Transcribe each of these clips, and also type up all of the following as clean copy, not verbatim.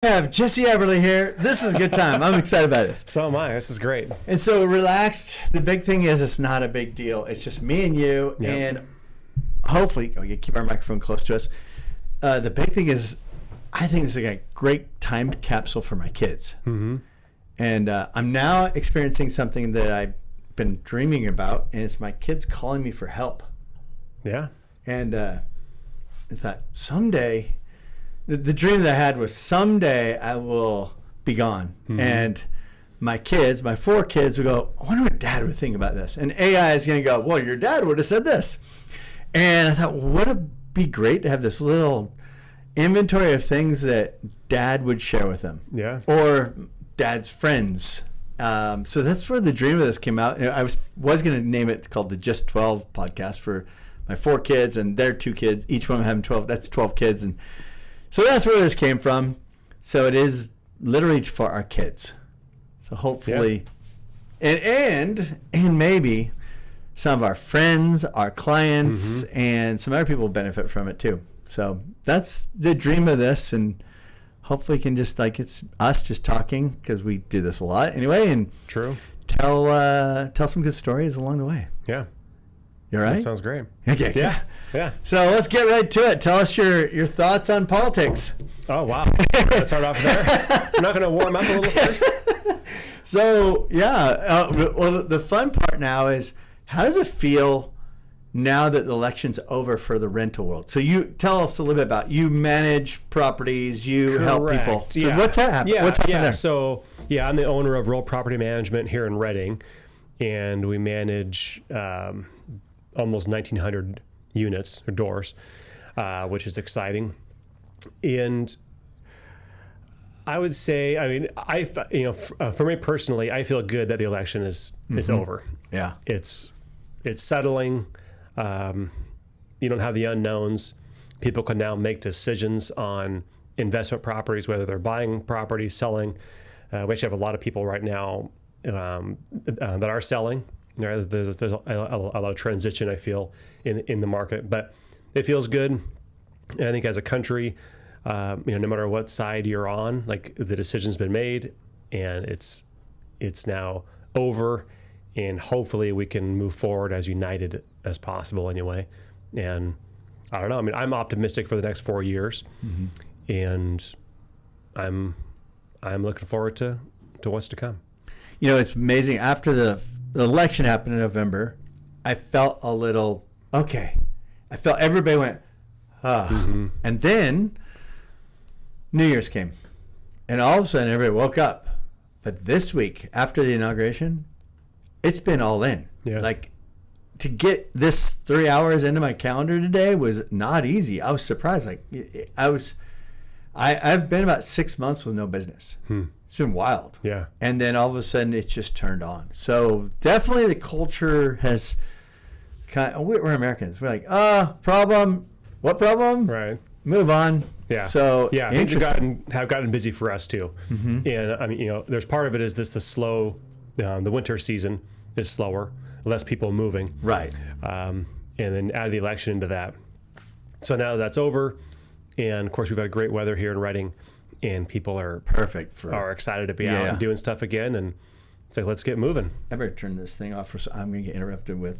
have Jesse Eberle here. This is a good time. I'm excited about this. So am I. This is great. And so relaxed. The big thing is it's not a big deal. It's just me and you. Yep. And hopefully, you keep our microphone close to us. The big thing is I think this is a great time capsule for my kids. Mm-hmm. And I'm now experiencing something that I've been dreaming about, and it's my kids calling me for help. Yeah. And I thought someday, the dream that I had was someday I will be gone. Mm-hmm. And my kids, my 4 kids, would go, I wonder what Dad would think about this. And AI is going to go, well, your dad would have said this. And I thought, would it be great to have this little inventory of things that Dad would share with them? Yeah. Or Dad's friends. So that's where the dream of this came out. I was going to name it called the Just 12 podcast for my 4 kids and their 2 kids, each one having 12. That's 12 kids. And so that's where this came from. So it is literally for our kids. So hopefully, and maybe some of our friends, our clients, mm-hmm. and some other people will benefit from it too. So that's the dream of this. And hopefully can just it's us just talking, because we do this a lot anyway, and true. Tell some good stories along the way. Yeah. You all right? That sounds great. Okay. Yeah. Yeah. So let's get right to it. Tell us your thoughts on politics. Oh, wow. Let's start off there. We're not going to warm up a little first? So, yeah. Well, the fun part now is, how does it feel now that the election's over for the rental world? So you tell us a little bit about, you manage properties, you help people. So what's that happen? What's happening there? So, I'm the owner of Rural Property Management here in Reading, and we manage almost 1,900 units or doors, which is exciting. And I would say, for me personally, I feel good that the election is over. Yeah, it's settling. You don't have the unknowns. People can now make decisions on investment properties, whether they're buying properties, selling. We actually have a lot of people right now that are selling. There's a lot of transition, I feel, in the market, but it feels good. And I think as a country, no matter what side you're on, the decision's been made, and it's now over, and hopefully we can move forward as united as possible anyway. And I don't know. I'm optimistic for the next 4 years, mm-hmm. and I'm looking forward to what's to come. It's amazing. After the election happened in November, I felt a little, okay. I felt everybody went, mm-hmm. And then New Year's came, and all of a sudden everybody woke up. But this week, after the inauguration, it's been all in. Yeah. To get this 3 hours into my calendar today was not easy. I was surprised. I've been about 6 months with no business. It's been wild. Yeah. And then all of a sudden it's just turned on. So definitely the culture has we're Americans. We're like, problem. What problem? Right. Move on. Yeah. So things have gotten busy for us too. Mm-hmm. And there's part of it is the slow, the winter season is slower, less people moving. Right. And then add the election into that. So now that's over, and of course we've had great weather here in Reading, and people are excited to be out and doing stuff again, and it's let's get moving. I better turn this thing off, I'm going to get interrupted with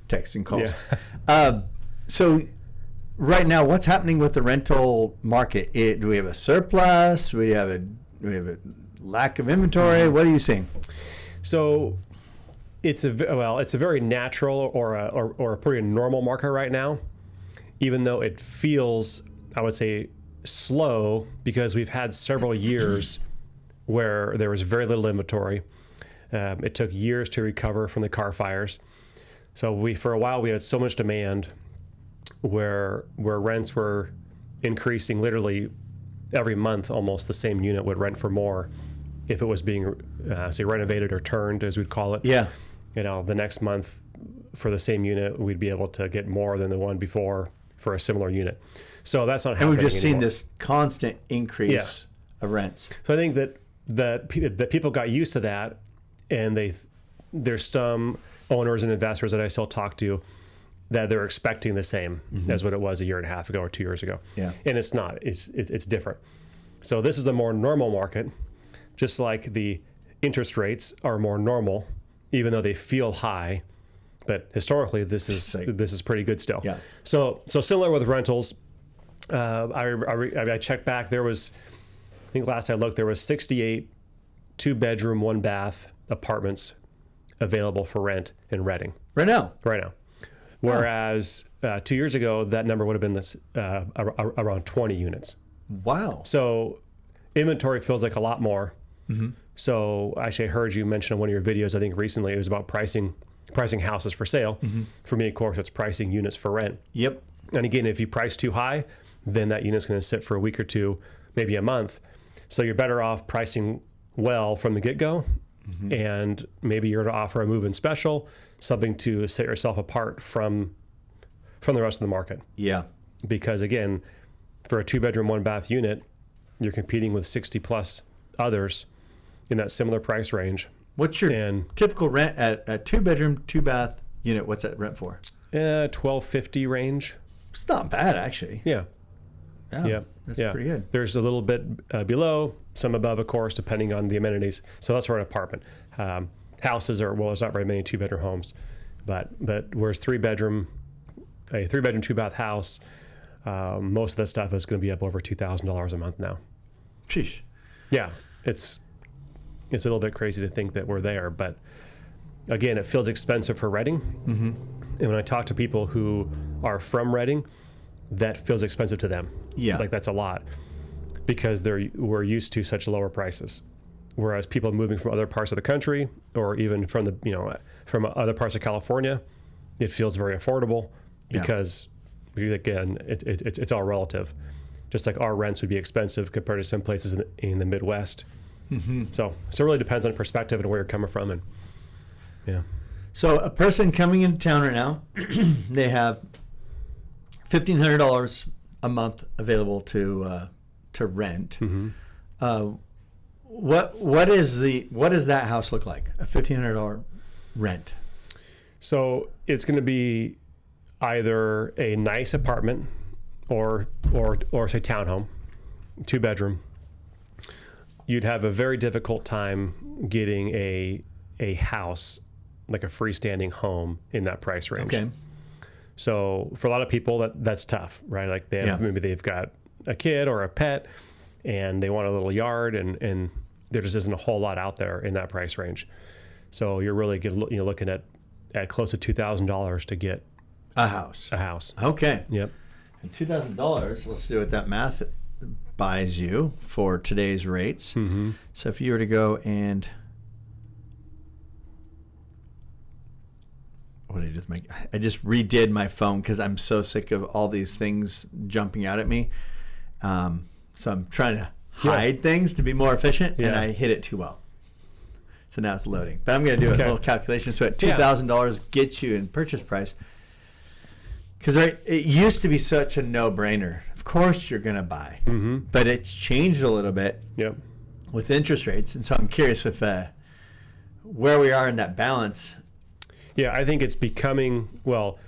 texts and calls. Yeah. So right now, what's happening with the rental market? Do we have a surplus? Do we have a lack of inventory? Mm-hmm. What are you seeing? So it's a very natural or a pretty normal market right now, even though it feels, I would say, slow, because we've had several years where there was very little inventory. It took years to recover from the car fires. So for a while we had so much demand where rents were increasing literally every month. Almost the same unit would rent for more if it was being renovated or turned, as we'd call it. Yeah. The next month for the same unit, we'd be able to get more than the one before for a similar unit. So that's not happening anymore. And we've just anymore. Seen this constant increase of rents. So I think that people got used to that, and there's some owners and investors that I still talk to that they're expecting the same mm-hmm. as what it was a year and a half ago or 2 years ago. Yeah. And it's not. It's different. So this is a more normal market, just like the interest rates are more normal, even though they feel high. But historically, this is pretty good still. Yeah. So similar with rentals. I checked back. There was, I think last I looked, there was 68 2-bedroom, 1-bath apartments available for rent in Reading. Right now. Whereas 2 years ago, that number would have been around 20 units. Wow. So inventory feels like a lot more. Mm-hmm. So actually, I heard you mention in one of your videos, I think recently, it was about pricing houses for sale. Mm-hmm. For me, of course, it's pricing units for rent. Yep. And again, if you price too high, then that unit's going to sit for a week or two, maybe a month. So you're better off pricing well from the get-go. Mm-hmm. And maybe you're to offer a move-in special, something to set yourself apart from the rest of the market. Yeah. Because again, for a 2-bedroom, 1-bath unit, you're competing with 60 plus others in that similar price range. What's your typical rent at a 2-bedroom, 2-bath unit? What's that rent for? $1,250 range. It's not bad, actually. Yeah. Oh, yeah. That's pretty good. There's a little bit below, some above, of course, depending on the amenities. So that's for an apartment. Houses there's not very many 2-bedroom homes, but whereas a 3-bedroom, 2-bath house, most of that stuff is going to be up over $2,000 a month now. Sheesh. Yeah, it's a little bit crazy to think that we're there, but again, it feels expensive for Reading. Mm-hmm. And when I talk to people who are from Reading, that feels expensive to them. Yeah. Like that's a lot because we're used to such lower prices. Whereas people moving from other parts of the country or even from from other parts of California, it feels very affordable because again, it's all relative. Just like our rents would be expensive compared to some places in the Midwest. Mm-hmm. So it really depends on perspective and where you're coming from. And yeah. So a person coming into town right now, they have $1,500 a month available to rent. Mm-hmm. What does that house look like? A $1,500 rent. So it's going to be either a nice apartment or say townhome, 2-bedroom. You'd have a very difficult time getting a house, like a freestanding home, in that price range. Okay. So for a lot of people, that's tough, right? Like maybe they've got a kid or a pet, and they want a little yard, and there just isn't a whole lot out there in that price range. So you're really looking at close to $2,000 to get a house. Okay. Yep. And $2,000. Let's do what that math buys you for today's rates. Mm-hmm. So if you were to go and I just redid my phone because I'm so sick of all these things jumping out at me. So I'm trying to hide things to be more efficient, and I hit it too well. So now it's loading. But I'm going to do a little calculation. So at $2,000 gets you in purchase price. Because it used to be such a no-brainer. Of course you're going to buy. Mm-hmm. But it's changed a little bit with interest rates. And so I'm curious if where we are in that balance. Yeah, I think it's becoming, well,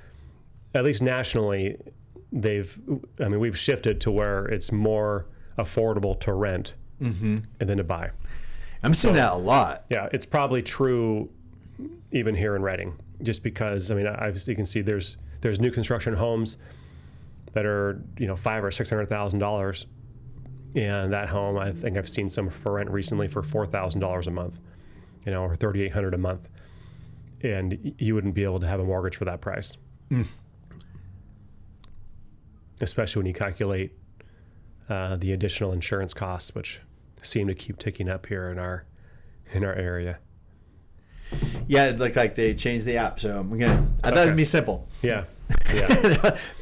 at least nationally, we've shifted to where it's more affordable to rent and then to buy. I'm seeing that a lot. Yeah, it's probably true even here in Reading, just because, you can see there's new construction homes that are, $500,000 or $600,000. And that home, I think I've seen some for rent recently for $4,000 a month, or $3,800 a month. And you wouldn't be able to have a mortgage for that price. Especially when you calculate the additional insurance costs, which seem to keep ticking up here in our area. Yeah, it looked like they changed the app, so I thought it'd be simple. Yeah.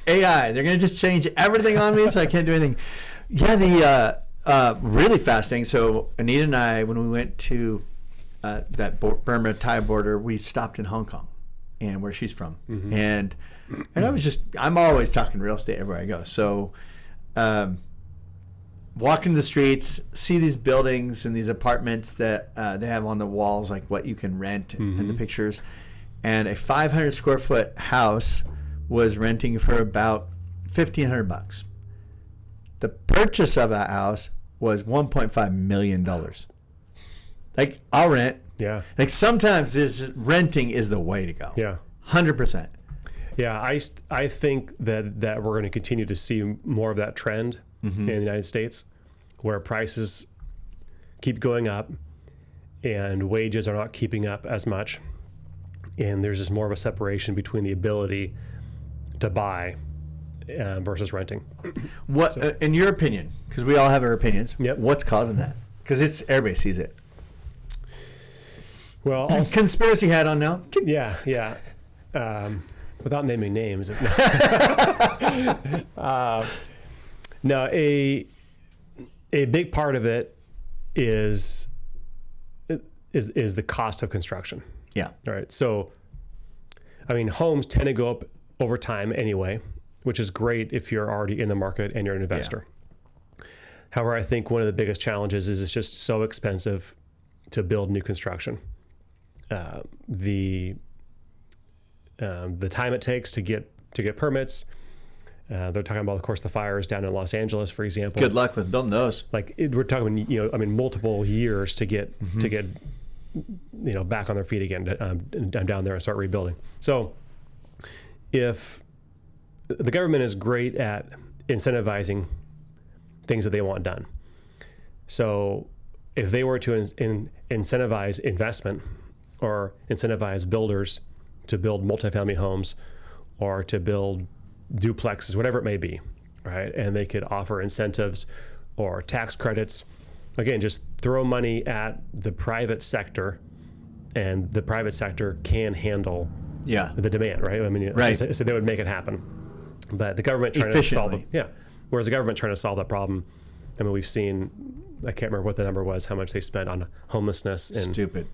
AI, they're gonna just change everything on me, so I can't do anything. Yeah, the really fascinating. So Anita and I, when we went to that Burma-Thai border, we stopped in Hong Kong, and where she's from, and I'm always talking real estate everywhere I go. So walking the streets, see these buildings and these apartments that they have on the walls, like what you can rent and the pictures. And a 500 square foot house was renting for about $1,500. The purchase of that house was $1.5 million. Like, I'll rent. Yeah. Like, sometimes renting is the way to go. Yeah. 100%. Yeah, I think that we're going to continue to see more of that trend in the United States, where prices keep going up and wages are not keeping up as much. And there's just more of a separation between the ability to buy versus renting. What, in your opinion, because we all have our opinions, Yep. what's causing that? Because everybody sees it. Well, Conspiracy hat on now. yeah. Without naming names. No, a big part of it is the cost of construction. Yeah. All right. So, I mean, homes tend to go up over time anyway, which is great if you're already in the market and you're an investor. Yeah. However, I think one of the biggest challenges is it's just so expensive to build new construction. The time it takes to get permits. They're talking about, of course, the fires down in Los Angeles, for example. Good luck with building those. Like, we're talking, multiple years to get back on their feet again, down there and start rebuilding. So, if the government is great at incentivizing things that they want done, so if they were to incentivize investment or incentivize builders to build multifamily homes or to build duplexes, whatever it may be, right? And they could offer incentives or tax credits. Again, just throw money at the private sector, and the private sector can handle the demand, right? I mean, right. So they would make it happen. But the government trying to solve it. Yeah. Whereas the government trying to solve that problem, I mean, we've seen, I can't remember what the number was, how much they spent on homelessness. And stupid.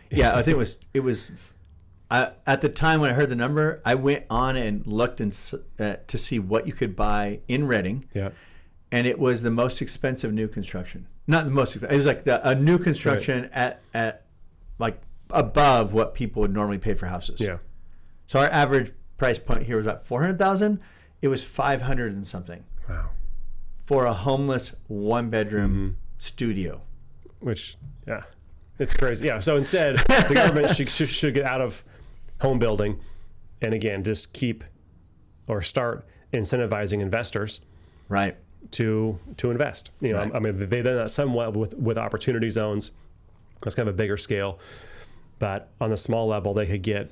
Yeah, I think it was at the time when I heard the number, I went on and looked to see what you could buy in Reading. Yeah. And it was the most expensive new construction. Not the most expensive. It was like a new construction at like above what people would normally pay for houses. Yeah. So our average price point here was about $400,000. It was 500 and something. Wow. For a homeless 1-bedroom studio. Which, yeah, it's crazy. Yeah. So instead, the government should get out of home building, and again, just keep or start incentivizing investors, right, to invest. Right. I mean, they've done that somewhat with opportunity zones. That's kind of a bigger scale, but on the small level, they could get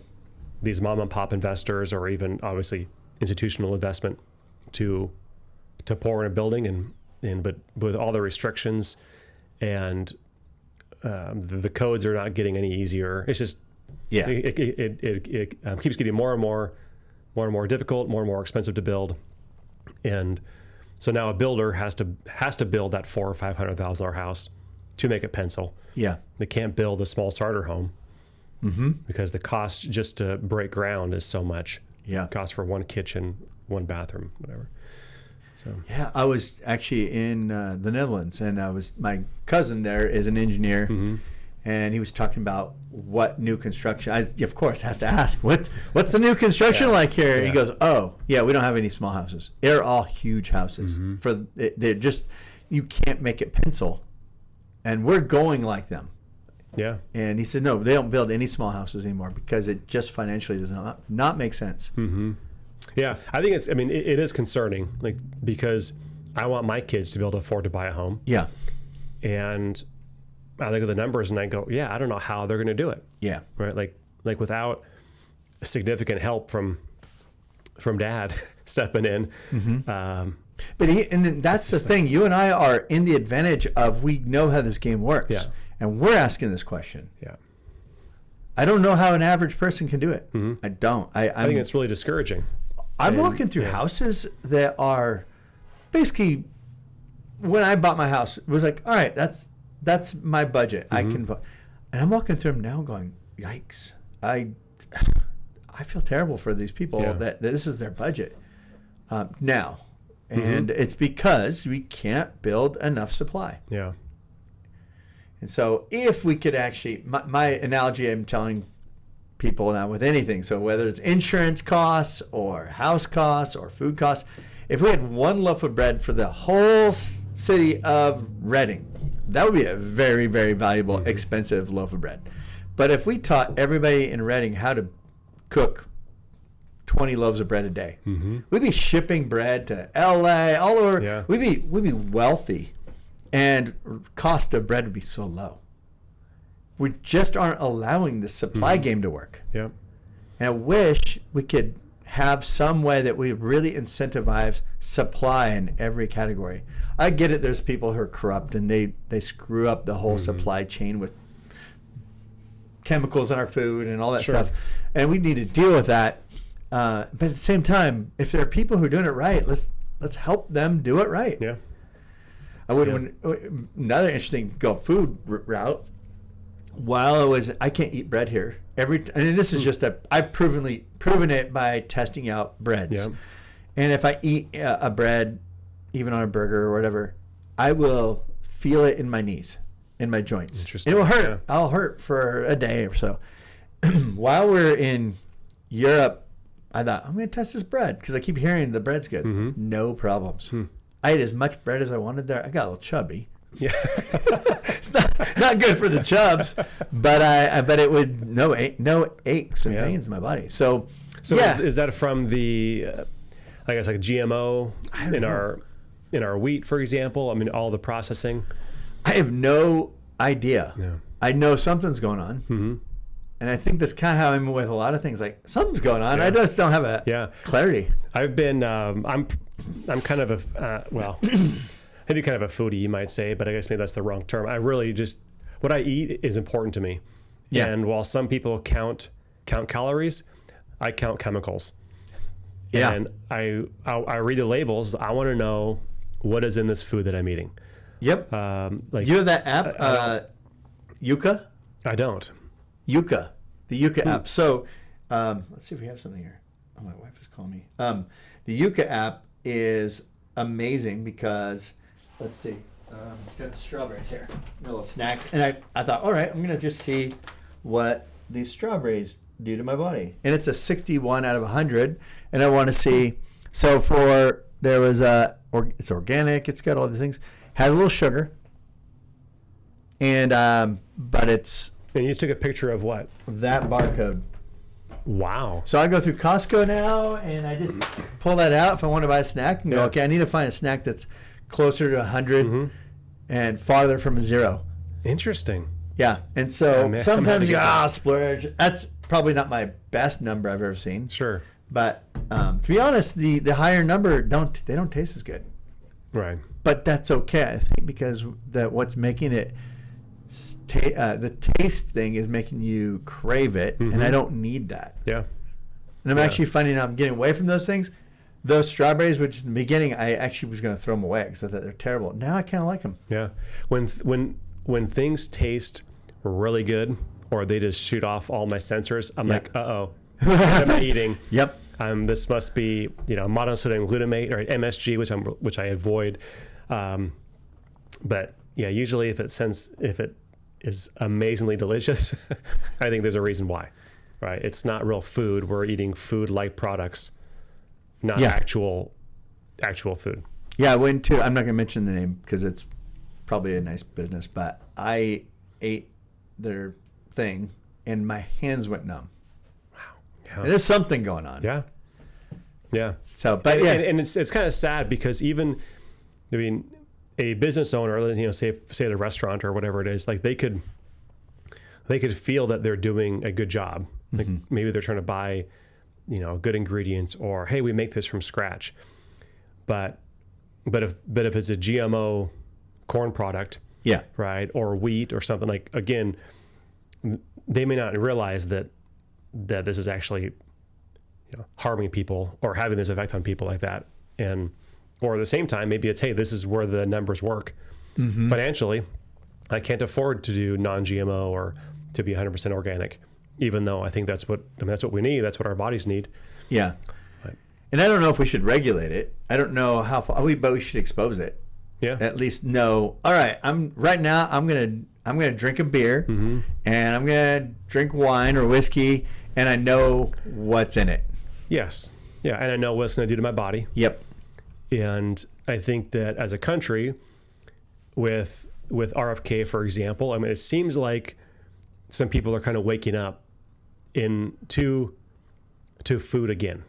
these mom and pop investors, or even obviously institutional investment, to pour in a building, but with all the restrictions and the codes are not getting any easier. It's just it keeps getting more and more difficult, more and more expensive to build, and so now a builder has to build that $400,000 or $500,000 house to make it pencil. Yeah, they can't build a small starter home because the cost just to break ground is so much. Yeah, cost for one kitchen, one bathroom, whatever. So yeah, I was actually in the Netherlands, and my cousin there is an engineer, and he was talking about what new construction. I of course have to ask what's the new construction like here. And he goes, "Oh, yeah, we don't have any small houses. They're all huge houses. They're just, you can't make it pencil, and we're going like them." Yeah, and he said, "No, they don't build any small houses anymore because it just financially does not make sense." Yeah, I think it is concerning, like, because I want my kids to be able to afford to buy a home. Yeah. And I look at the numbers and I go, yeah, I don't know how they're going to do it. Yeah. Right. Like without significant help from dad stepping in. But that's the thing. You and I are in the advantage of, we know how this game works. Yeah. And we're asking this question. Yeah. I don't know how an average person can do it. I don't. I think it's really discouraging. I'm walking through houses that are basically, when I bought my house, it was like, all right, that's my budget. I can vote. And I'm walking through them now going, yikes. I feel terrible for these people that this is their budget now. And it's because we can't build enough supply. Yeah. And so if we could actually, my analogy I'm telling people now with anything, so whether it's insurance costs or house costs or food costs, if we had one loaf of bread for the whole city of Reading, that would be a very, very valuable, expensive loaf of bread. But if we taught everybody in Reading how to cook 20 loaves of bread a day, we'd be shipping bread to LA, all over. Yeah. We'd be wealthy, and cost of bread would be so low. We just aren't allowing the supply game to work. Yeah. And I wish we could have some way that we really incentivize supply in every category. I get it. There's people who are corrupt and they screw up the whole supply chain with chemicals in our food and all that stuff. And we need to deal with that. But at the same time, if there are people who are doing it right, let's help them do it right. Yeah. Another interesting food route. While I can't eat bread here. And this is just I've proven it by testing out breads. Yeah. And if I eat a bread, even on a burger or whatever, I will feel it in my knees, in my joints. Interesting. It will hurt. Yeah. I'll hurt for a day or so. While we're in Europe, I thought, I'm going to test this bread because I keep hearing the bread's good. No problems. I ate as much bread as I wanted there. I got a little chubby. Yeah. It's not good for the chubs, but it was no aches and pains in my body. So yeah. Is that from the, I guess, like GMO in our wheat, for example? I mean, all the processing. I have no idea. Yeah. I know something's going on, and I think that's kind of how I'm with a lot of things. Like something's going on. Yeah. I just don't have clarity. I've been. I'm kind of a maybe kind of a foodie, you might say, but I guess maybe that's the wrong term. I really just, what I eat is important to me. Yeah. And while some people count calories, I count chemicals. Yeah. And I read the labels. I want to know what is in this food that I'm eating. Yep. Like you have that app, Yuka? I don't. Yuka, the Yuka app. So let's see if we have something here. Oh, my wife is calling me. The Yuka app is amazing because, let's see, it's got strawberries here, a little snack. And I thought, all right, I'm going to just see what these strawberries do to my body. And it's a 61 out of 100. And I want to see, so it's organic, it's got all these things, has a little sugar. And, but it's. And you just took a picture of what? That barcode. Wow. So I go through Costco now, and I just pull that out if I want to buy a snack and go, okay, I need to find a snack that's closer to 100 and farther from 0. Interesting. Yeah. And so sometimes you go, splurge. That's probably not my best number I've ever seen. Sure. But to be honest, the higher number, they don't taste as good. Right. But that's okay, I think, because what's making it, the taste thing is making you crave it, and I don't need that. Yeah. And I'm actually finding out I'm getting away from those things. Those strawberries, which in the beginning I actually was going to throw them away because I thought they're terrible. Now I kind of like them. Yeah. When things taste really good, or they just shoot off all my sensors, I'm like, uh-oh, what am I eating? Yep. This must be, monosodium glutamate or MSG, which I avoid. But yeah, usually if it is amazingly delicious, I think there's a reason why, right? It's not real food. We're eating food-like products, not actual food. Yeah, I went to, I'm not going to mention the name because it's probably a nice business, but I ate their thing and my hands went numb. Wow. Yeah. There's something going on. Yeah. Yeah. So, but and it's kind of sad because even, a business owner, say the restaurant or whatever it is, like they could feel that they're doing a good job. Like maybe they're trying to buy, good ingredients, or hey, we make this from scratch. But if it's a GMO corn product, right, or wheat or something, like, again, they may not realize that this is actually harming people or having this effect on people like that. Or at the same time, maybe it's, hey, this is where the numbers work. Financially, I can't afford to do non-GMO or to be 100% organic, even though I think that's what we need. That's what our bodies need. Yeah. Right. And I don't know if we should regulate it. I don't know how far, but we should expose it. Yeah. At least know, all right, I'm gonna drink a beer and I'm gonna drink wine or whiskey, and I know what's in it. Yes. Yeah, and I know what it's going to do to my body. Yep. And I think that as a country, with RFK, for example, I mean, it seems like some people are kind of waking up to food again,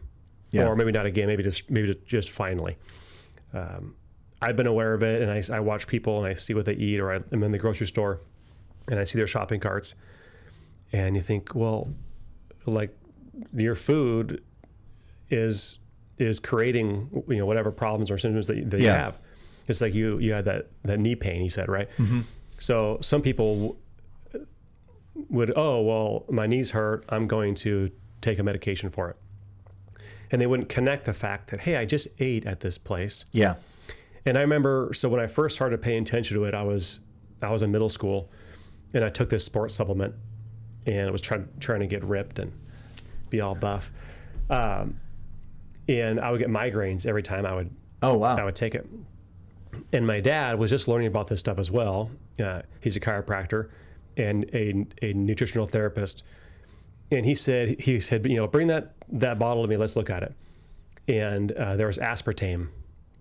or maybe not again, maybe just finally. I've been aware of it, and I watch people and I see what they eat, or I'm in the grocery store and I see their shopping carts, and you think, well, like your food is creating, whatever problems or symptoms that you have. It's like you had that knee pain, you said, right? Mm-hmm. So some people would, oh, well, my knee's hurt, I'm going to take a medication for it. And they wouldn't connect the fact that, hey, I just ate at this place. Yeah. And I remember, so when I first started paying attention to it, I was in middle school, and I took this sports supplement, and I was trying to get ripped and be all buff. And I would get migraines every time I would take it. And my dad was just learning about this stuff as well. He's a chiropractor and a nutritional therapist. And he said, bring that bottle to me. Let's look at it. And there was aspartame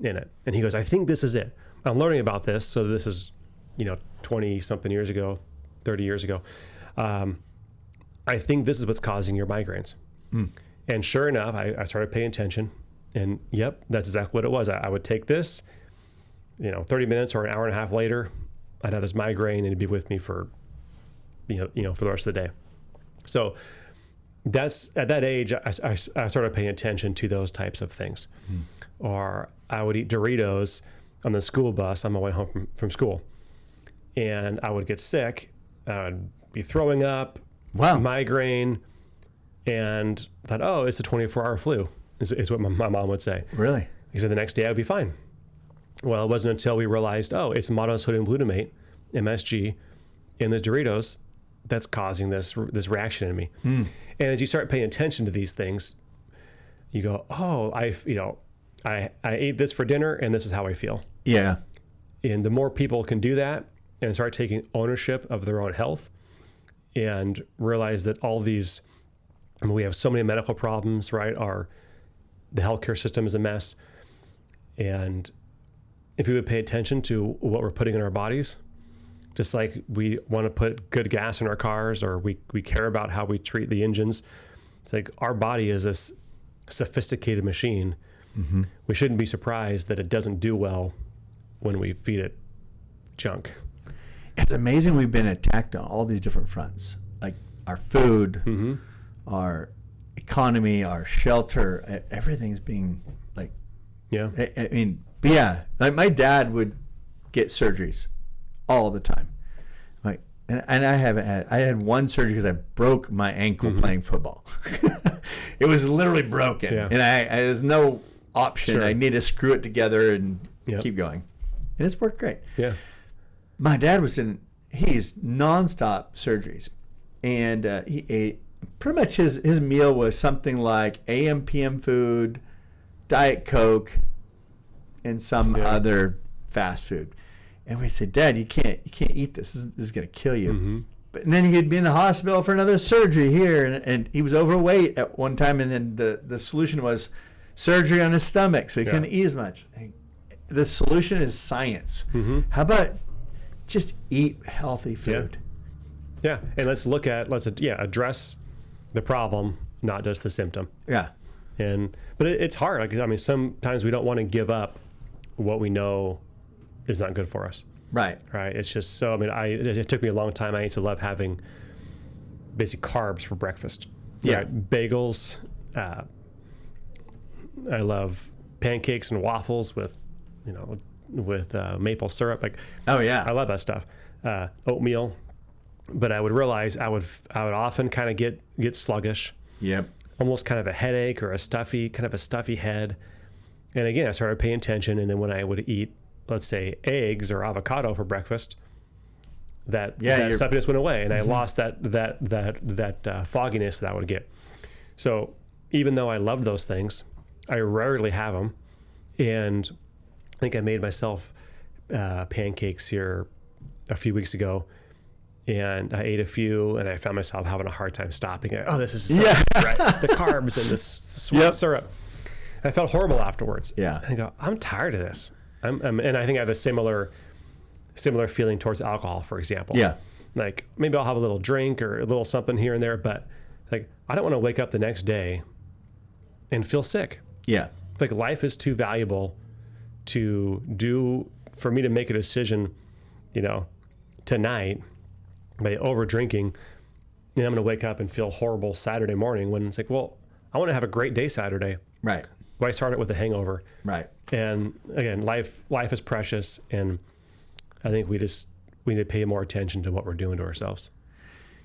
in it. And he goes, I think this is it. I'm learning about this. So this is, 20 something years ago, 30 years ago. I think this is what's causing your migraines. Mm. And sure enough, I started paying attention, and yep, that's exactly what it was. I would take this, 30 minutes or an hour and a half later, I'd have this migraine and it'd be with me for, for the rest of the day. So that's, at that age, I started paying attention to those types of things. Mm. Or I would eat Doritos on the school bus on my way home from school, and I would get sick. I would be throwing up, migraine, and thought, oh, it's a 24-hour flu, is what my mom would say. Really? He said the next day I would be fine. Well, it wasn't until we realized, oh, it's monosodium glutamate, MSG, in the Doritos that's causing this reaction in me. Mm. And as you start paying attention to these things, you go, oh, I ate this for dinner and this is how I feel. Yeah. And the more people can do that and start taking ownership of their own health and realize that all these, we have so many medical problems, right? The healthcare system is a mess. And if we would pay attention to what we're putting in our bodies, just like we want to put good gas in our cars, or we care about how we treat the engines. It's like our body is this sophisticated machine. Mm-hmm. We shouldn't be surprised that it doesn't do well when we feed it junk. It's amazing we've been attacked on all these different fronts, like our food, mm-hmm. our economy, our shelter, everything's being like, I mean, but yeah, like my dad would get surgeries all the time. Like, and I had one surgery because I broke my ankle mm-hmm. playing football. It was literally broken, and there's no option. Sure. I need to screw it together and keep going, and it's worked great. Yeah, my dad he's nonstop surgeries, and he ate pretty much his meal was something like AM PM food, Diet Coke, and some other fast food. And we said, Dad, you can't eat this. This is going to kill you. Mm-hmm. And then he'd be in the hospital for another surgery here, and he was overweight at one time, and then the solution was surgery on his stomach, so he couldn't eat as much. The solution is science. Mm-hmm. How about just eat healthy food? Yeah, and let's address the problem, not just the symptom. Yeah. But it's hard. Like, I mean, sometimes we don't want to give up what we know is not good for us. Right. It's just so, I mean, it took me a long time. I used to love having basic carbs for breakfast. Yeah. Right? Bagels. I love pancakes and waffles with maple syrup. Like, oh yeah, I love that stuff. Oatmeal. But I would realize I would often kind of get sluggish. Yep. Almost kind of a headache or a stuffy head. And again, I started paying attention, and then when I would eat, let's say, eggs or avocado for breakfast, that stuffiness went away, and mm-hmm. I lost that fogginess that I would get. So even though I love those things, I rarely have them. And I think I made myself pancakes here a few weeks ago, and I ate a few, and I found myself having a hard time stopping it. Oh, this is so good, right? The carbs and the sweet syrup. I felt horrible afterwards. Yeah. I go, I'm tired of this. And I think I have a similar feeling towards alcohol, for example. Yeah. Like maybe I'll have a little drink or a little something here and there, but like I don't want to wake up the next day and feel sick. Yeah. Like life is too valuable for me to make a decision, tonight by over drinking, and I'm going to wake up and feel horrible Saturday morning when it's like, well, I want to have a great day Saturday. Right. Why start it with a hangover? Right. And again, life is precious, and I think we need to pay more attention to what we're doing to ourselves.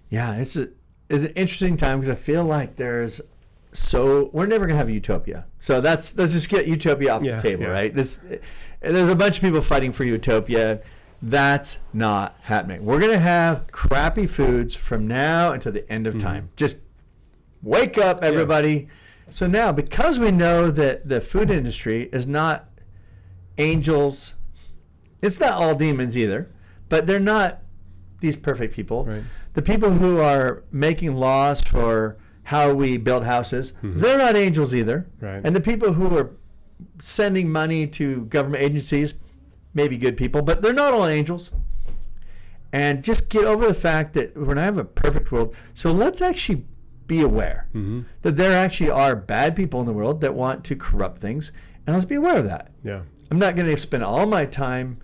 Yeah, it's an interesting time because I feel like we're never gonna have utopia. So let's just get utopia off the table, right? There's a bunch of people fighting for utopia. That's not happening. We're gonna have crappy foods from now until the end of time. Just wake up, everybody. Yeah. So now, because we know that the food industry is not angels, it's not all demons either, but they're not these perfect people. Right. The people who are making laws for how we build houses, they're not angels either. Right. And the people who are sending money to government agencies, maybe good people, but they're not all angels. And just get over the fact that we're not have a perfect world. So let's actually be aware that there actually are bad people in the world that want to corrupt things, and let's be aware of that. Yeah. I'm not going to spend all my time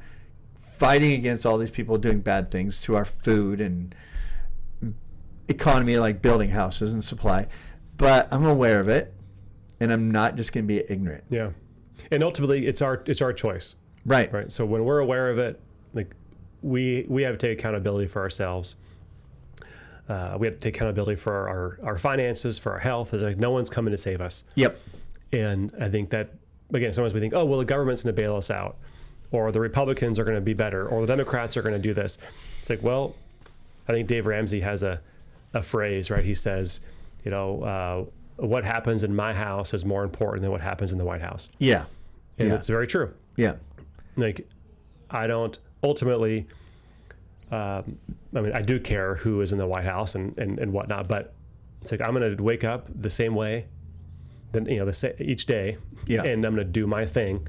fighting against all these people doing bad things to our food and economy, like building houses and supply, but I'm aware of it, and I'm not just going to be ignorant. Yeah. And ultimately, it's our choice. Right. Right. So when we're aware of it, like we have to take accountability for ourselves. We have to take accountability for our finances, for our health. It's like no one's coming to save us. Yep. And I think that, again, sometimes we think, oh, well, the government's going to bail us out, or the Republicans are going to be better, or the Democrats are going to do this. It's like, well, I think Dave Ramsey has a phrase, right? He says, what happens in my house is more important than what happens in the White House. Yeah. And it's very true. Yeah. Like, I don't ultimately, I do care who is in the White House and whatnot, but it's like, I'm going to wake up the same way each day, and I'm going to do my thing.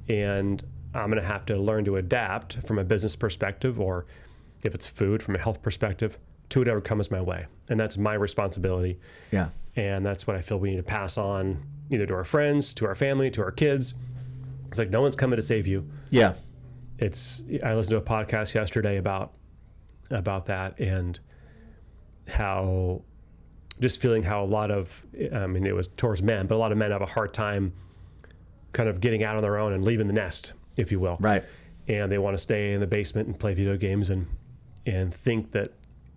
And I'm going to have to learn to adapt from a business perspective, or if it's food, from a health perspective, to whatever comes my way. And that's my responsibility. Yeah. And that's what I feel we need to pass on, either to our friends, to our family, to our kids. It's like, no one's coming to save you. Yeah. I listened to a podcast yesterday about that, and how just feeling how a lot of, it was towards men, but a lot of men have a hard time kind of getting out on their own and leaving the nest, if you will. Right. And they want to stay in the basement and play video games and think that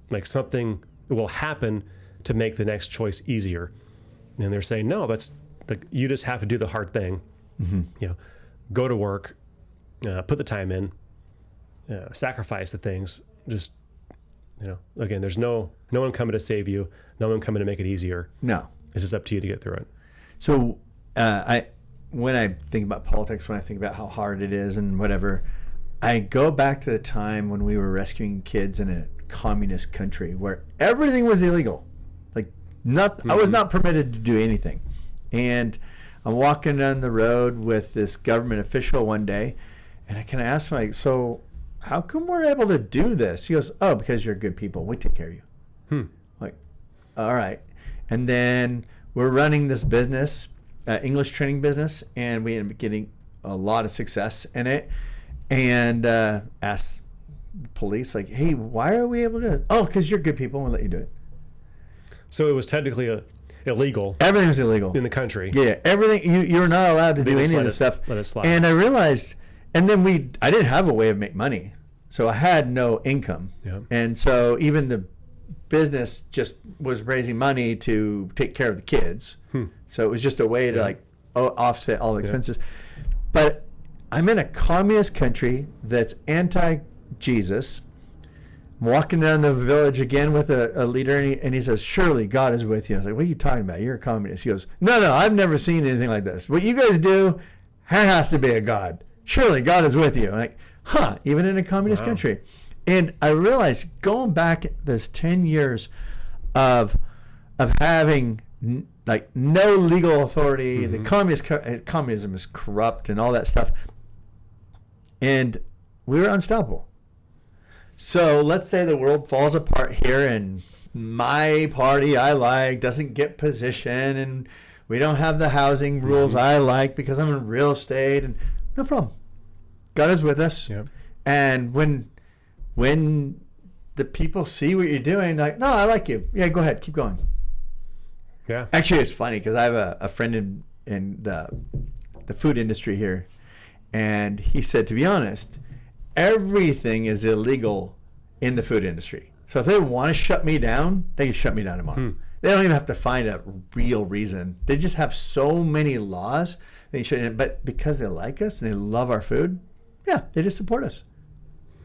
like something will happen to make the next choice easier. And they're saying, no, that's like, you just have to do the hard thing. Go to work, put the time in, sacrifice the things. Just, again, there's no one coming to save you, no one coming to make it easier. No. It's just up to you to get through it. So when I think about politics, when I think about how hard it is and whatever, I go back to the time when we were rescuing kids in a communist country where everything was illegal. Like I was not permitted to do anything. And I'm walking down the road with this government official one day, and I kind of asked him, so how come we're able to do this? He goes, oh, because you're good people. We take care of you. Like, all right. And then we're running this business, English training business, and we ended up getting a lot of success in it. And asked police, like, hey, why are we able to? Oh, because you're good people. We'll let you do it. So it was technically illegal. Everything was illegal in the country. Yeah, everything. You're not allowed to do any of this stuff. Let it slide. And I realized, and then I didn't have a way of making money, so I had no income. Yeah. And so even the business just was raising money to take care of the kids. So it was just a way to offset all the expenses. But I'm in a communist country that's anti-Jesus. I'm walking down the village again with a leader, and he says, surely God is with you. I was like, what are you talking about? You're a communist. He goes, no, I've never seen anything like this. What you guys do, there has to be a God. Surely God is with you. I'm like, even in a communist country. And I realized going back this 10 years of having like no legal authority. The communism is corrupt and all that stuff. And we were unstoppable. So let's say the world falls apart here and my party I like doesn't get position and we don't have the housing rules I like because I'm in real estate, and no problem. God is with us. Yep. And when the people see what you're doing, like, no, I like you. Yeah, go ahead, keep going. Yeah. Actually, it's funny because I have a friend in the food industry here, and he said, to be honest, everything is illegal in the food industry. So if they want to shut me down, they can shut me down tomorrow. They don't even have to find a real reason. They just have so many laws. They shouldn't. But because they like us and they love our food, yeah, they just support us.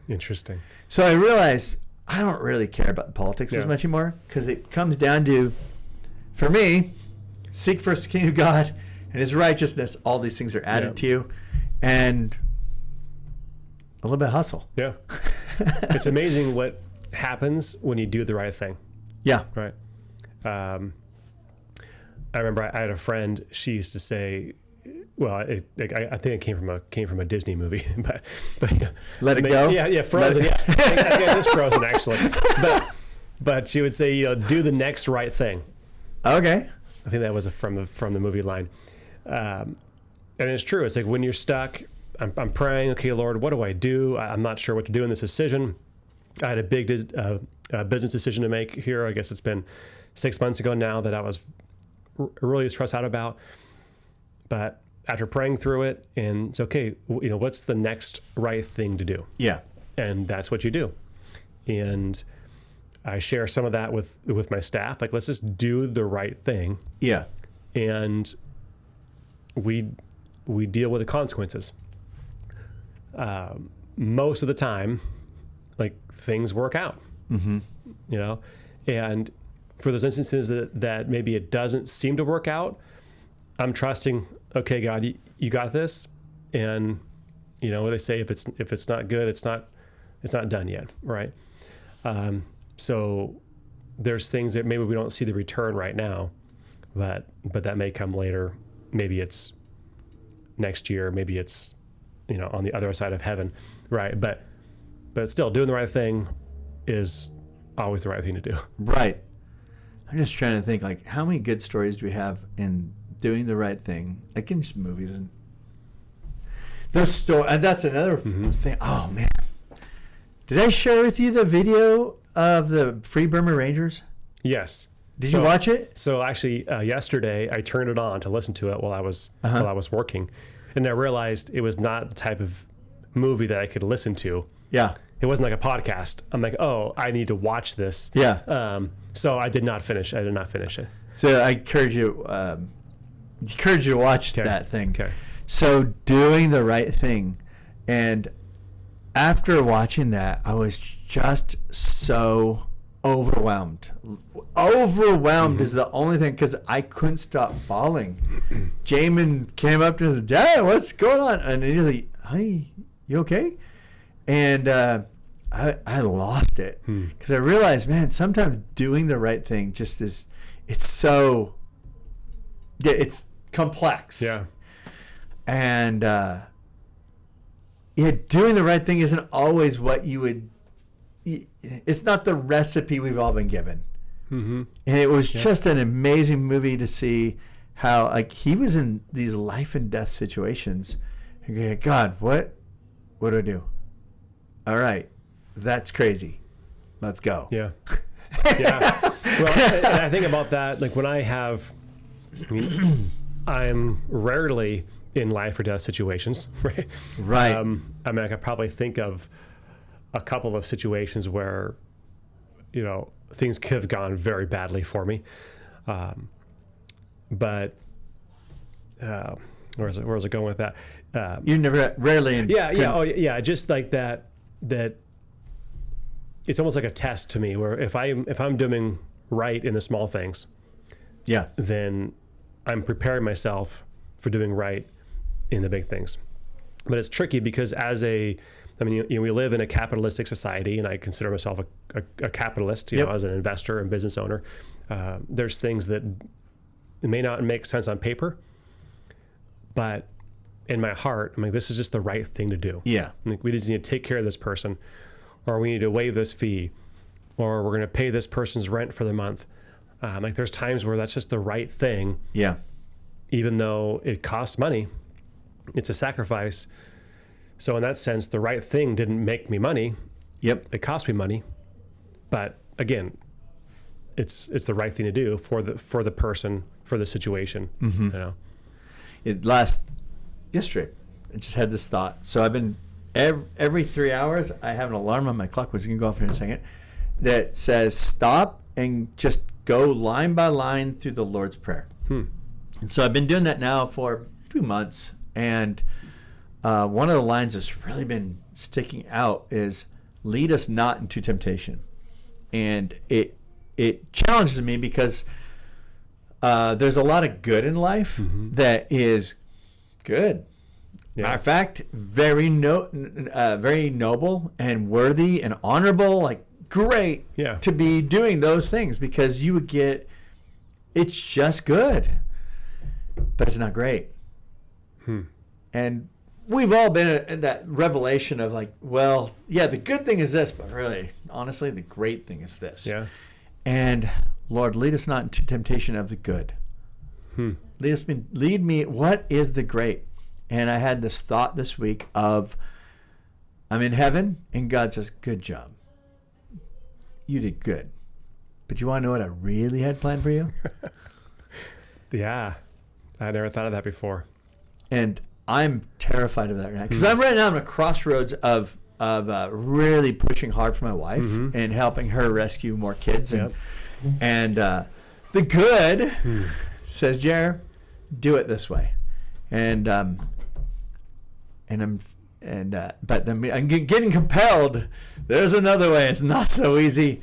Interesting. So I realized I don't really care about the politics as much anymore, because it comes down to, for me, seek first the kingdom of God and his righteousness. All these things are added to you. And a little bit of hustle. Yeah. It's amazing what happens when you do the right thing. Yeah. Right. I remember I had a friend. She used to say, "Well, I think it came from a Disney movie, but Let it go." Yeah, Frozen. Yeah, I think it is Frozen actually. But she would say, do the next right thing. Okay. I think that was from the movie line, and it's true. It's like when you're stuck, I'm praying. Okay, Lord, what do I do? I'm not sure what to do in this decision. I had a big business decision to make here. I guess it's been 6 months ago now that I was really stressed out about. But after praying through it, and it's okay, what's the next right thing to do? Yeah. And that's what you do. And I share some of that with my staff. Like, let's just do the right thing. Yeah. And we deal with the consequences. Most of the time, like, things work out. And for those instances that maybe it doesn't seem to work out, I'm trusting, okay, God, you got this. And what they say, if it's not good, it's not done yet. Right. So there's things that maybe we don't see the return right now, but that may come later. Maybe it's next year, maybe it's, on the other side of heaven. Right. But still, doing the right thing is always the right thing to do. Right. I'm just trying to think, like, how many good stories do we have in doing the right thing? Like in just movies and those stories. And that's another thing. Oh man, did I share with you the video of the Free Burma Rangers? Yes. Did you watch it? So actually, yesterday I turned it on to listen to it while I was working, and I realized it was not the type of movie that I could listen to. Yeah. It wasn't like a podcast. I'm like, oh, I need to watch this. Yeah. So I did not finish it. So I encourage you to watch that thing. Okay. So doing the right thing. And after watching that, I was just so overwhelmed. Overwhelmed is the only thing, because I couldn't stop bawling. Jamin came up to me, Dad, what's going on? And he was like, honey, you okay? And I lost it, because I realized, man, sometimes doing the right thing just is, it's complex. Yeah. And doing the right thing isn't always what you would, it's not the recipe we've all been given. And it was just an amazing movie to see how, like, he was in these life and death situations. And God, what do I do? All right, that's crazy. Let's go. Yeah. Yeah. Well, and I think about that, like, when I'm rarely in life or death situations, right? Right. I mean, I could probably think of a couple of situations where, things could have gone very badly for me. But where's it going with that? You rarely. Yeah. Just like that it's almost like a test to me, where if I'm doing right in the small things, then I'm preparing myself for doing right in the big things. But it's tricky because we live in a capitalistic society, and I consider myself a capitalist, as an investor and business owner. There's things that it may not make sense on paper, but in my heart, I'm like, this is just the right thing to do. Yeah. Like, we just need to take care of this person, or we need to waive this fee, or we're going to pay this person's rent for the month. Like, there's times where that's just the right thing. Yeah. Even though it costs money, it's a sacrifice. So in that sense, the right thing didn't make me money. Yep. It cost me money, but again, it's the right thing to do for the person, for the situation. Mm-hmm. You know. Yesterday, I just had this thought. So I've been every 3 hours, I have an alarm on my clock, which you can go off here in a second, that says stop and just go line by line through the Lord's Prayer. And so I've been doing that now for 2 months, and one of the lines that's really been sticking out is lead us not into temptation. And it challenges me because there's a lot of good in life that is good. Yeah. Matter of fact, very noble and worthy and honorable, like great to be doing those things, because you would get, it's just good, but it's not great. And we've all been in that revelation of like, well, yeah, the good thing is this, but really, honestly, the great thing is this. Yeah. And Lord, lead us not into temptation of the good. Lead me. What is the great? And I had this thought this week of, I'm in heaven, and God says, good job. You did good. But you want to know what I really had planned for you? Yeah. I never thought of that before. And I'm terrified of that right now. Because I'm right now on a crossroads of really pushing hard for my wife and helping her rescue more kids. And the good says, Jer, do it this way. But then I'm getting compelled. There's another way. It's not so easy.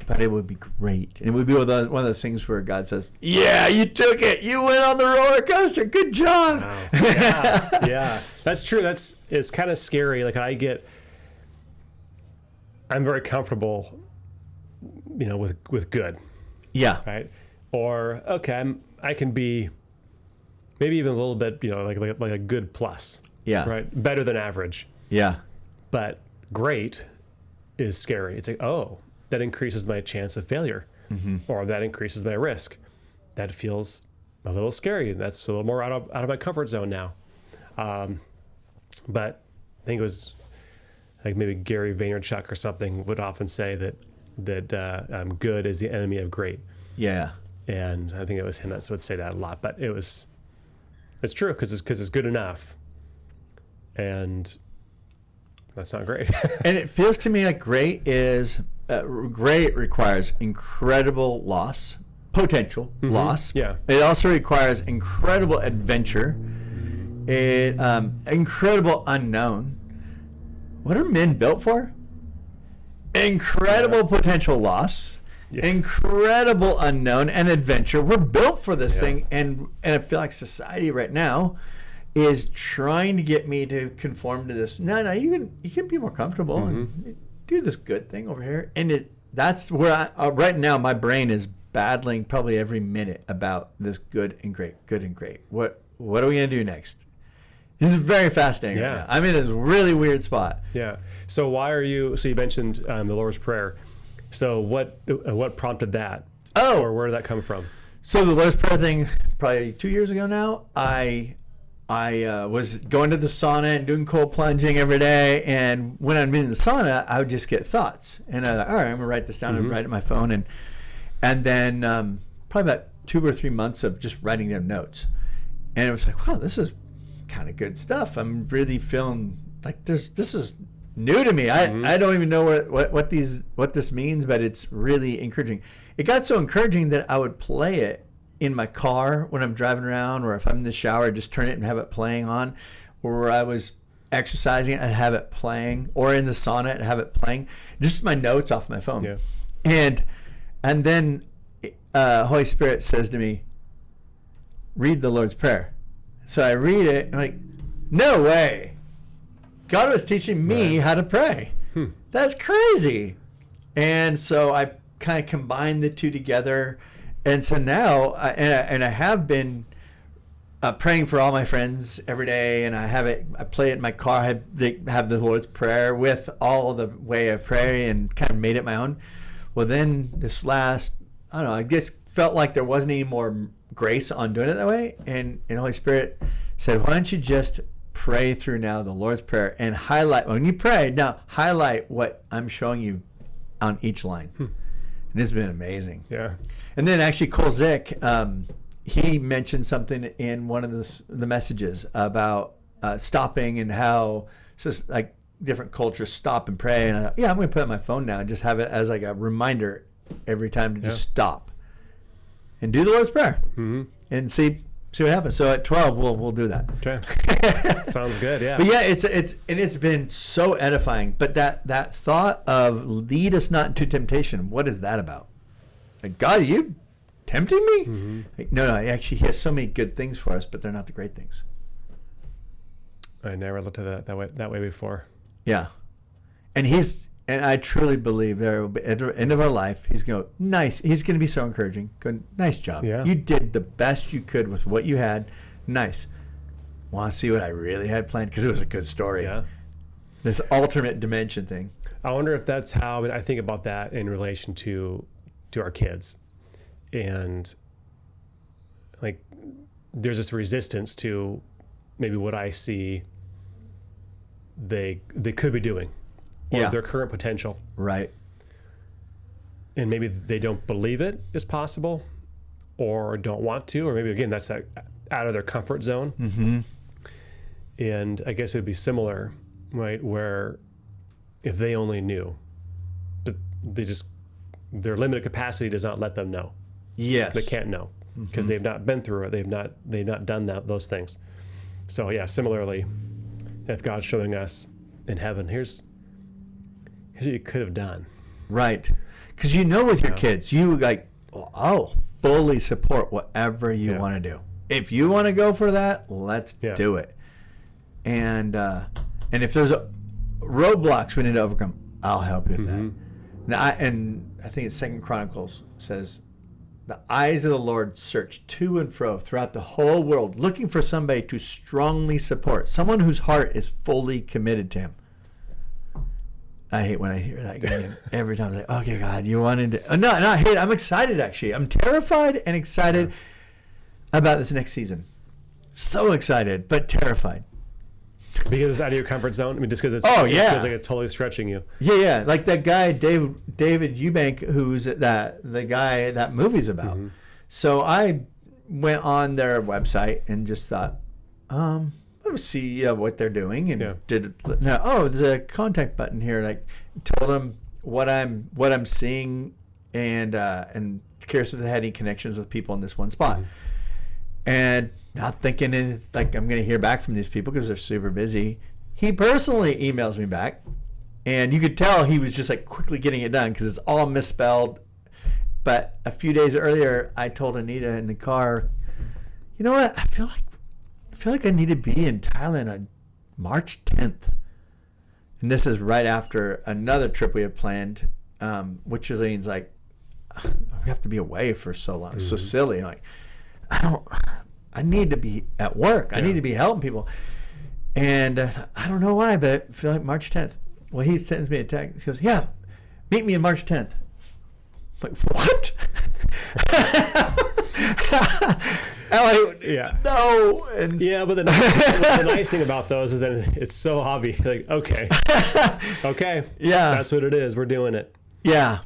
But it would be great. And it would be one of those things where God says, yeah, you took it. You went on the roller coaster. Good job. Wow. Yeah. That's true. It's kind of scary. Like I'm very comfortable, with good. Yeah. Right. Or, okay, I can be maybe even a little bit, like a good plus. Yeah. Right. Better than average. Yeah. But great is scary. It's like, oh, that increases my chance of failure, or that increases my risk. That feels a little scary. That's a little more out of my comfort zone now. But I think it was like maybe Gary Vaynerchuk or something would often say that good is the enemy of great. Yeah. And I think it was him that would say that a lot. But it's true because it's good enough, and that's not great. And it feels to me like great requires incredible loss, potential loss. Yeah. It also requires incredible adventure, incredible unknown. What are men built for? Incredible potential loss, incredible unknown, and adventure. We're built for this thing, and I feel like society right now is trying to get me to conform to this. No, you can be more comfortable and do this good thing over here. And that's where right now my brain is battling probably every minute about this good and great. What are we gonna do next? This is very fascinating right now. I'm in this really weird spot. Yeah. So you mentioned the Lord's Prayer. So what prompted that? Oh. Or where did that come from? So the Lord's Prayer thing, probably 2 years ago now, I was going to the sauna and doing cold plunging every day, and when I'm in the sauna, I would just get thoughts, and I thought, all right, I'm gonna write this down and write it on my phone, and then probably about 2 or 3 months of just writing down notes, and it was like, wow, this is kind of good stuff. I'm really feeling like this is new to me. I don't even know what this means, but it's really encouraging. It got so encouraging that I would play it in my car when I'm driving around, or if I'm in the shower, I'd just turn it and have it playing on, or where I was exercising, I'd have it playing, or in the sauna, I'd have it playing, just my notes off my phone. Yeah. And then Holy Spirit says to me, read the Lord's Prayer. So I read it, and I'm like, no way. God was teaching me how to pray. That's crazy. And so I kind of combined the two together, And so now, I have been praying for all my friends every day, and I play it in my car. They have the Lord's Prayer with all the way of prayer, and kind of made it my own. Well, then this last, I don't know, I guess felt like there wasn't any more grace on doing it that way, and the Holy Spirit said, why don't you just pray through now the Lord's Prayer and highlight, when you pray, now highlight what I'm showing you on each line. And it's been amazing. Yeah. And then actually Cole Zick, he mentioned something in one of the messages about stopping, and how it's just like different cultures stop and pray. And I thought, yeah, I'm going to put it on my phone now and just have it as like a reminder every time to just stop and do the Lord's Prayer and see what happens. So at 12, we'll do that. Okay. Sounds good. Yeah. But yeah, it's been so edifying. But that thought of lead us not into temptation, what is that about? Like, God, are you tempting me? Like, no, actually, he has so many good things for us, but they're not the great things. I never looked at that way before. Yeah. And I truly believe there will be, at the end of our life, he's going to go, nice. He's going to be so encouraging. Going, nice job. Yeah. You did the best you could with what you had. Nice. Want to see what I really had planned? Because it was a good story. Yeah. This alternate dimension thing. I wonder if that's how, I think about that in relation to our kids. And like, there's this resistance to maybe what I see they could be doing, or their current potential. Right. And maybe they don't believe it is possible, or don't want to, or maybe again that's out of their comfort zone. Mm-hmm. And I guess it would be similar, right? Where if they only knew, but their limited capacity does not let them know. Yes. They can't know because they've not been through it. They've not done those things. So yeah, similarly, if God's showing us in heaven, here's what you could have done. Right. Because with your kids, you like, I'll fully support whatever you want to do. If you want to go for that, let's do it. And if there's roadblocks we need to overcome, I'll help you with that. Now, I think it's 2 Chronicles says, the eyes of the Lord search to and fro throughout the whole world, looking for somebody to strongly support, someone whose heart is fully committed to him. I hate when I hear that again. Every time I'm like, okay, God, you wanted to... No, I hate it. I'm excited, actually. I'm terrified and excited about this next season. So excited, but terrified. Because it's out of your comfort zone? I mean, just because it feels like it's totally stretching you. Yeah. Like that guy, David Eubank, who's the guy that movie's about. So I went on their website and just thought, let me see what they're doing, and there's a contact button here. Like, told them what I'm seeing, and curious if they had any connections with people in this one spot. And not thinking like I'm going to hear back from these people because they're super busy. He personally emails me back, and you could tell he was just like quickly getting it done because it's all misspelled. But a few days earlier, I told Anita in the car, you know what? I feel like I need to be in Thailand on March 10th. And this is right after another trip we have planned, which means like we have to be away for so long. It's so silly. Like, I need to be at work. I need to be helping people. And I don't know why, but I feel like March 10th. Well, he sends me a text. He goes, yeah, meet me on March 10th. I'm like, what? No. And but the nice thing about those is that it's so obvious. Like, okay. That's what it is. We're doing it. Yeah.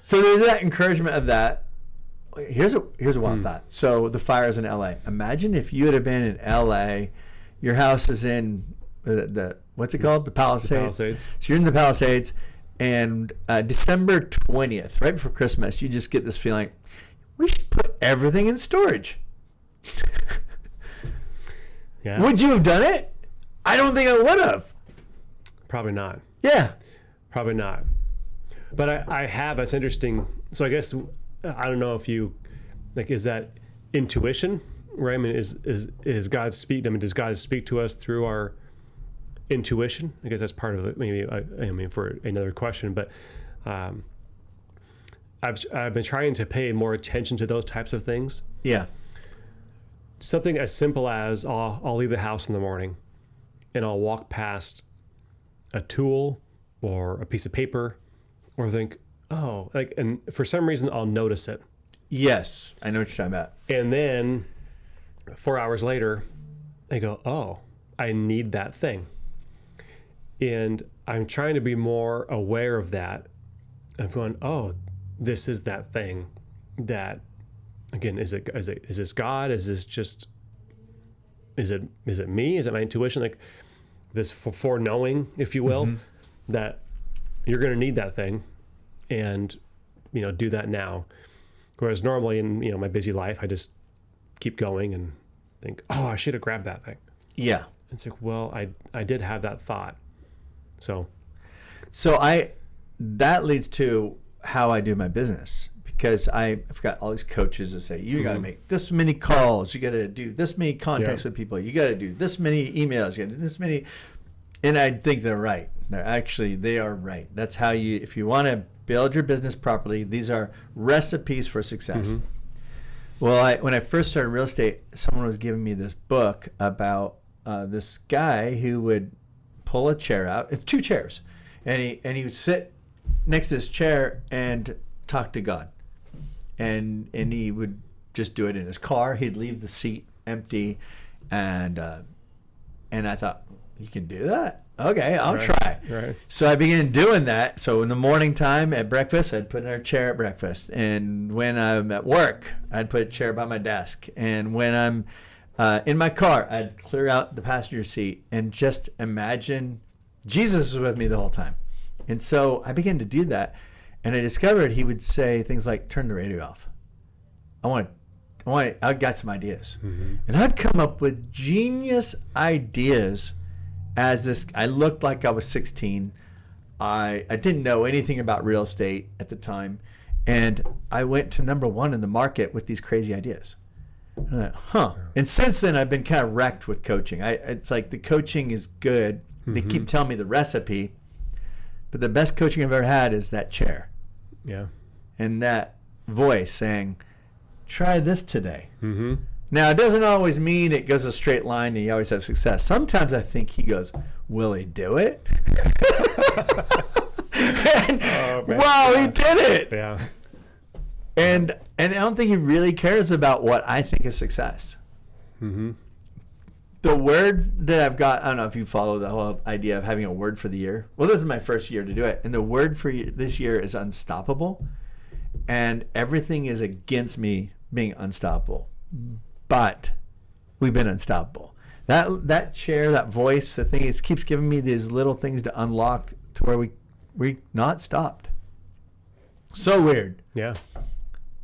So there's that encouragement of that. Here's a wild thought. So the fires in LA. Imagine if you had been in LA, your house is in the what's it called? The Palisades. So you're in the Palisades, and December 20th, right before Christmas, you just get this feeling, we should put everything in storage. Would you have done it? I don't think I would have. Probably not. Yeah. Probably not. But I have. That's interesting. So I guess I don't know if you like. Is that intuition, right? I mean, is God speak? I mean, does God speak to us through our intuition? I guess that's part of it. Maybe I mean, for another question, but I've been trying to pay more attention to those types of things. Yeah. Something as simple as I'll leave the house in the morning and I'll walk past a tool or a piece of paper or think, oh, like, and for some reason I'll notice it. Yes, I know what you're talking about. And then 4 hours later, I go, oh, I need that thing. And I'm trying to be more aware of that. I'm going, oh, this is that thing that, again, is this God? Is this just, is it me? Is it my intuition? Like this foreknowing, if you will, that you're going to need that thing and, do that now. Whereas normally in, my busy life, I just keep going and think, oh, I should have grabbed that thing. Yeah. It's like, well, I did have that thought. So that leads to how I do my business, because I've got all these coaches that say, you got to make this many calls, you got to do this many contacts with people, you got to do this many emails, you got to do this many. And I think they're right. They are right. That's how if you want to build your business properly, these are recipes for success. Well, when I first started real estate, someone was giving me this book about this guy who would pull a chair out, 2 chairs, and he would sit next to this chair and talk to God, and he would just do it in his car. He'd leave the seat empty, and I thought, you can do that? Okay, I'll try. Right. So I began doing that. So in the morning time at breakfast, I'd put in a chair at breakfast, and when I'm at work, I'd put a chair by my desk, and when I'm in my car, I'd clear out the passenger seat and just imagine Jesus was with me the whole time. And so I began to do that, and I discovered he would say things like, turn the radio off. I got some ideas. And I'd come up with genius ideas I looked like I was 16. I didn't know anything about real estate at the time. And I went to number 1 in the market with these crazy ideas. And I thought, And since then, I've been kind of wrecked with coaching. It's like the coaching is good. They keep telling me the recipe. But the best coaching I've ever had is that chair. Yeah. And that voice saying, try this today. Now, it doesn't always mean it goes a straight line and you always have success. Sometimes I think he goes, will he do it? Wow, he did it. Yeah. And I don't think he really cares about what I think is success. The word that I've got, I don't know if you follow the whole idea of having a word for the year. Well, this is my first year to do it. And the word for this year is unstoppable. And everything is against me being unstoppable. But we've been unstoppable. That chair, that voice, the thing, it keeps giving me these little things to unlock to where we not stopped. So weird. Yeah.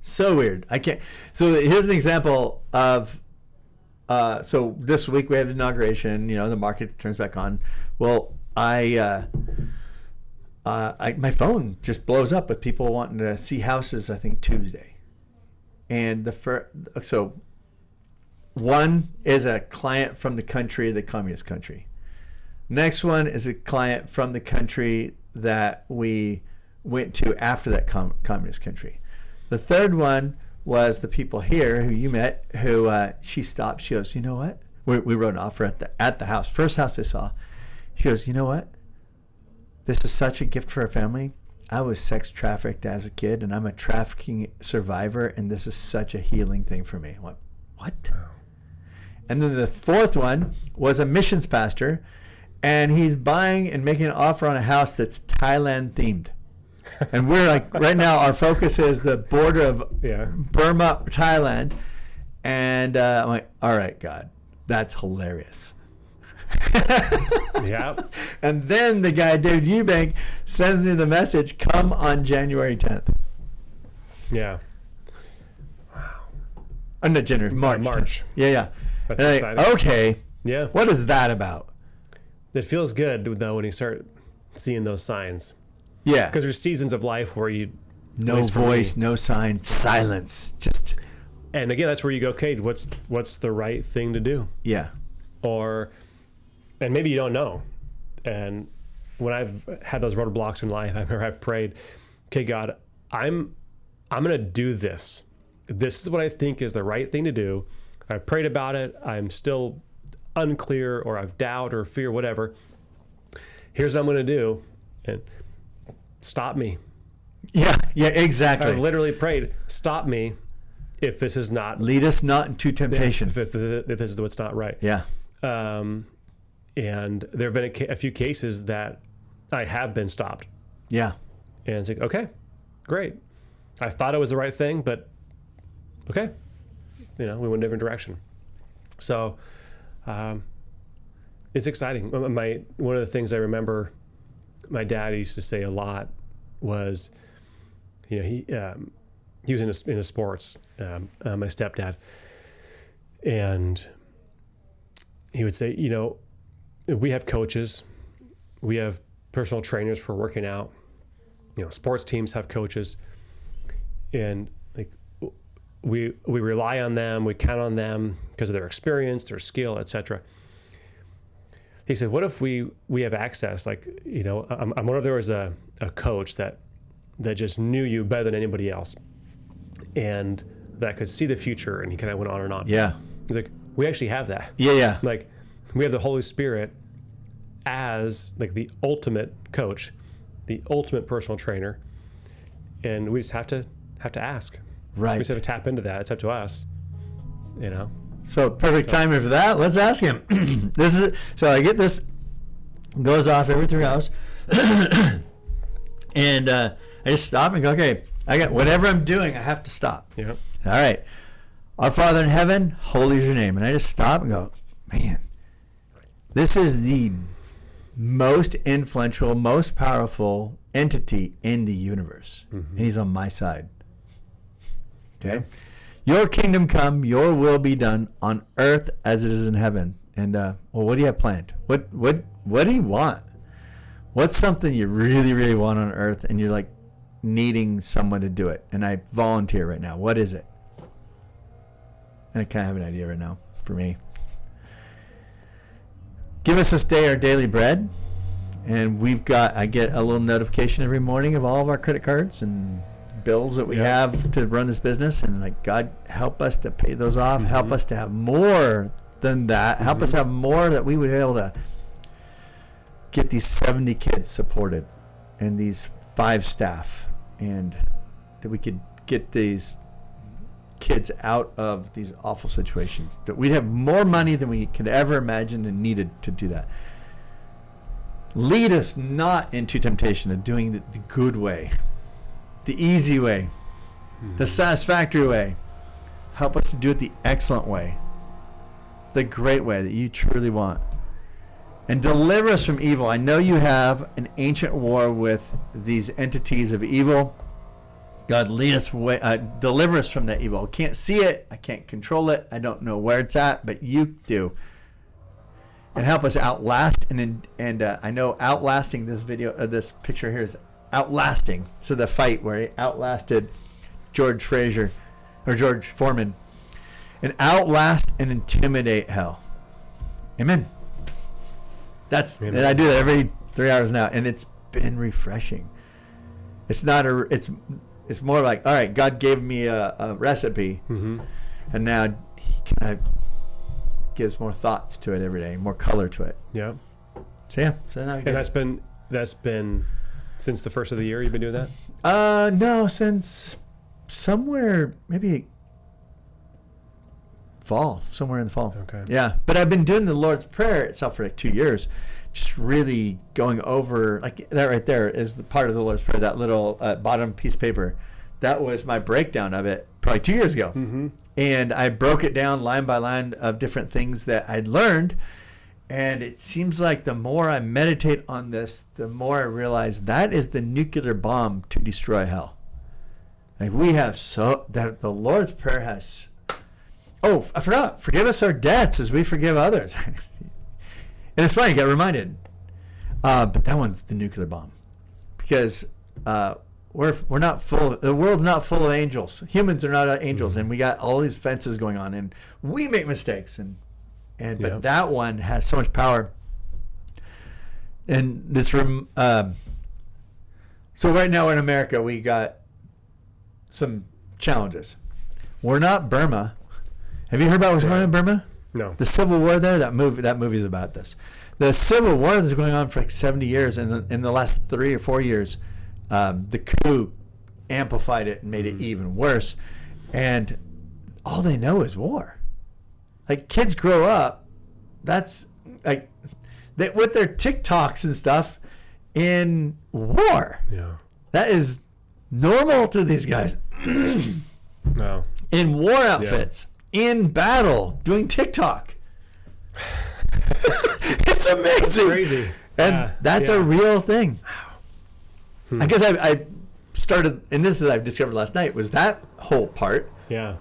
So weird. I can't. So here's an example of. So this week we have inauguration. The market turns back on. Well, my phone just blows up with people wanting to see houses. I think Tuesday, and so one is a client from the communist country. Next one is a client from the country that we went to after that communist country. The third one was the people here who you met, who she stopped. She goes, you know what? We wrote an offer at the house. First house they saw. She goes, you know what? This is such a gift for our family. I was sex trafficked as a kid, and I'm a trafficking survivor, and this is such a healing thing for me. I went, what? And then the fourth one was a missions pastor, and he's buying and making an offer on a house that's Thailand themed. And we're like, right now, our focus is the border of Burma, Thailand. And I'm like, all right, God, that's hilarious. Yeah. And then the guy, David Eubank, sends me the message, come on January 10th. Yeah. Wow. Not January, March. March. 10th. Yeah. That's and exciting. Okay. Yeah. What is that about? It feels good, though, when you start seeing those signs. Yeah. Because there's seasons of life where you... No voice, no sign, silence. Just... And again, that's where you go, okay, what's the right thing to do? Yeah. And maybe you don't know. And when I've had those roadblocks in life, I've prayed, okay, God, I'm I'm going to do this. This is what I think is the right thing to do. I've prayed about it. I'm still unclear, or I've doubt or fear, whatever. Here's what I'm going to do. And stop me. Yeah, exactly. I literally prayed, stop me if this is not. Lead us not into temptation. If this is what's not right. Yeah. And there have been a few cases that I have been stopped. Yeah. And it's like, okay, great. I thought it was the right thing, but okay. We went a different direction. So it's exciting. One of the things I remember my dad used to say a lot was, he was in sports, my stepdad, and he would say, we have coaches, we have personal trainers for working out, sports teams have coaches, and like we rely on them, we count on them because of their experience, their skill, etc. He said, what if we have access? Like, I'm wonder if there was a coach that just knew you better than anybody else, and that could see the future, and he kind of went on and on. Yeah. He's like, we actually have that. Yeah. Like, we have the Holy Spirit as like the ultimate coach, the ultimate personal trainer, and we just have to ask. Right. We just have to tap into that. It's up to us. So perfect timing for that. Let's ask him. So I get this, goes off every 3 hours, and I just stop and go, okay, I got whatever I'm doing, I have to stop. Yeah. All right. Our Father in heaven, holy is your name. And I just stop and go, man, this is the most influential, most powerful entity in the universe. Mm-hmm. And he's on my side. Okay. Your kingdom come, your will be done on earth as it is in heaven. And what do you have planned? What do you want? What's something you really, really want on earth, and you're like needing someone to do it? And I volunteer right now. What is it? And I kind of have an idea right now for me. Give us this day our daily bread. And I get a little notification every morning of all of our credit cards and bills that we have to run this business, and like, God, help us to pay those off. Mm-hmm. Help us to have more than that. Help us have more that we would be able to get these 70 kids supported and these 5 staff, and that we could get these kids out of these awful situations, that we'd have more money than we could ever imagine and needed to do that. Lead us not into temptation of doing the good way, the easy way, the satisfactory way. Help us to do it the excellent way, the great way that you truly want. And deliver us from evil. I know you have an ancient war with these entities of evil. God, lead us away, deliver us from that evil. I can't see it. I can't control it. I don't know where it's at, but you do. And help us outlast. And I know outlasting, this picture here is outlasting. So the fight where he outlasted George Foreman, and outlast and intimidate hell. Amen. Amen. And I do that every 3 hours now, and it's been refreshing. It's it's more like, all right, God gave me a recipe, and now he kind of gives more thoughts to it every day, more color to it. Yeah. So now and that's been since the first of the year you've been doing that? No, since somewhere maybe somewhere in the fall. Okay. Yeah, but I've been doing the Lord's Prayer itself for like 2 years, just really going over, like that right there is the part of the Lord's Prayer, that little bottom piece of paper. That was my breakdown of it probably 2 years ago. Mm-hmm. And I broke it down line by line of different things that I'd learned. And it seems like the more I meditate on this, the more I realize that is the nuclear bomb to destroy hell. Like that the Lord's Prayer has. Oh, I forgot. Forgive us our debts as we forgive others. And it's funny, I got reminded. But that one's the nuclear bomb, because we're not full. The world's not full of angels. Humans are not angels, and we got all these fences going on, and we make mistakes, but that one has so much power. And this room. So right now in America, we got some challenges. We're not Burma. Have you heard about what's going on in Burma? No. The civil war there. That movie's about this. The civil war that's going on for like 70 years, and in the last 3 or 4 years, the coup amplified it and made it even worse. And all they know is war. Like, kids grow up, that's like with their TikToks and stuff in war. Yeah. That is normal to these guys. No. In war outfits, in battle, doing TikTok. It's amazing. That's crazy. And that's a real thing. I guess I started, and this is I've discovered last night, was that whole part. Yeah.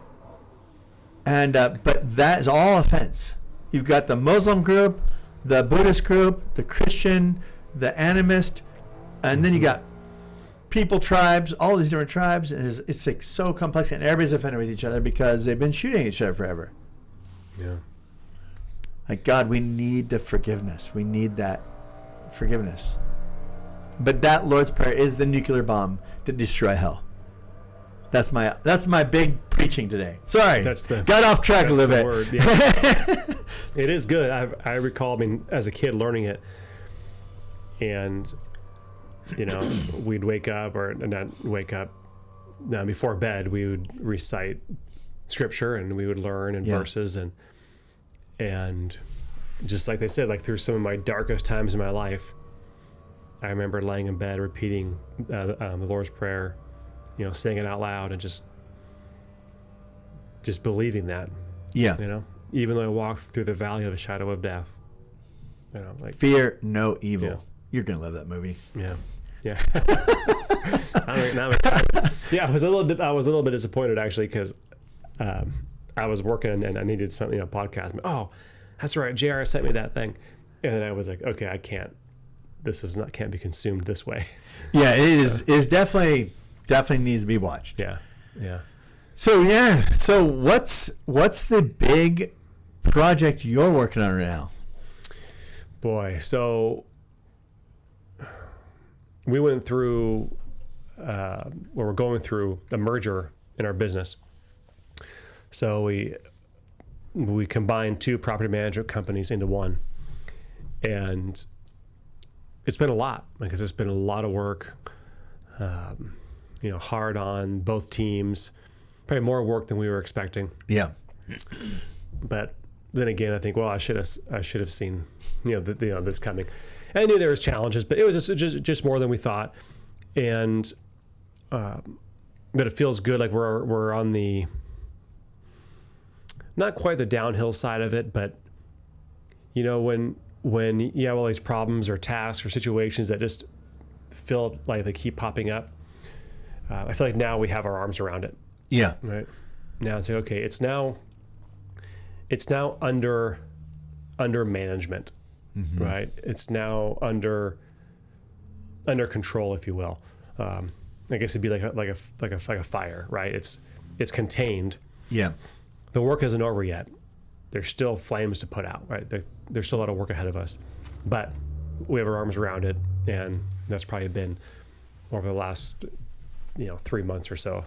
And but that is all offense. You've got the Muslim group, the Buddhist group, the Christian, the animist, and then you got people tribes, all these different tribes, and it's like so complex, and everybody's offended with each other because they've been shooting each other forever. Yeah. Like, God, we need the forgiveness. We need that forgiveness. But that Lord's Prayer is the nuclear bomb to destroy hell. That's my big preaching today. Sorry, got off track a little bit. Word, yeah. It is good. I recall, as a kid learning it, and we'd wake up, or not wake up. Now, before bed, we would recite scripture, and we would learn in verses, and just like they said, like through some of my darkest times in my life, I remember laying in bed repeating the Lord's Prayer, saying it out loud, and just believing that. Yeah. Even though I walk through the valley of the shadow of death, like fear no evil. Yeah. You're gonna love that movie. Yeah. Yeah. I'm excited. Yeah, I was a little bit disappointed actually, because I was working and I needed something, podcast. Oh, that's right. JR sent me that thing, and then I was like, okay, I can't. Can't be consumed this way. Yeah, it is definitely needs to be watched. Yeah, yeah. So what's the big project you're working on right now? Boy, so we went through, we're going through a merger in our business. So we combined 2 property management companies into one, and it's been a lot. Like, it's been a lot of work, hard on both teams, probably more work than we were expecting. Yeah. But then again, I think, well, I should have seen, this coming. And I knew there was challenges, but it was just more than we thought. And, but it feels good. Like we're on the, not quite the downhill side of it, but when you have all these problems or tasks or situations that just feel like they keep popping up, I feel like now we have our arms around it. Yeah. Right. Now it's like, okay, it's now under management, right? It's now under control, if you will. I guess it'd be like a fire, right? It's contained. Yeah. The work isn't over yet. There's still flames to put out, right? There's still a lot of work ahead of us, but we have our arms around it, and that's probably been over the last 3 months or so.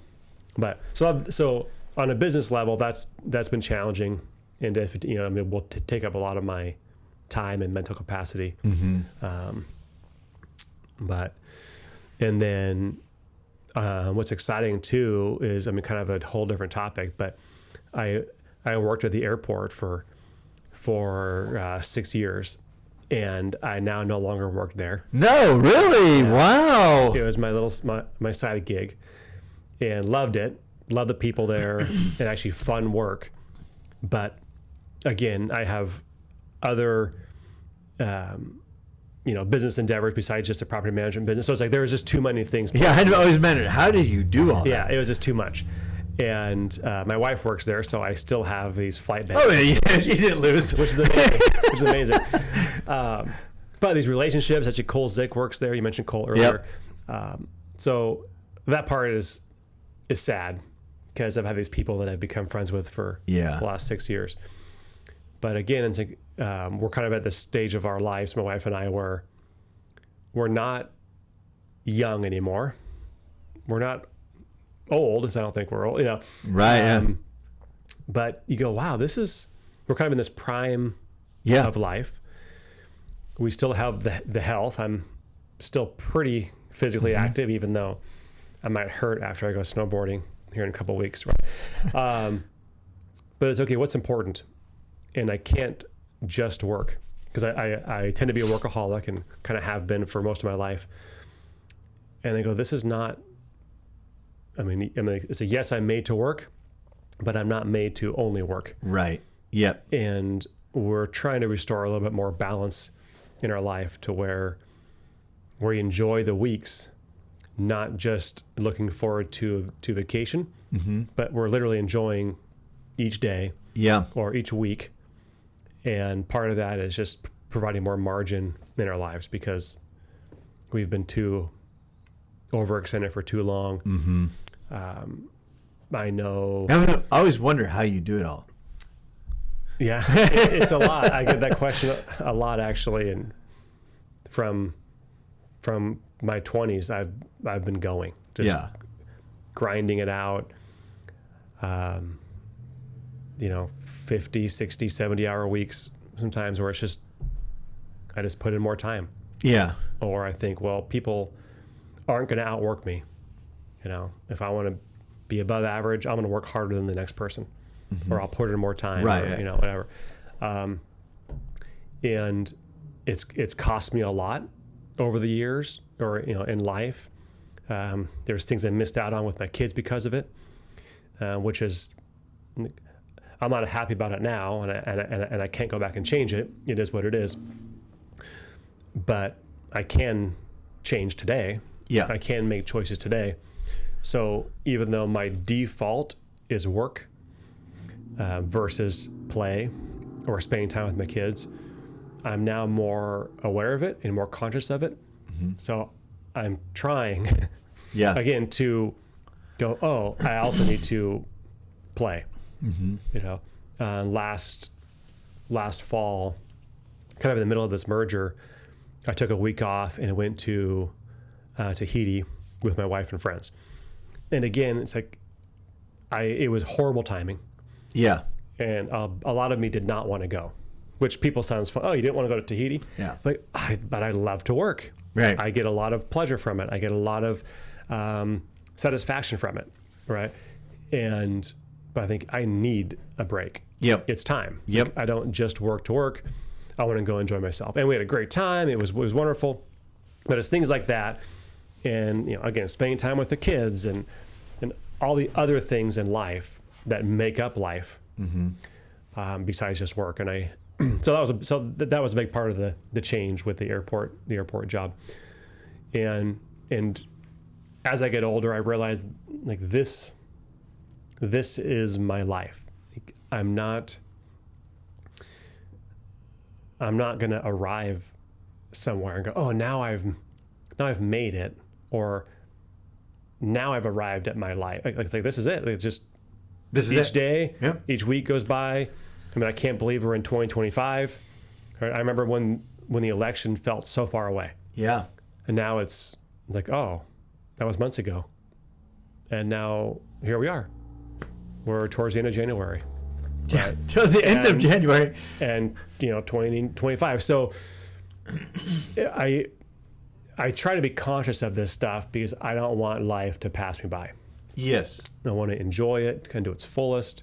But so on a business level, that's been challenging, and if it will take up a lot of my time and mental capacity. But and then what's exciting too is, kind of a whole different topic, but I worked at the airport for 6 years, and I now no longer work there. No, really? Yeah. Wow. It was my side gig, and loved it. Loved the people there, and actually fun work. But again, I have other, business endeavors besides just a property management business. So it's like there was just too many things. Yeah, I always wondered, how did you do all that? Yeah, it was just too much. And my wife works there, so I still have these flight benefits. Oh, yeah, you didn't lose. Which is amazing. But these relationships, actually Cole Zick works there. You mentioned Cole earlier. Yep. So that part is sad, because I've had these people that I've become friends with for the last 6 years. But again, it's like, we're kind of at this stage of our lives, my wife and I, where we're not young anymore. We're not old, so I don't think we're old, Right. Yeah. But you go, wow, we're kind of in this prime Yeah. of life. We still have the health. I'm still pretty physically active, even though I might hurt after I go snowboarding here in a couple of weeks. Right? But it's okay. What's important? And I can't just work, because I tend to be a workaholic and kind of have been for most of my life. And I go, this is not, it's a yes, I'm made to work, but I'm not made to only work. Right. Yep. And we're trying to restore a little bit more balance in our life to where we enjoy the weeks, not just looking forward to vacation, but we're literally enjoying each day or each week. And part of that is just providing more margin in our lives, because we've been too overextended for too long. I know. I always wonder how you do it all. Yeah, it's a lot. I get that question a lot, actually, and from my 20s, I've been going, just grinding it out. 50, 60, 70-hour weeks sometimes, where I just put in more time. Yeah. Or I think, well, people aren't going to outwork me. If I want to be above average, I'm going to work harder than the next person, or I'll put in more time, or, whatever. And it's cost me a lot over the years, or, in life. There's things I missed out on with my kids because of it, which is, I'm not happy about it now, and I can't go back and change it. It is what it is. But I can change today. Yeah. I can make choices today. So even though my default is work versus play or spending time with my kids, I'm now more aware of it and more conscious of it. So I'm trying, again, to go, oh, I also need to play. Last fall, kind of in the middle of this merger, I took a week off and went to Tahiti with my wife and friends. And again, it's like, it was horrible timing. Yeah. And a lot of me did not want to go, which people sounds fun. Oh, you didn't want to go to Tahiti? Yeah. But I love to work. Right. I get a lot of pleasure from it. I get a lot of satisfaction from it. Right. But I think I need a break. Yep. It's time. Yep. Like, I don't just work to work. I want to go enjoy myself. And we had a great time. It was wonderful. But it's things like that. And, again, spending time with the kids and all the other things in life that make up life, besides just work. And that was a big part of the change with the airport job. And as I get older, I realize, like, this is my life. I'm not going to arrive somewhere and go, oh, now I've made it, or now I've arrived at my life. Like this is it. It's just each day, each week goes by. I can't believe we're in 2025. I remember when the election felt so far away. Yeah. And now it's like, oh, that was months ago. And now here we are. We're towards the end of January. Yeah, till the end of January. And, 2025. So I try to be conscious of this stuff, because I don't want life to pass me by. Yes. I want to enjoy it, kind of to its fullest.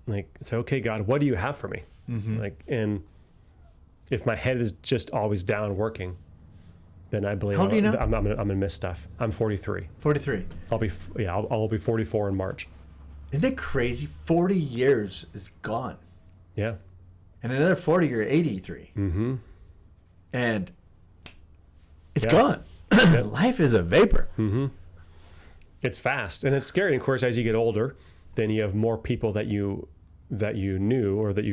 Like, say, okay, God, what do you have for me? And if my head is just always down working, then I believe I'm gonna miss stuff. I'm 43. 43. I'll be 44 in March. Isn't that crazy? 40 years is gone. Yeah. And another 40, you're 83. And it's gone. Life is a vapor. It's fast, and it's scary. And of course, as you get older, then you have more people that you knew, or that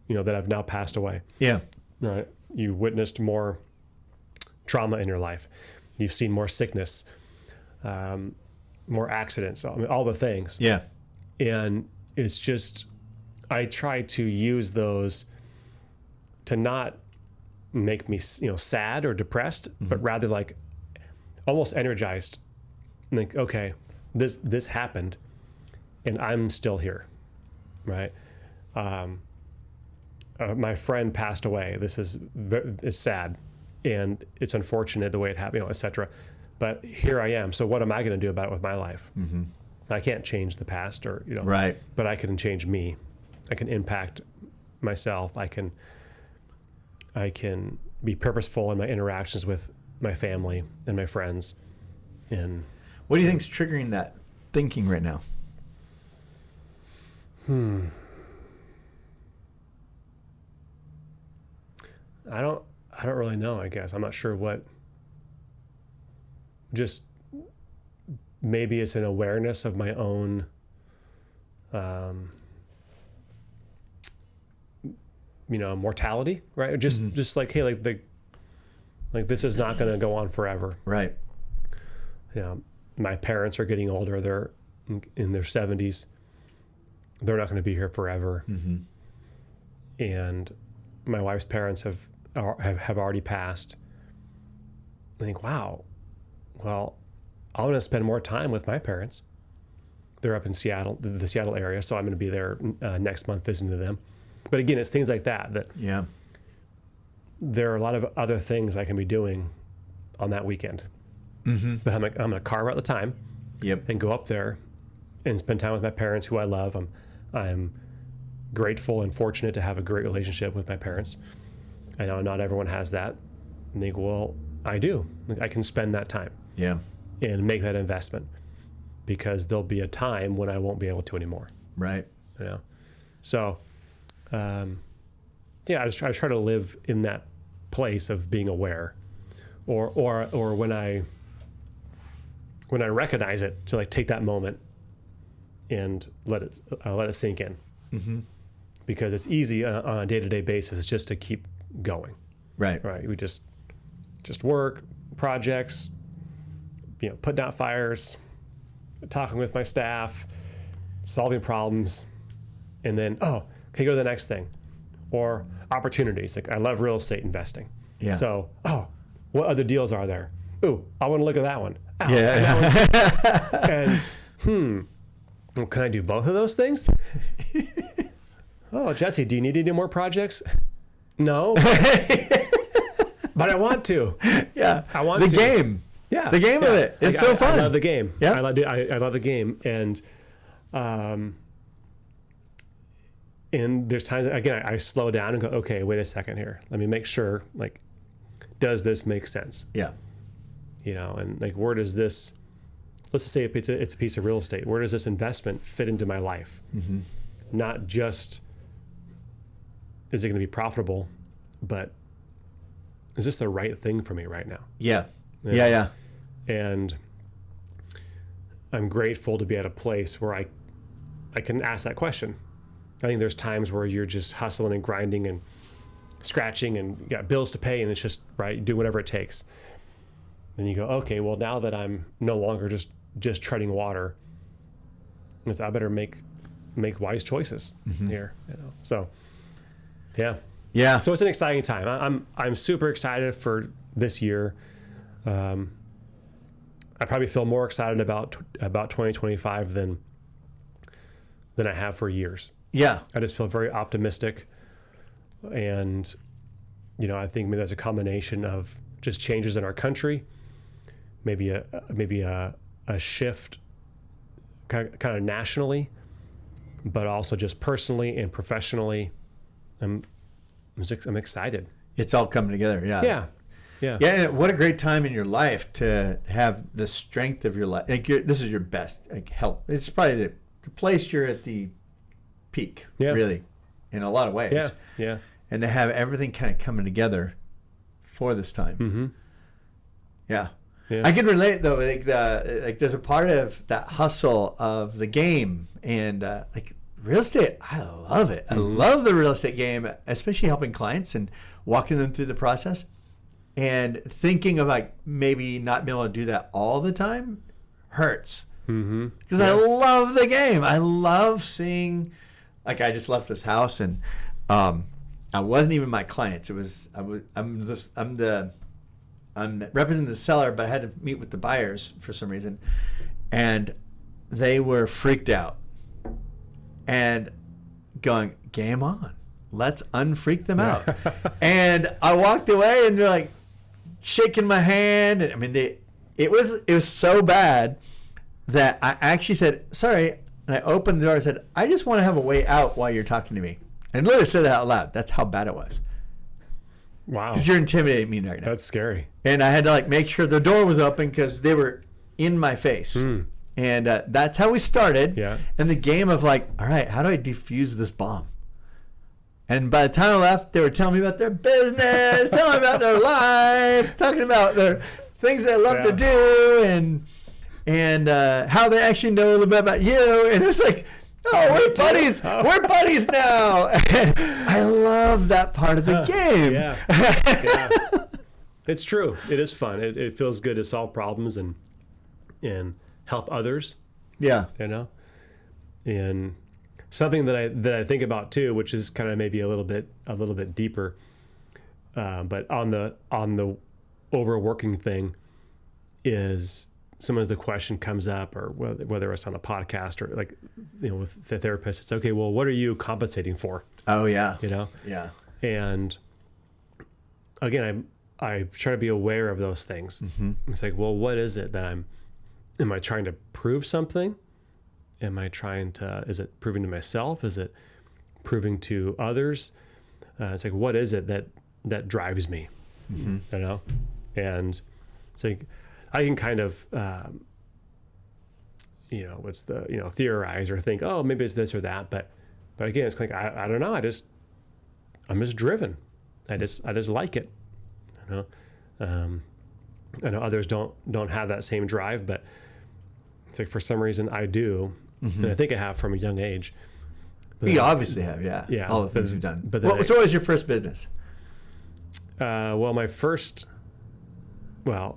that have now passed away. Yeah. Right. You witnessed more trauma in your life. You've seen more sickness, more accidents. All the things. Yeah. And it's just, I try to use those to not make me, sad or depressed, but rather like almost energized. Like, okay, this happened, and I'm still here, right? My friend passed away. This is it's sad, and it's unfortunate the way it happened, etc. But here I am. So what am I going to do about it with my life? Mm-hmm. I can't change the past, or right. But I can change me. I can impact myself. I can be purposeful in my interactions with my family and my friends. And what do you think's triggering that thinking right now? I don't really know, I guess. I'm not sure what. Just maybe it's an awareness of my own mortality, right? Just like, hey, like this is not going to go on forever. Right. My parents are getting older. They're in their 70s. They're not going to be here forever. Mm-hmm. And my wife's parents have already passed. I think, wow, well, I'm going to spend more time with my parents. They're up in Seattle, the Seattle area, so I'm going to be there next month visiting them. But again, it's things like that yeah. There are a lot of other things I can be doing on that weekend. Mm-hmm. But I'm going to carve out the time. Yep. And go up there and spend time with my parents, who I love. I'm grateful and fortunate to have a great relationship with my parents. I know not everyone has that. And think, well, I do. I can spend that time. Yeah. And make that investment, because there'll be a time when I won't be able to anymore. Right. So, I try to live in that place of being aware, or when I recognize it, to like take that moment and let it sink in. Mm-hmm. Because it's easy on a day-to-day basis just to keep going. Right. We just work, projects, putting out fires, talking with my staff, solving problems, and then, okay, go to the next thing. Or opportunities. Like, I love real estate investing. Yeah. So, what other deals are there? Ooh, I want to look at that one. Yeah. And well, can I do both of those things? Oh, Jesse, do you need any more projects? No. But I want to. Yeah. I want to. The game. Yeah. The game of it. It's so fun. I love the game. Yeah. I love the game. And there's times, again, I slow down and go, okay, wait a second here. Let me make sure, like, does this make sense? Yeah. And like, where does this, let's just say it's a piece of real estate. Where does this investment fit into my life? Mm-hmm. Not just, is it going to be profitable, but is this the right thing for me right now? Yeah. Yeah. And I'm grateful to be at a place where I can ask that question. I think there's times where you're just hustling and grinding and scratching and you got bills to pay, and it's just, right, do whatever it takes. Then you go, okay, well, now that I'm no longer just treading water, I better make wise choices here. So, yeah. Yeah. So it's an exciting time. I'm super excited for this year. I probably feel more excited about 2025 than I have for years. Yeah. I just feel very optimistic, and I think maybe that's a combination of just changes in our country, maybe a shift kind of nationally, but also just personally and professionally. I'm excited. It's all coming together. Yeah. Yeah. And what a great time in your life to have the strength of your life. Like, this is your best health. It's probably the place you're at the peak, really, in a lot of ways. Yeah. And to have everything kind of coming together for this time. Mm-hmm. Yeah. I can relate though. Like there's a part of that hustle of the game, and like real estate. I love it. I love the real estate game, especially helping clients and walking them through the process. And thinking of like maybe not being able to do that all the time hurts. Because I love the game. I love seeing, like, I just left this house and I wasn't even my clients. It was I'm representing the seller, but I had to meet with the buyers for some reason. And they were freaked out and going, game on. Let's unfreak them out. And I walked away and they're like shaking my hand. And I mean, it was so bad that I actually said, sorry. And I opened the door and said, I just want to have a way out while you're talking to me. And literally said that out loud. That's how bad it was. Wow. Because you're intimidating me right now. That's scary. And I had to like make sure the door was open because they were in my face. And that's how we started. Yeah. And the game of like, all right, how do I defuse this bomb? And by the time I left, they were telling me about their business, telling me about their life, talking about their things they love to do, and how they actually know a little bit about you. And it's like, oh, we're buddies. We're buddies now. And I love that part of the game. Yeah. It's true. It is fun. It feels good to solve problems and help others. Yeah. You know? And something that I think about too, which is kind of maybe a little bit deeper, but on the overworking thing, is sometimes the question comes up, or whether it's on a podcast or like, with the therapist, it's okay. Well, what are you compensating for? Oh yeah. Yeah. And again, I try to be aware of those things. Mm-hmm. It's like, well, what is it that am I trying to prove something? Is it proving to myself? Is it proving to others? It's like, what is it that drives me? Mm-hmm. And it's like, I can kind of, theorize or think, oh, maybe it's this or that. But again, it's like, I don't know. I'm just driven. I just like it. I know others don't have that same drive, but it's like, for some reason I do. Mm-hmm. And I think I have from a young age. You obviously have, yeah. Yeah. All the things you've done. But so what was your first business? My first, the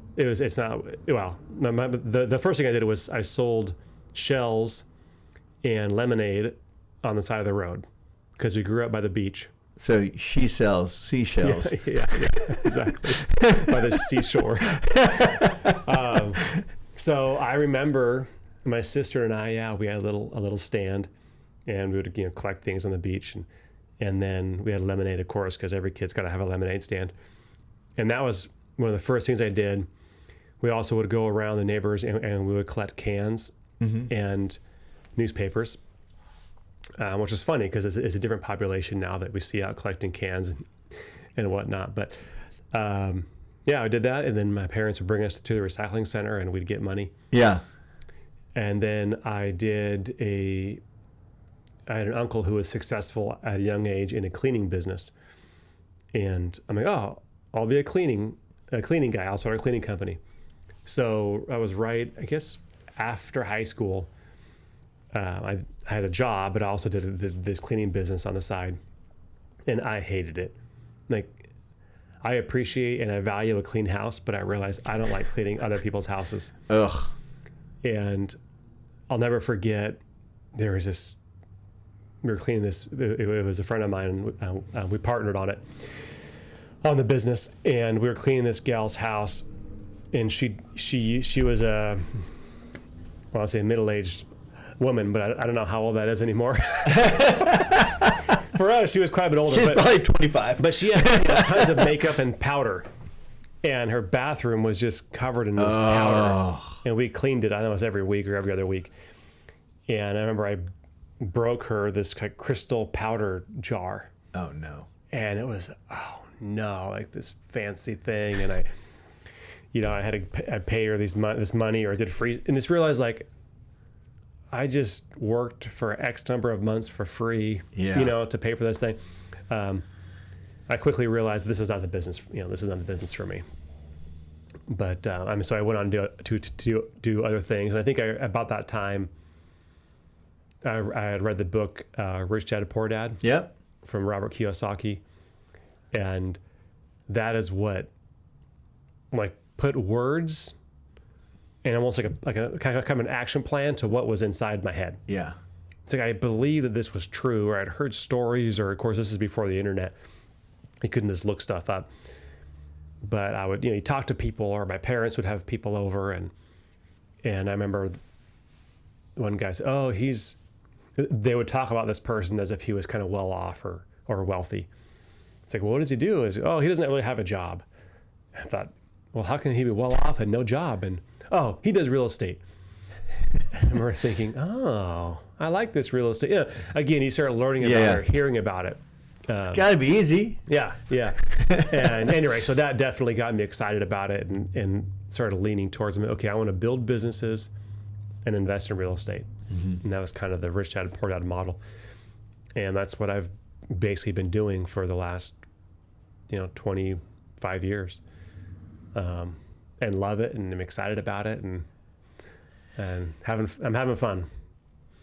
first thing I did was I sold shells and lemonade on the side of the road because we grew up by the beach. So she sells seashells. Yeah, exactly. By the seashore. So I remember my sister and I, we had a little stand, and we would collect things on the beach, and then we had lemonade, of course, because every kid's got to have a lemonade stand. And that was one of the first things I did. We also would go around the neighbors and we would collect cans and newspapers, which is funny because it's a different population now that we see out collecting cans and whatnot. But I did that, and then my parents would bring us to the recycling center, and we'd get money. Yeah. And then I had an uncle who was successful at a young age in a cleaning business, and I'm like, oh, I'll be a cleaning guy. I'll start a cleaning company. So I was right, I guess, after high school. I had a job, but I also did this cleaning business on the side, and I hated it. Like, I appreciate and I value a clean house, but I realize I don't like cleaning other people's houses. Ugh. And I'll never forget, we were cleaning this, it was a friend of mine, and we partnered on the business, and we were cleaning this gal's house, and she was I'll say a middle-aged woman, but I don't know how old that is anymore. For us, she was quite a bit older. She's probably 25. But she had tons of makeup and powder, and her bathroom was just covered in this powder. And we cleaned it, I don't know, it was every week or every other week. And I remember I broke her this crystal powder jar. Oh, no. And it was, like this fancy thing. And I had to pay her this money, or I did free. And just realized, like, I just worked for X number of months for free, to pay for this thing. I quickly realized this is not the business. This is not the business for me. But so I went on to do other things, and I think about that time, I had read the book Rich Dad Poor Dad. Yep. From Robert Kiyosaki, and that is what, like, put words and almost like a kind of an action plan to what was inside my head. Yeah. It's like I believed that this was true, or I'd heard stories, or of course this is before the internet. You couldn't just look stuff up. But I would, you talk to people, or my parents would have people over, and I remember one guy said, "Oh, they would talk about this person as if he was kind of well off or wealthy. It's like, well, what does he do? Is, oh, he doesn't really have a job. I thought, well, how can he be well off and no job? And, oh, he does real estate. And we're thinking, oh, I like this real estate. Yeah. Again, you start learning about it or hearing about it. It's got to be easy. Yeah. And anyway, so that definitely got me excited about it and started leaning towards them. Okay, I want to build businesses and invest in real estate. Mm-hmm. And that was kind of the rich dad, poor dad model. And that's what I've basically been doing for the last, 25 years. And love it, and I'm excited about it, and I'm having fun.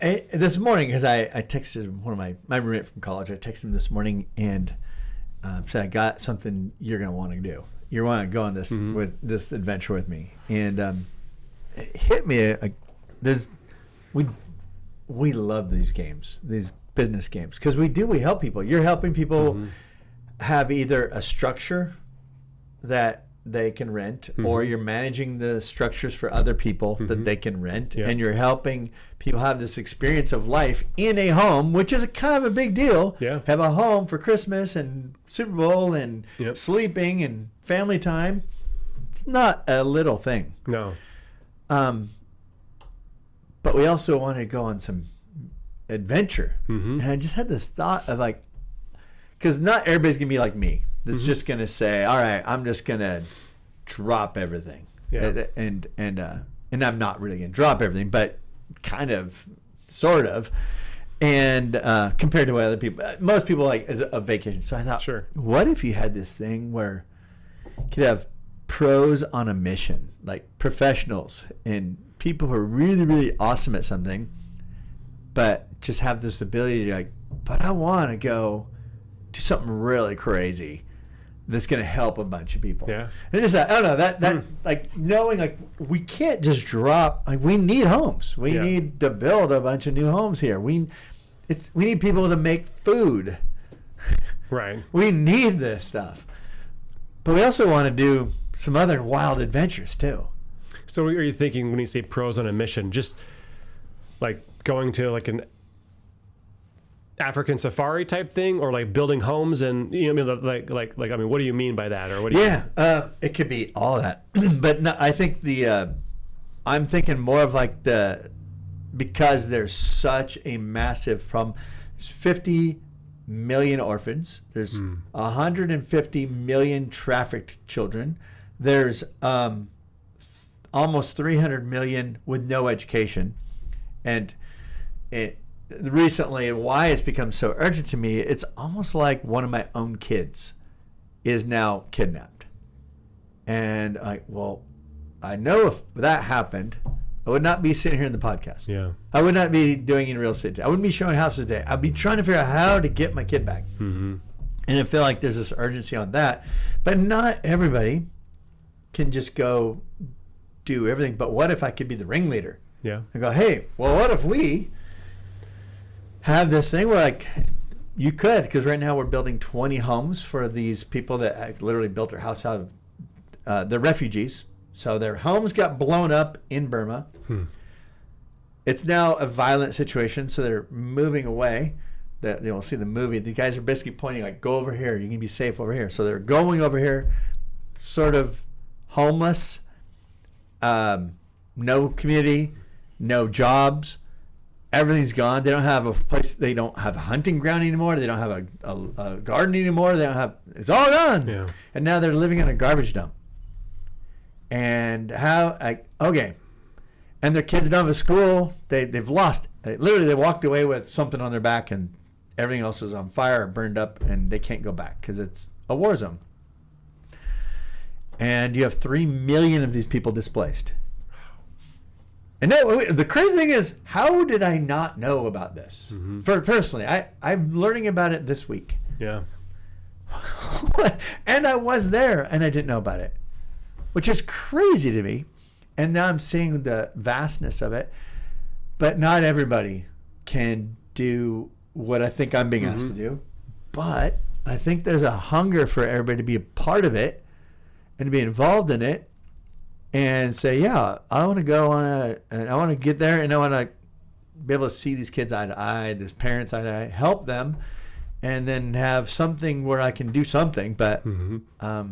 This morning, because I texted one of my roommate from college, I texted him this morning and said, I got something you're going to want to do. You want to go on this with this adventure with me. And it hit me. We love these games, these business games, because we help people. You're helping people have either a structure that they can rent, or you're managing the structures for other people that they can rent, and you're helping people have this experience of life in a home, which is kind of a big deal. Yeah. Have a home for Christmas and Super Bowl and sleeping and family time. It's not a little thing. No. But we also want to go on some adventure. And I just had this thought of like, because not everybody's going to be like me. That's just going to say, all right, I'm just going to drop everything. Yeah. And I'm not really going to drop everything, but kind of, sort of. And compared to what other people, most people like a vacation. So I thought, what if you had this thing where you could have pros on a mission, like professionals and people who are really, really awesome at something, but just have this ability to like, but I want to go do something really crazy that's going to help a bunch of people. Yeah. And just, I don't know, that like knowing like we can't just drop, like we need homes. We need to build a bunch of new homes here. We need people to make food. Right. We need this stuff. But we also want to do some other wild adventures too. So are you thinking when you say pros on a mission, just like going to like an African safari type thing, or like building homes and like I mean, what do you mean by that, or what? It could be all of that, but no, I think I'm thinking more of like because there's such a massive problem. There's 50 million orphans. There's 150 million trafficked children. There's almost 300 million with no education, and recently, why it's become so urgent to me, it's almost like one of my own kids is now kidnapped. And I know if that happened, I would not be sitting here in the podcast. Yeah. I would not be doing any real estate today. I wouldn't be showing houses today. I'd be trying to figure out how to get my kid back. And I feel like there's this urgency on that. But not everybody can just go do everything. But what if I could be the ringleader? Yeah. I go, hey, well, what if we have this thing where like you could, because right now we're building 20 homes for these people that literally built their house out of they're refugees, so their homes got blown up in Burma. It's now a violent situation, so they're moving away. That you'll see the movie, the guys are basically pointing like, go over here, you can be safe over here. So they're going over here, sort of homeless, no community, no jobs. Everything's gone. They don't have a place. They don't have a hunting ground anymore. They don't have a garden anymore. They don't have. It's all gone. Yeah. And now they're living in a garbage dump. And okay, and their kids don't have a school. They've lost. Literally, they walked away with something on their back, and everything else is on fire or burned up, and they can't go back because it's a war zone. And you have 3 million of these people displaced. And the crazy thing is, how did I not know about this? For personally, I'm learning about it this week. Yeah. And I was there, and I didn't know about it, which is crazy to me. And now I'm seeing the vastness of it. But not everybody can do what I think I'm being asked to do. But I think there's a hunger for everybody to be a part of it and to be involved in it. And say, yeah, I want to go and I want to get there, and I want to be able to see these kids eye to eye, these parents eye to eye, help them, and then have something where I can do something. But I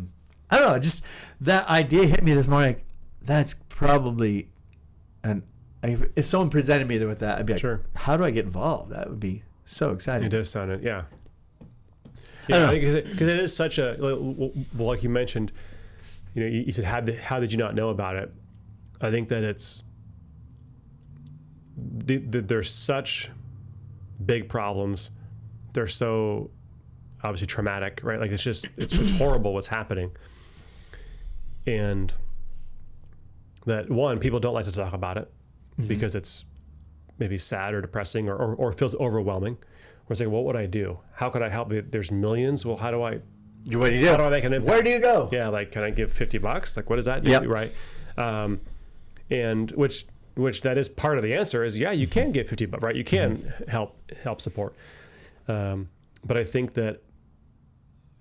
don't know, just that idea hit me this morning. Like, that's probably if someone presented me with that, I'd be like, sure. How do I get involved? That would be so exciting. It does sound it, yeah. Yeah, because it is such a, well, like you mentioned, you said, how did you not know about it? I think that it's, there's such big problems. They're so obviously traumatic, right? Like it's horrible what's happening. And that, one, people don't like to talk about it because it's maybe sad or depressing or feels overwhelming. Where it's like, what would I do? How could I help? There's millions. Well, how do I? What do you do? How do I make an impact? Where do you go? Yeah, like, can I give $50? Like, what does that do? Yep. Right? And which that is part of the answer is, yeah, you can give $50, right? You can help support. But I think that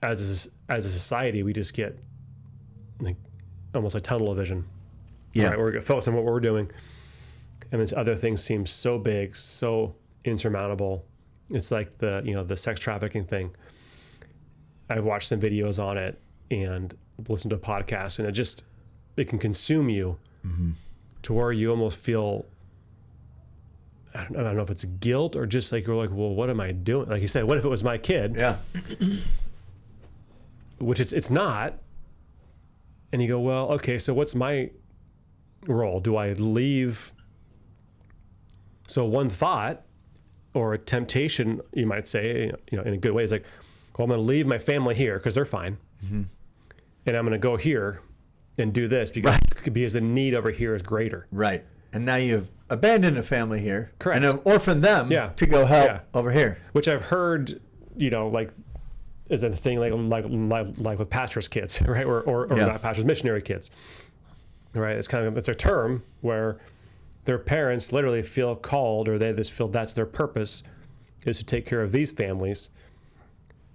as a society, we just get like almost like tunnel vision. Yeah. Right? We're focused on what we're doing, and then other things seem so big, so insurmountable. It's like the sex trafficking thing. I've watched some videos on it and listened to a podcast, and it can consume you to where you almost feel, I don't know if it's guilt or just like, you're like, well, what am I doing? Like you said, what if it was my kid? Yeah. Which it's not. And you go, well, okay, so what's my role? Do I leave? So one thought or a temptation, you might say, in a good way, is like, well, I'm going to leave my family here because they're fine. And I'm going to go here and do this because the need over here is greater. Right. And now you've abandoned a family here. Correct. And have orphaned them to go help over here. Which I've heard, like, is a thing like with pastors' kids, right? Or not pastors, missionary kids, right? It's a term where their parents literally feel called, or they just feel that's their purpose, is to take care of these families,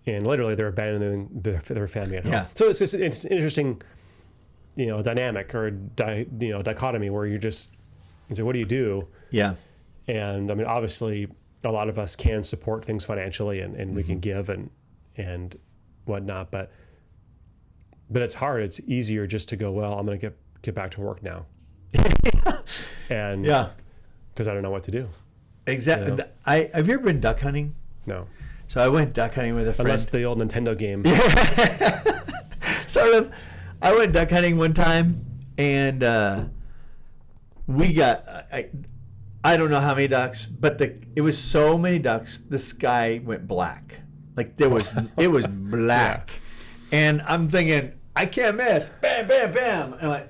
and literally they're abandoning their family at home. Yeah. So it's an interesting, dynamic or dichotomy where you say, what do you do? Yeah. And I mean, obviously, a lot of us can support things financially, and we can give and whatnot, but it's hard. It's easier just to go, well, I'm going to get back to work now. And because I don't know what to do. Exactly. Have you ever been duck hunting? No. So I went duck hunting with a friend. Unless the old Nintendo game. Sort of. I went duck hunting one time, and we got I don't know how many ducks, but it was so many ducks the sky went black. Like it was black. And I'm thinking, I can't miss. Bam, bam, bam.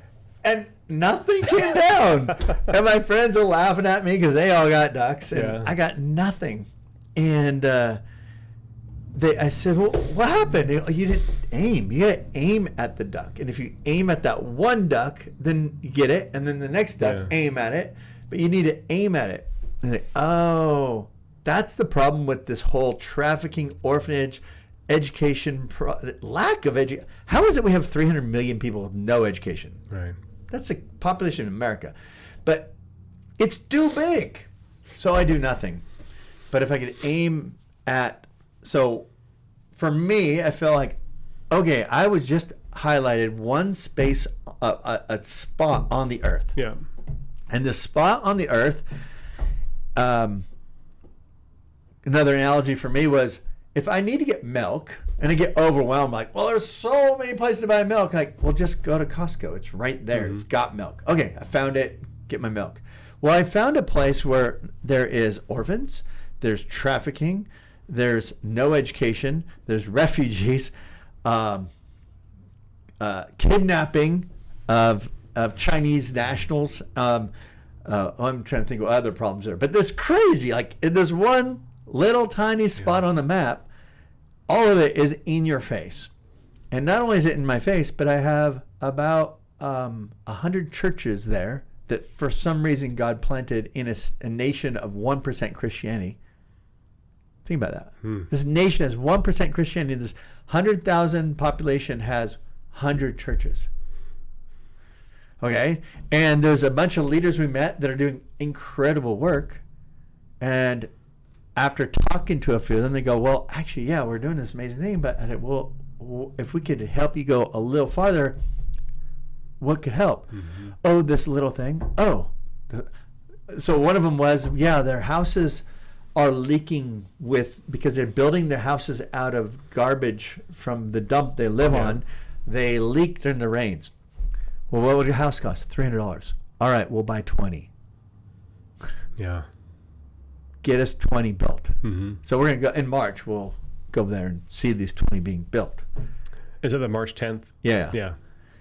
And nothing came down. And my friends are laughing at me because they all got ducks, and I got nothing. And I said, well, what happened? You didn't aim. You got to aim at the duck. And if you aim at that one duck, then you get it. And then the next duck, aim at it. But you need to aim at it. And oh, that's the problem with this whole trafficking, orphanage, education, lack of education. How is it we have 300 million people with no education? Right. That's the population of America. But it's too big. So I do nothing. But if I could aim at... So for me, I feel like, okay, I was just highlighted one space, a spot on the earth. Yeah. And the spot on the earth, another analogy for me was, if I need to get milk and I get overwhelmed, like, well, there's so many places to buy milk. Like, well, just go to Costco. It's right there. It's got milk. Okay, I found it. Get my milk. Well, I found a place where there is orphans, there's trafficking, there's no education, there's refugees, kidnapping of Chinese nationals. I'm trying to think what other problems there, but it's crazy. Like, there's one little tiny spot on the map. All of it is in your face, and not only is it in my face, but I have about 100 churches there that, for some reason, God planted in a nation of 1% Christianity. Think about that. This nation has 1% Christianity. This 100,000 population has 100 churches. Okay? And there's a bunch of leaders we met that are doing incredible work. And after talking to a few of them, they go, well, actually, yeah, we're doing this amazing thing. But I said, well, if we could help you go a little farther, what could help? Mm-hmm. Oh, this little thing. Oh. So one of them was, their houses are leaking because they're building their houses out of garbage from the dump they live on. They leak during the rains. Well, what would your house cost? $300. All right, we'll buy 20. Yeah. Get us 20 built. Mm-hmm. So we're going to go in March. We'll go there and see these 20 being built. Is it the March 10th? Yeah. Yeah.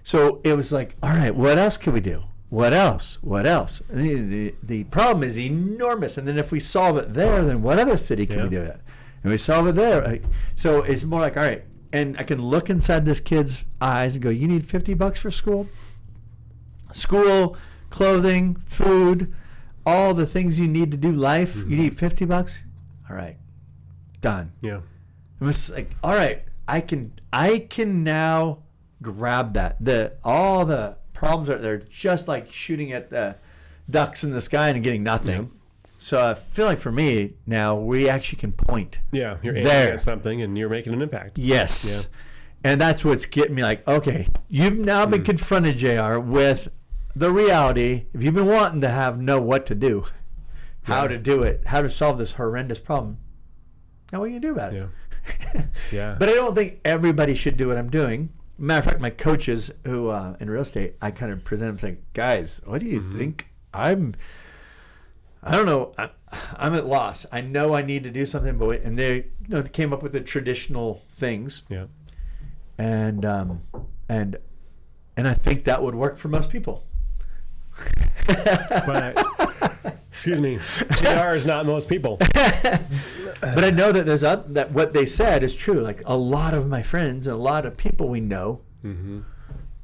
So it was like, all right, what else can we do? What else? The problem is enormous. And then if we solve it there, then what other city can we do it? And we solve it there. So it's more like, all right, and I can look inside this kid's eyes and go, you need $50 for school? School, clothing, food, all the things you need to do life. Mm-hmm. You need $50? All right, done. Yeah. It was like, all right, I can now grab that. All the problems are there, just like shooting at the ducks in the sky and getting nothing. Yeah. So I feel like for me now, we actually can point. Yeah, you're aiming at something and you're making an impact. Yes. Yeah. And that's what's getting me like, okay, you've now been confronted, JR, with the reality. If you've been wanting to know what to do, how to do it, how to solve this horrendous problem, now what are you going to do about it? Yeah. Yeah. But I don't think everybody should do what I'm doing. Matter of fact, my coaches who in real estate, I kind of present them saying, guys, what do you think? I don't know. I'm at loss. I know I need to do something, but they came up with the traditional things. Yeah. And I think that would work for most people. But excuse me, JR is not most people. But I know that that what they said is true. Like a lot of my friends, a lot of people we know,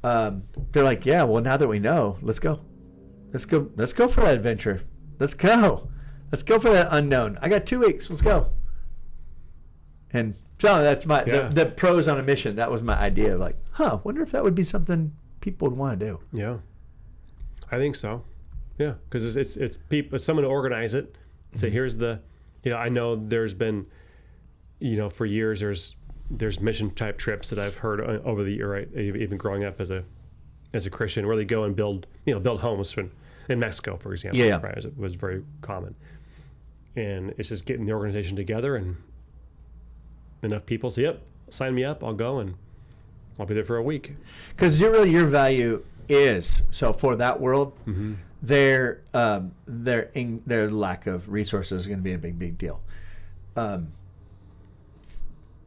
they're like, yeah, well, now that we know, let's go for that adventure. Let's go for that unknown. I got 2 weeks. Let's go. And so that's my the pros on a mission. That was my idea of like, wonder if that would be something people would want to do. Yeah, I think so. Yeah, because it's people, someone to organize it. Say, here's the, I know there's been, for years there's mission type trips that I've heard over the year, right? Even growing up as a Christian, where they go and build homes in Mexico, for example. Yeah. Right, it was very common, and it's just getting the organization together and enough people say, yep, sign me up, I'll go and I'll be there for a week. Because your value is so for that world. Mm-hmm. Their lack of resources is going to be a big deal.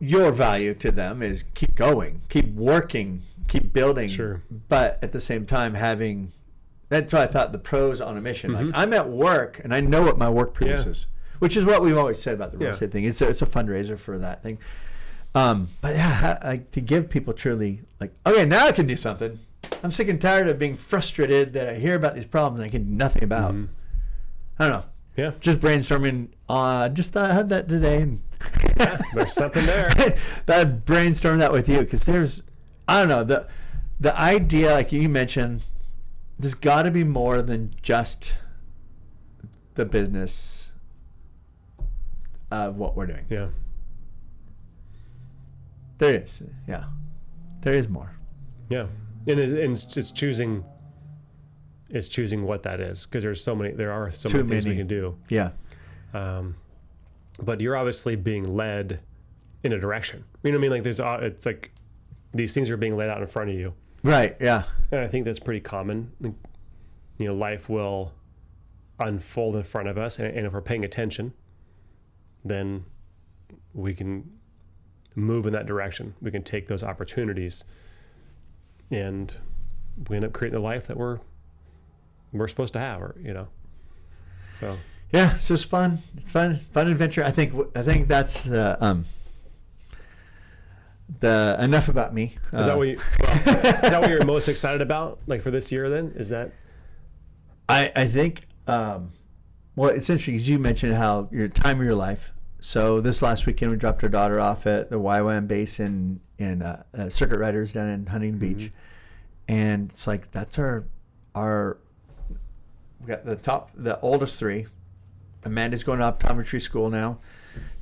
Your value to them is keep going, keep working, keep building. Sure. But at the same time that's why I thought the pros on a mission. Like I'm at work and I know what my work produces, which is what we've always said about the real estate thing. It's a fundraiser for that thing. But to give people truly like, okay, now I can do something. I'm sick and tired of being frustrated that I hear about these problems and I can do nothing about. I don't know. Yeah. Just brainstorming. Just thought I had that today. And there's something there. I brainstormed that with you because I don't know, the idea, like you mentioned, there's got to be more than just the business of what we're doing. Yeah. There is. Yeah. There is more. Yeah. And it's choosing what that is, because there are so many things we can do. Yeah. But you're obviously being led in a direction. You know what I mean? Like it's like these things are being laid out in front of you. Right. Yeah. And I think that's pretty common. Life will unfold in front of us, and if we're paying attention, then we can move in that direction. We can take those opportunities, and we end up creating the life that we're supposed to have, So yeah, it's just fun. It's fun adventure. I think that's the enough about me. Is that what you're most excited about, like for this year? Then is that? I think. Well, it's interesting because you mentioned how your time of your life. So this last weekend we dropped our daughter off at the YWAM base in Circuit Riders down in Huntington Beach, and it's like that's our we got the oldest three, Amanda's going to optometry school now.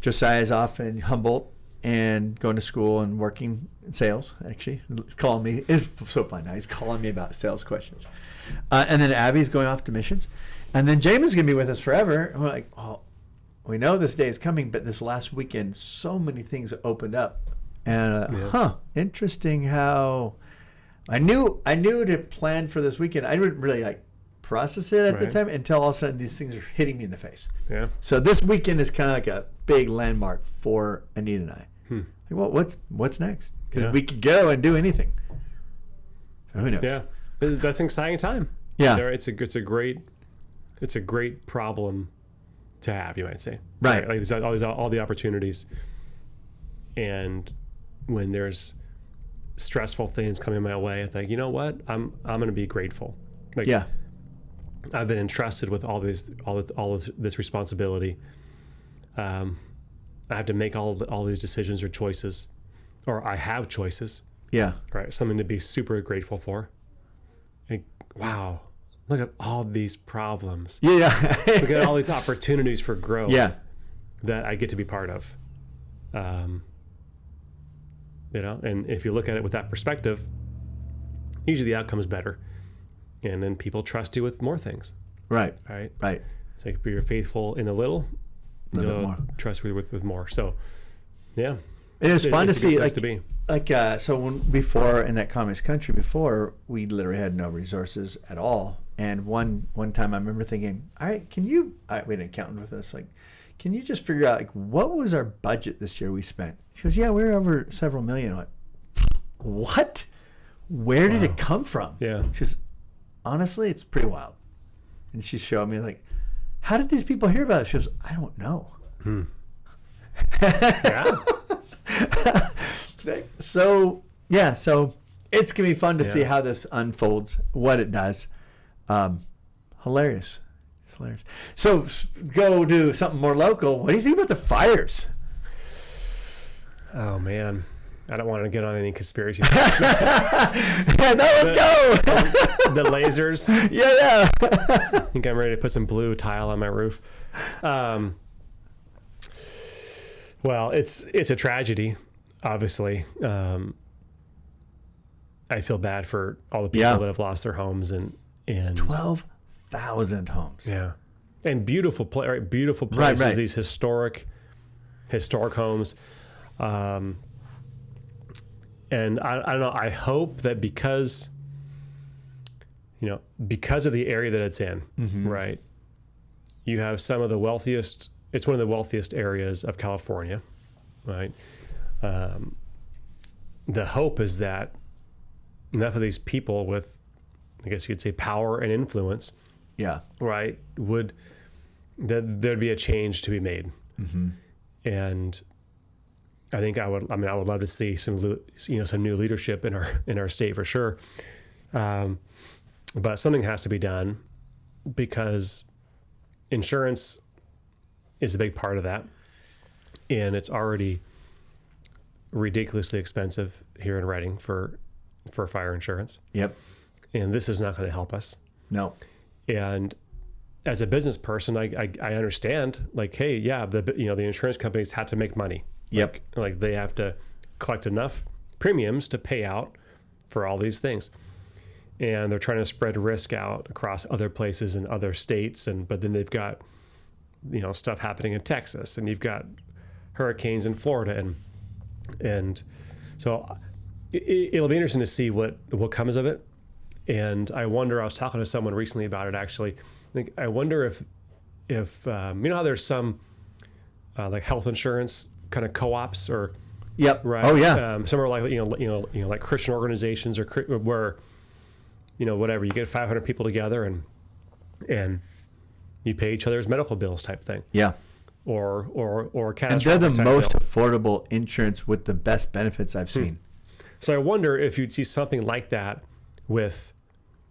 Josiah's off in Humboldt and going to school and working in sales. Actually, he's calling me. It's so fun now. He's calling me about sales questions. And then Abby's going off to missions, and then Jamin's going to be with us forever. And we're like, oh, we know this day is coming, but this last weekend, so many things opened up, and interesting how I knew to plan for this weekend. I didn't really like process it at the time until all of a sudden these things are hitting me in the face. Yeah. So this weekend is kind of like a big landmark for Anita and I. Like, well, what's next? Because we could go and do anything. So who knows? Yeah, that's an exciting time. Yeah, it's a great problem to have, you might say. Right. Like there's all the opportunities, and when there's stressful things coming my way, I think, you know what, I'm going to be grateful. Like, yeah. I've been entrusted with all this responsibility. I have to make all these decisions or choices, or I have choices. Yeah. Right. Something to be super grateful for. Like, wow, look at all these problems. Yeah. Look at all these opportunities for growth. Yeah. That I get to be part of. And if you look at it with that perspective, usually the outcome is better. And then people trust you with more things. Right. It's like if you're faithful in the little, you'll trust you with more. So, yeah. It is fun to see. So when before in that communist country before, we literally had no resources at all. And one time I remember thinking, all right, we had an accountant with us, like, can you just figure out like what was our budget this year we spent? She goes, yeah, we were over several million. I'm like, what? Where did it come from? Yeah. She goes, honestly, it's pretty wild. And she showed me like, how did these people hear about it? She goes, I don't know. Yeah. So it's gonna be fun to see how this unfolds, what it does. Hilarious. It's hilarious. So go do something more local. What do you think about the fires? Oh man, I don't want to get on any conspiracy. Let's go. The lasers. Yeah. I think I'm ready to put some blue tile on my roof. Well, it's a tragedy, obviously. I feel bad for all the people that have lost their homes and 12,000 homes. Yeah, and beautiful places. Right. These historic homes. And I don't know. I hope that because of the area that it's in, right? You have some of the wealthiest. It's one of the wealthiest areas of California, right? The hope is that enough of these people with, I guess you could say, power and influence, right, that there'd be a change to be made, and I think I would love to see some new leadership in our state for sure, but something has to be done because insurance is a big part of that, and it's already ridiculously expensive here in Redding for fire insurance. Yep. And this is not going to help us. No. And as a business person, I understand, like, hey, yeah, the insurance companies have to make money. Yep. Like they have to collect enough premiums to pay out for all these things. And they're trying to spread risk out across other places and other states, but then they've got stuff happening in Texas, and you've got hurricanes in Florida, and so it'll be interesting to see what comes of it. And I wonder, I was talking to someone recently about it actually. I wonder if how there's some like health insurance kind of co-ops or right. Oh yeah. Some are like like Christian organizations or where whatever, you get 500 people together and you pay each other's medical bills type thing. Yeah. Or catastrophic. And they're the most affordable insurance with the best benefits I've seen. So I wonder if you'd see something like that with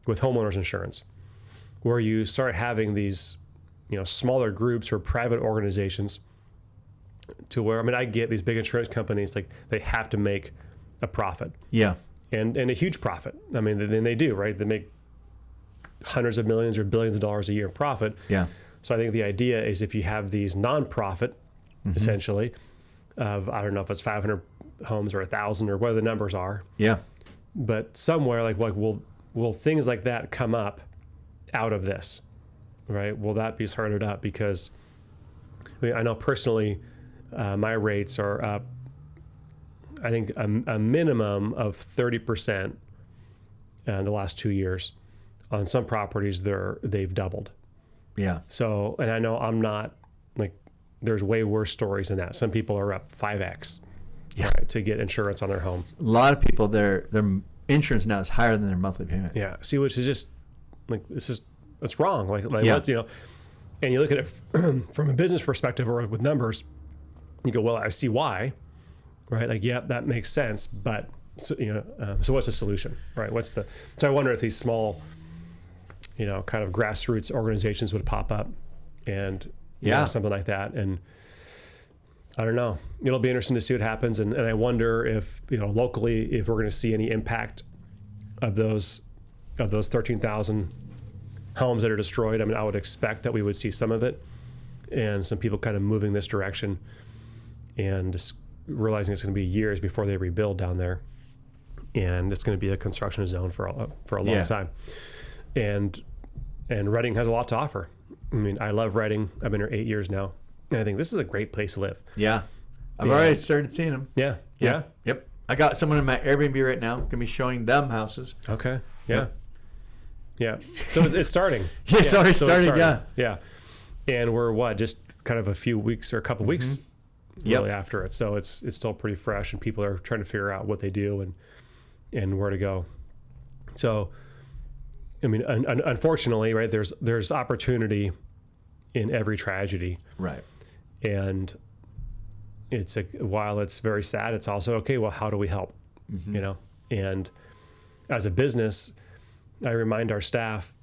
homeowners insurance, where you start having these smaller groups or private organizations, to where I get these big insurance companies, like they have to make a profit. Yeah. And a huge profit. Then they do, right? They make hundreds of millions or billions of dollars a year in profit. Yeah. So I think the idea is if you have these nonprofit, essentially, of, I don't know if it's 500 homes or 1,000 or whatever the numbers are. Yeah. But somewhere like will things like that come up out of this, right? Will that be started up? Because I know personally, my rates are up, I think a minimum of 30% in the last 2 years. On some properties, they've doubled. Yeah. So, and I know I'm not like, there's way worse stories than that. Some people are up 5x to get insurance on their home. A lot of people, their insurance now is higher than their monthly payment. Yeah. See, which is just like, it's wrong. Like Yeah. what, and you look at it from a business perspective or with numbers, you go, well, I see why, right? Like, yeah, that makes sense. But so, so what's the solution, right? So I wonder if these small, kind of grassroots organizations would pop up and something like that. And I don't know, it'll be interesting to see what happens. And I wonder if, locally, if we're going to see any impact of those 13,000 homes that are destroyed. I mean, I would expect that we would see some of it and some people kind of moving this direction and just realizing it's going to be years before they rebuild down there. And it's going to be a construction zone for a long time. And Reading has a lot to offer. I mean, I love Reading. I've been here 8 years now. And I think this is a great place to live. Yeah. I've already started seeing them. Yeah. Yep. I got someone in my Airbnb right now. Going to be showing them houses. Okay. Yeah. Yeah. So it's starting. It's already started. Yeah. Yeah. And we're just kind of a few weeks or a couple weeks really after it. So it's still pretty fresh and people are trying to figure out what they do and where to go. So, I mean, unfortunately, right, there's opportunity in every tragedy. Right. And while it's very sad, it's also, okay, well, how do we help? And as a business, I remind our staff,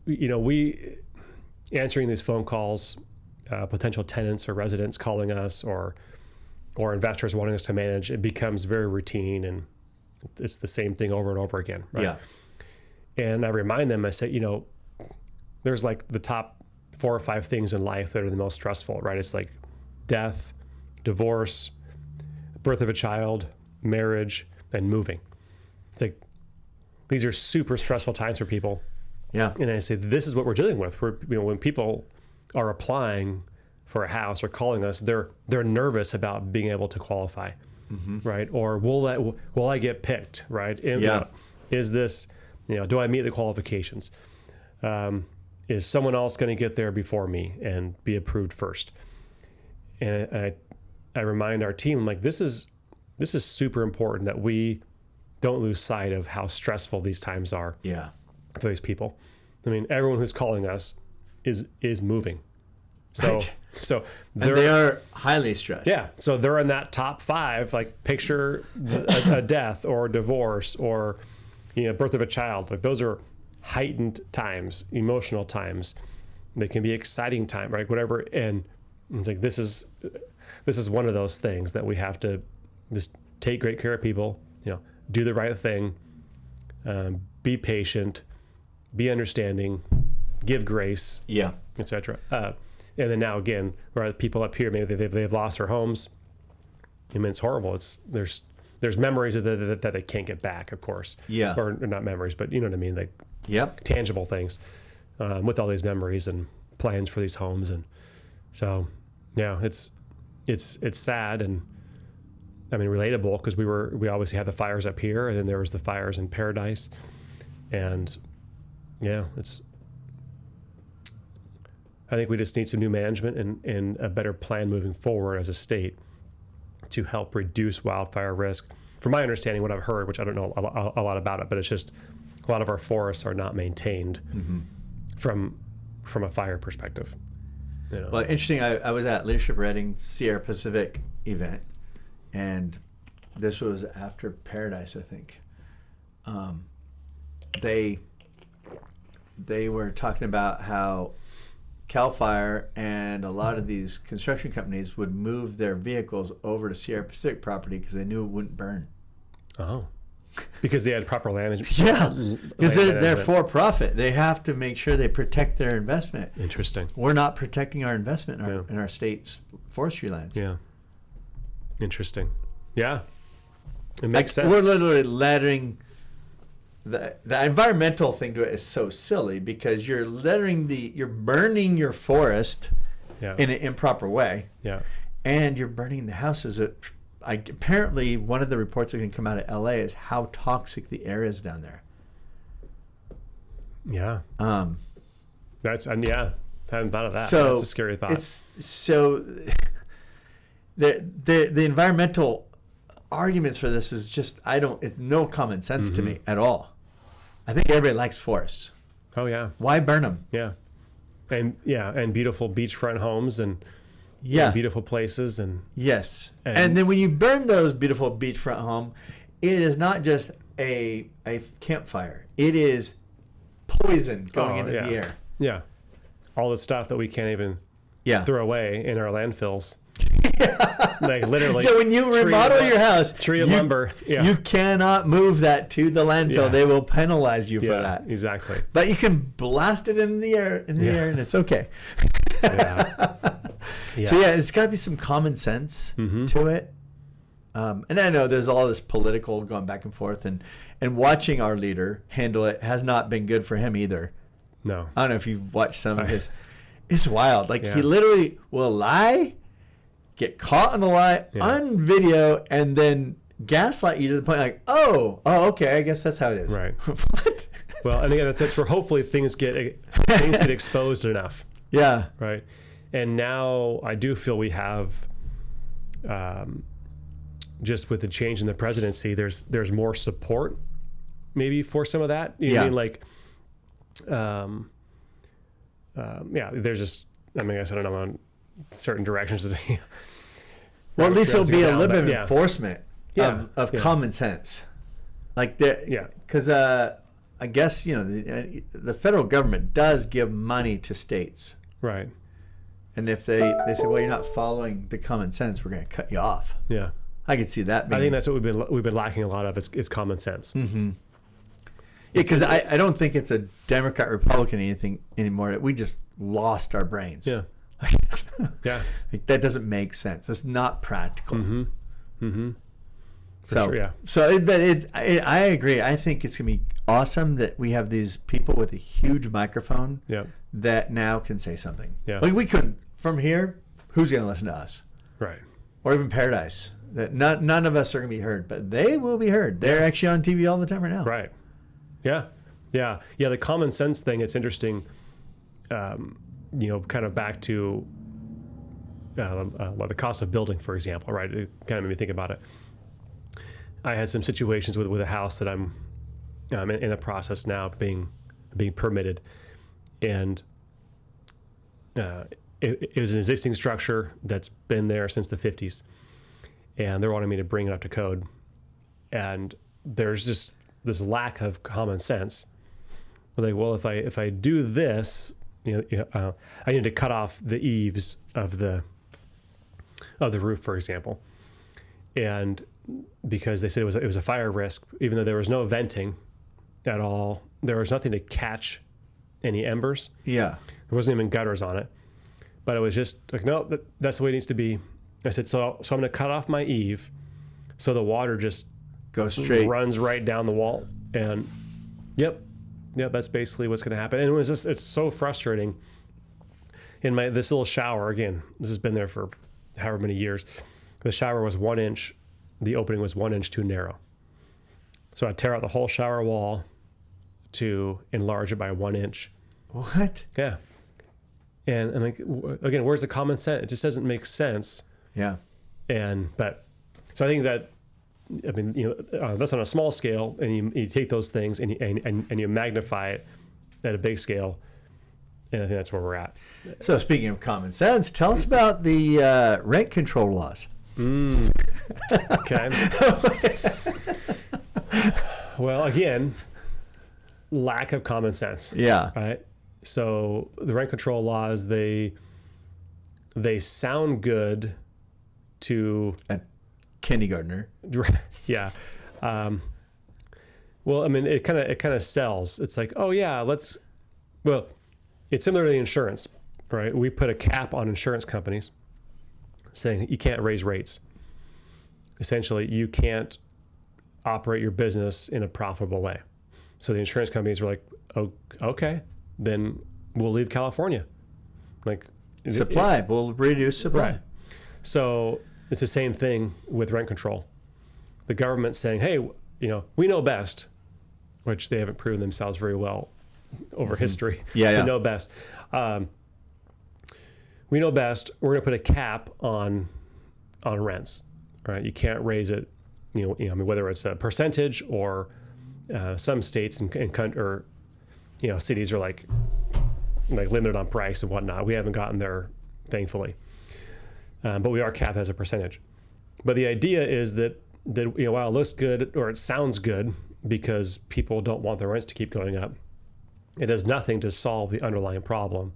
we answering these phone calls, potential tenants or residents calling us or investors wanting us to manage, it becomes very routine and it's the same thing over and over again. Right? Yeah. And I remind them, I say, there's like the top 4 or 5 things in life that are the most stressful, right? It's like death, divorce, birth of a child, marriage, and moving. It's like, these are super stressful times for people. Yeah. And I say, this is what we're dealing with. When people are applying for a house or calling us, they're nervous about being able to qualify, right? Or will I get picked, right? Is this, do I meet the qualifications? Is someone else going to get there before me and be approved first? And I remind our team, like, this is super important that we don't lose sight of how stressful these times are. Yeah. For these people. I mean, everyone who's calling us is moving. So Right. so they are highly stressed. Yeah. So they're in that top 5, like picture a death or a divorce or birth of a child. Like those are heightened times, emotional times. They can be exciting time, right? Whatever. And it's like this is one of those things that we have to just take great care of people, do the right thing, be patient, be understanding, give grace, etc. And then now again, where people up here, maybe they've lost their homes. I mean, it's horrible. There's memories that they can't get back, of course. Yeah. Or not memories, but you know what I mean, like tangible things with all these memories and plans for these homes, and so it's sad and I mean relatable because we obviously had the fires up here, and then there was the fires in Paradise, and I think we just need some new management and a better plan moving forward as a state to help reduce wildfire risk. From my understanding, what I've heard, which I don't know a lot about it, but it's just a lot of our forests are not maintained from a fire perspective. Well, interesting. I was at Leadership Reading Sierra Pacific event, and this was after Paradise, I think. They were talking about how CAL FIRE and a lot of these construction companies would move their vehicles over to Sierra Pacific property because they knew it wouldn't burn. Oh. because they had proper land. Yeah, because they're management. for profit. They have to make sure they protect their investment. Interesting. We're not protecting our investment in our, Yeah. in our state's forestry lands. Yeah. Interesting. Yeah. It makes sense. We're literally letting the environmental thing to it is so silly because you're burning your forest Yeah. in an improper way, Yeah. and you're burning the houses. Apparently, one of the reports that can come out of LA is how toxic the air is down there. Yeah. That's, and yeah, I hadn't thought of that. So That's a scary thought. It's so the environmental arguments for this is just it's no common sense to me at all. I think everybody likes forests. Oh yeah. Why burn them? Yeah. And beautiful beachfront homes and Yeah. beautiful places and Yes. And- And then when you burn those beautiful beachfront home, it is not just a campfire. It is poison going into the air. Yeah. All the stuff that we can't even Yeah. throw away in our landfills. Like literally. Yeah, when you remodel your house, tree of lumber. Yeah. you cannot move that to the landfill. Yeah. They will penalize you for Yeah, that. exactly. But you can blast it in the air, and it's okay. Yeah. Yeah. So yeah, it's got to be some common sense to it. And I know there's all this political going back and forth, and watching our leader handle it has not been good for him either. No. I don't know if you've watched some of his. It's wild. Like Yeah. he literally will lie, get caught on the lie on video, and then gaslight you to the point like, oh, okay, I guess that's how it is. Right. What? Well, and again, that's where hopefully things get exposed enough, Yeah. right? And now I do feel we have, just with the change in the presidency, there's more support, maybe for some of that. You know what I mean? Like, there's just, I mean, I guess I don't know on certain directions. Well, at least it'll be a down, little bit of but yeah. enforcement of Yeah. common sense. Like because I guess the federal government does give money to states, Right. and if they say, well, you're not following the common sense, we're going to cut you off. Yeah. I could see that. I think that's what we've been lacking a lot of is common sense. Yeah, because I don't think it's a Democrat Republican anything anymore. We just lost our brains. Yeah. Yeah. Like, that doesn't make sense. It's not practical. So sure, yeah. So I agree. I think it's gonna be awesome that we have these people with a huge microphone Yeah. that now can say something. Yeah. Like we couldn't from here. Who's gonna listen to us? Right. Or even Paradise. That none of us are gonna be heard, but they will be heard. They're actually on TV all the time right now. Right. Yeah. Yeah. Yeah. The common sense thing, it's interesting, kind of back to the cost of building, for example, right? It kind of made me think about it. I had some situations with a house that I'm in the process now being permitted. And it was an existing structure that's been there since the 50s. And they're wanting me to bring it up to code. And there's just this lack of common sense. Like, well, if I do this, I need to cut off the eaves of the roof, for example, and because they said it was a fire risk, even though there was no venting at all, there was nothing to catch any embers. Yeah. There wasn't even gutters on it, but it was just like, no, that's the way it needs to be. I said, so I'm going to cut off my eave, so the water just Go straight. runs right down the wall, and yep, that's basically what's going to happen. And it's so frustrating. In this little shower, again, this has been there for however many years. The shower was 1 inch. The opening was 1 inch too narrow. So I tear out the whole shower wall to enlarge it by 1 inch. What? Yeah. And I'm like, again, where's the common sense? It just doesn't make sense. Yeah. So I think that, I mean, that's on a small scale, and you take those things and you magnify it at a big scale, and I think that's where we're at. So speaking of common sense, tell us about the rent control laws. Okay. Well, again, lack of common sense. Yeah. Right. So the rent control laws, they sound good to A kindergartner. yeah. Well, I mean, it kind of sells. It's like, oh yeah, well, it's similar to the insurance, right? We put a cap on insurance companies saying you can't raise rates. Essentially, you can't operate your business in a profitable way. So the insurance companies were like, oh, okay, then we'll leave California. Like we'll reduce supply. Right. So it's the same thing with rent control. The government's saying, hey, we know best, which they haven't proven themselves very well over history to know best. We know best. We're going to put a cap on rents. Right? You can't raise it. I mean, whether it's a percentage or some states and cities are like limited on price and whatnot. We haven't gotten there, thankfully, but we are capped as a percentage. But the idea is that while it looks good or it sounds good because people don't want their rents to keep going up, it does nothing to solve the underlying problem,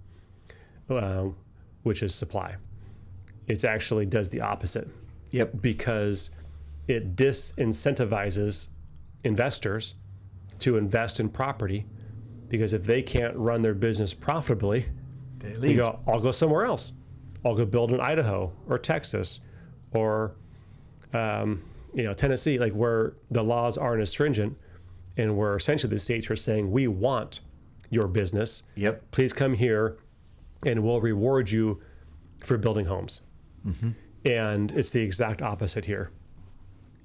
which is supply. It actually does the opposite. Yep. Because it disincentivizes investors to invest in property, because if they can't run their business profitably, they leave. They go, I'll go somewhere else. I'll go build in Idaho or Texas or Tennessee, like where the laws aren't as stringent and where essentially the states are saying, we want your business. Yep. Please come here and we'll reward you for building homes. Mm-hmm. And it's the exact opposite here.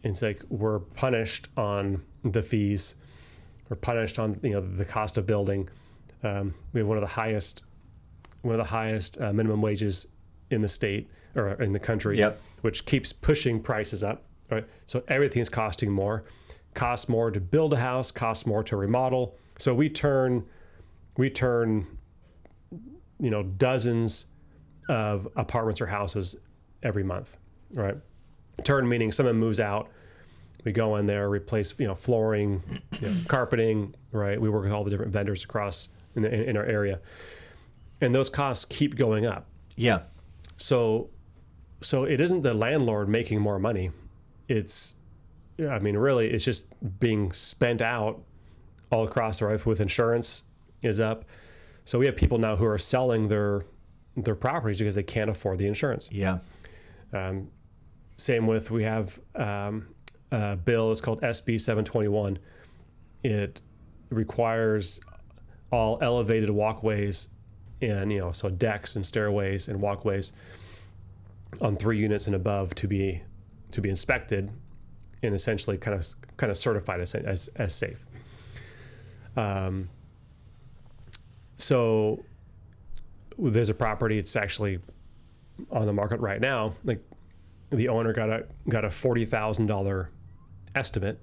It's like we're punished on the fees. We're punished on the cost of building. We have one of the highest minimum wages in the state or in the country, yep. which keeps pushing prices up. Right, so everything's costing more. Costs more to build a house. Costs more to remodel. So we turn dozens of apartments or houses every month, right? Turn meaning someone moves out, we go in there, replace flooring, carpeting, right? We work with all the different vendors across in our area, and those costs keep going up. Yeah. So it isn't the landlord making more money. Really, it's just being spent out all across the right. With insurance is up, so we have people now who are selling their properties because they can't afford the insurance. Yeah. Same with, we have a bill, it's called SB 721. It requires all elevated walkways and, so decks and stairways and walkways on 3 units and above to be inspected and essentially kind of certified as safe. So there's a property, it's actually on the market right now. Like the owner got a $40,000 estimate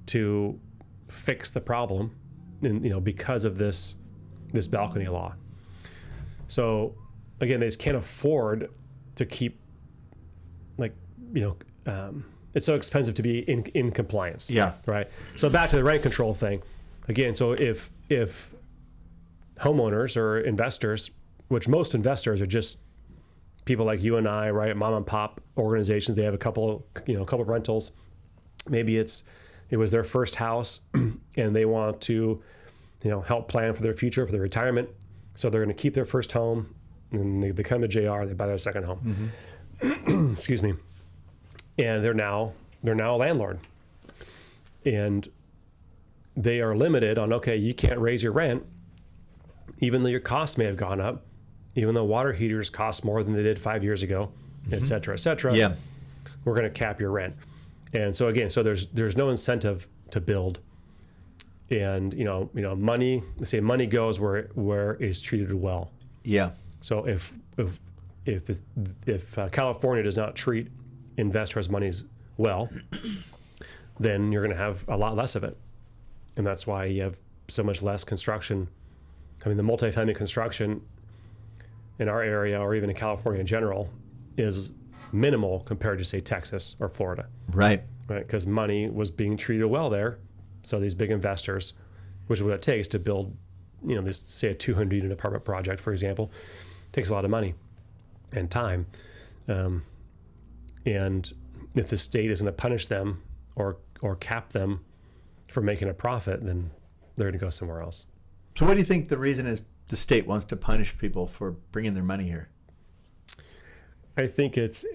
to fix the problem, and because of this balcony law. So again, they just can't afford to keep it's so expensive to be in compliance. Yeah. Right. So back to the rent control thing again. So if homeowners or investors, which most investors are just people like you and I, right? Mom and pop organizations. They have a couple of rentals. Maybe it was their first house and they want to, help plan for their future, for their retirement. So they're going to keep their first home and they come to JR, they buy their second home. Mm-hmm. Excuse me. And they're now a landlord. And they are limited on, okay, you can't raise your rent, even though your costs may have gone up, even though water heaters cost more than they did 5 years ago, mm-hmm. et cetera, et cetera. Yeah. We're going to cap your rent. And so again, there's no incentive to build. And money, let's say money goes where it's treated well. Yeah. So if California does not treat investors' monies well, then you're going to have a lot less of it. And that's why you have so much less construction. I mean, the multifamily construction in our area, or even in California in general, is minimal compared to, say, Texas or Florida. Right. Right, because money was being treated well there. So these big investors, which is what it takes to build, this, say, a 200-unit apartment project, for example, takes a lot of money and time. And if the state is going to punish them or cap them for making a profit, then they're going to go somewhere else. So what do you think the reason is the state wants to punish people for bringing their money here? I think it's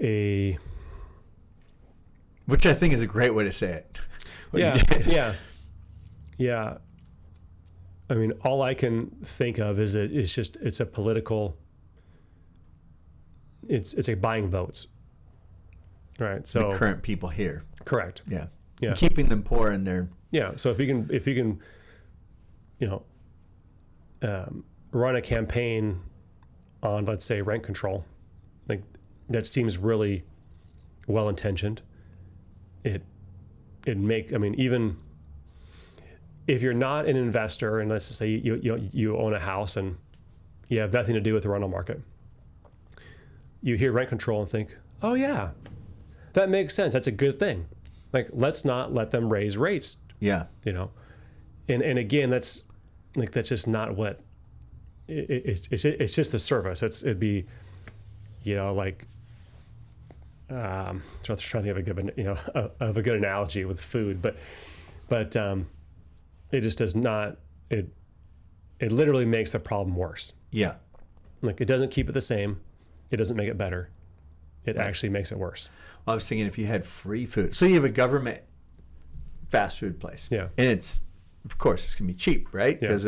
which I think is a great way to say it. Yeah. I mean, all I can think of is that it's a political, it's a buying votes. Right. So the current people here. Correct. Yeah. Yeah. Keeping them poor in their. Yeah. So if you can, run a campaign on, let's say, rent control, like that seems really well intentioned. Even if you're not an investor, and let's just say you own a house and you have nothing to do with the rental market, you hear rent control and think, oh yeah, that makes sense. That's a good thing. Like, let's not let them raise rates. Yeah. And again, that's just not what it's just the service. It'd be, I'm trying to think of a good analogy with food, but it just does not, it literally makes the problem worse. Yeah. Like, it doesn't keep it the same. It doesn't make it better. It actually makes it worse. Well, I was thinking if you had free food. So you have a government fast food place. Yeah. And it's, of course, it's going to be cheap, right? Because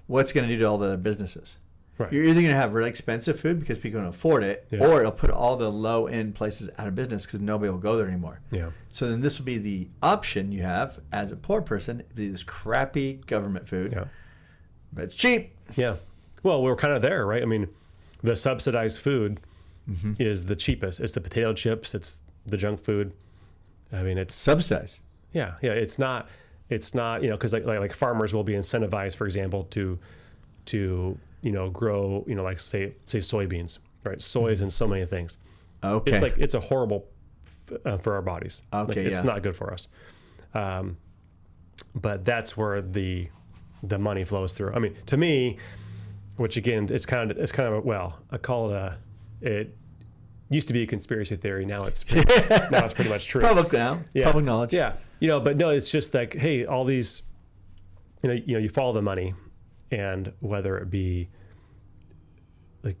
what's going to do to all the businesses? Right. You're either going to have really expensive food because people can afford it, or it'll put all the low-end places out of business because nobody will go there anymore. Yeah. So then this will be the option you have as a poor person, this crappy government food, but it's cheap. Yeah. Well, we're kind of there, right? I mean, the subsidized food is the cheapest. It's the potato chips. It's the junk food. I mean, it's subsidized. Yeah. It's not, because like farmers will be incentivized, for example, to grow, like say soybeans, right? Soy is in so many things. Okay. It's a horrible for our bodies. Okay. It's not good for us. But that's where the money flows through. I mean, to me, which again, it's kind of I call it it used to be a conspiracy theory. Now it's pretty much true. Public knowledge. Yeah. But no, it's just like, hey, all these, you follow the money, and whether it be like,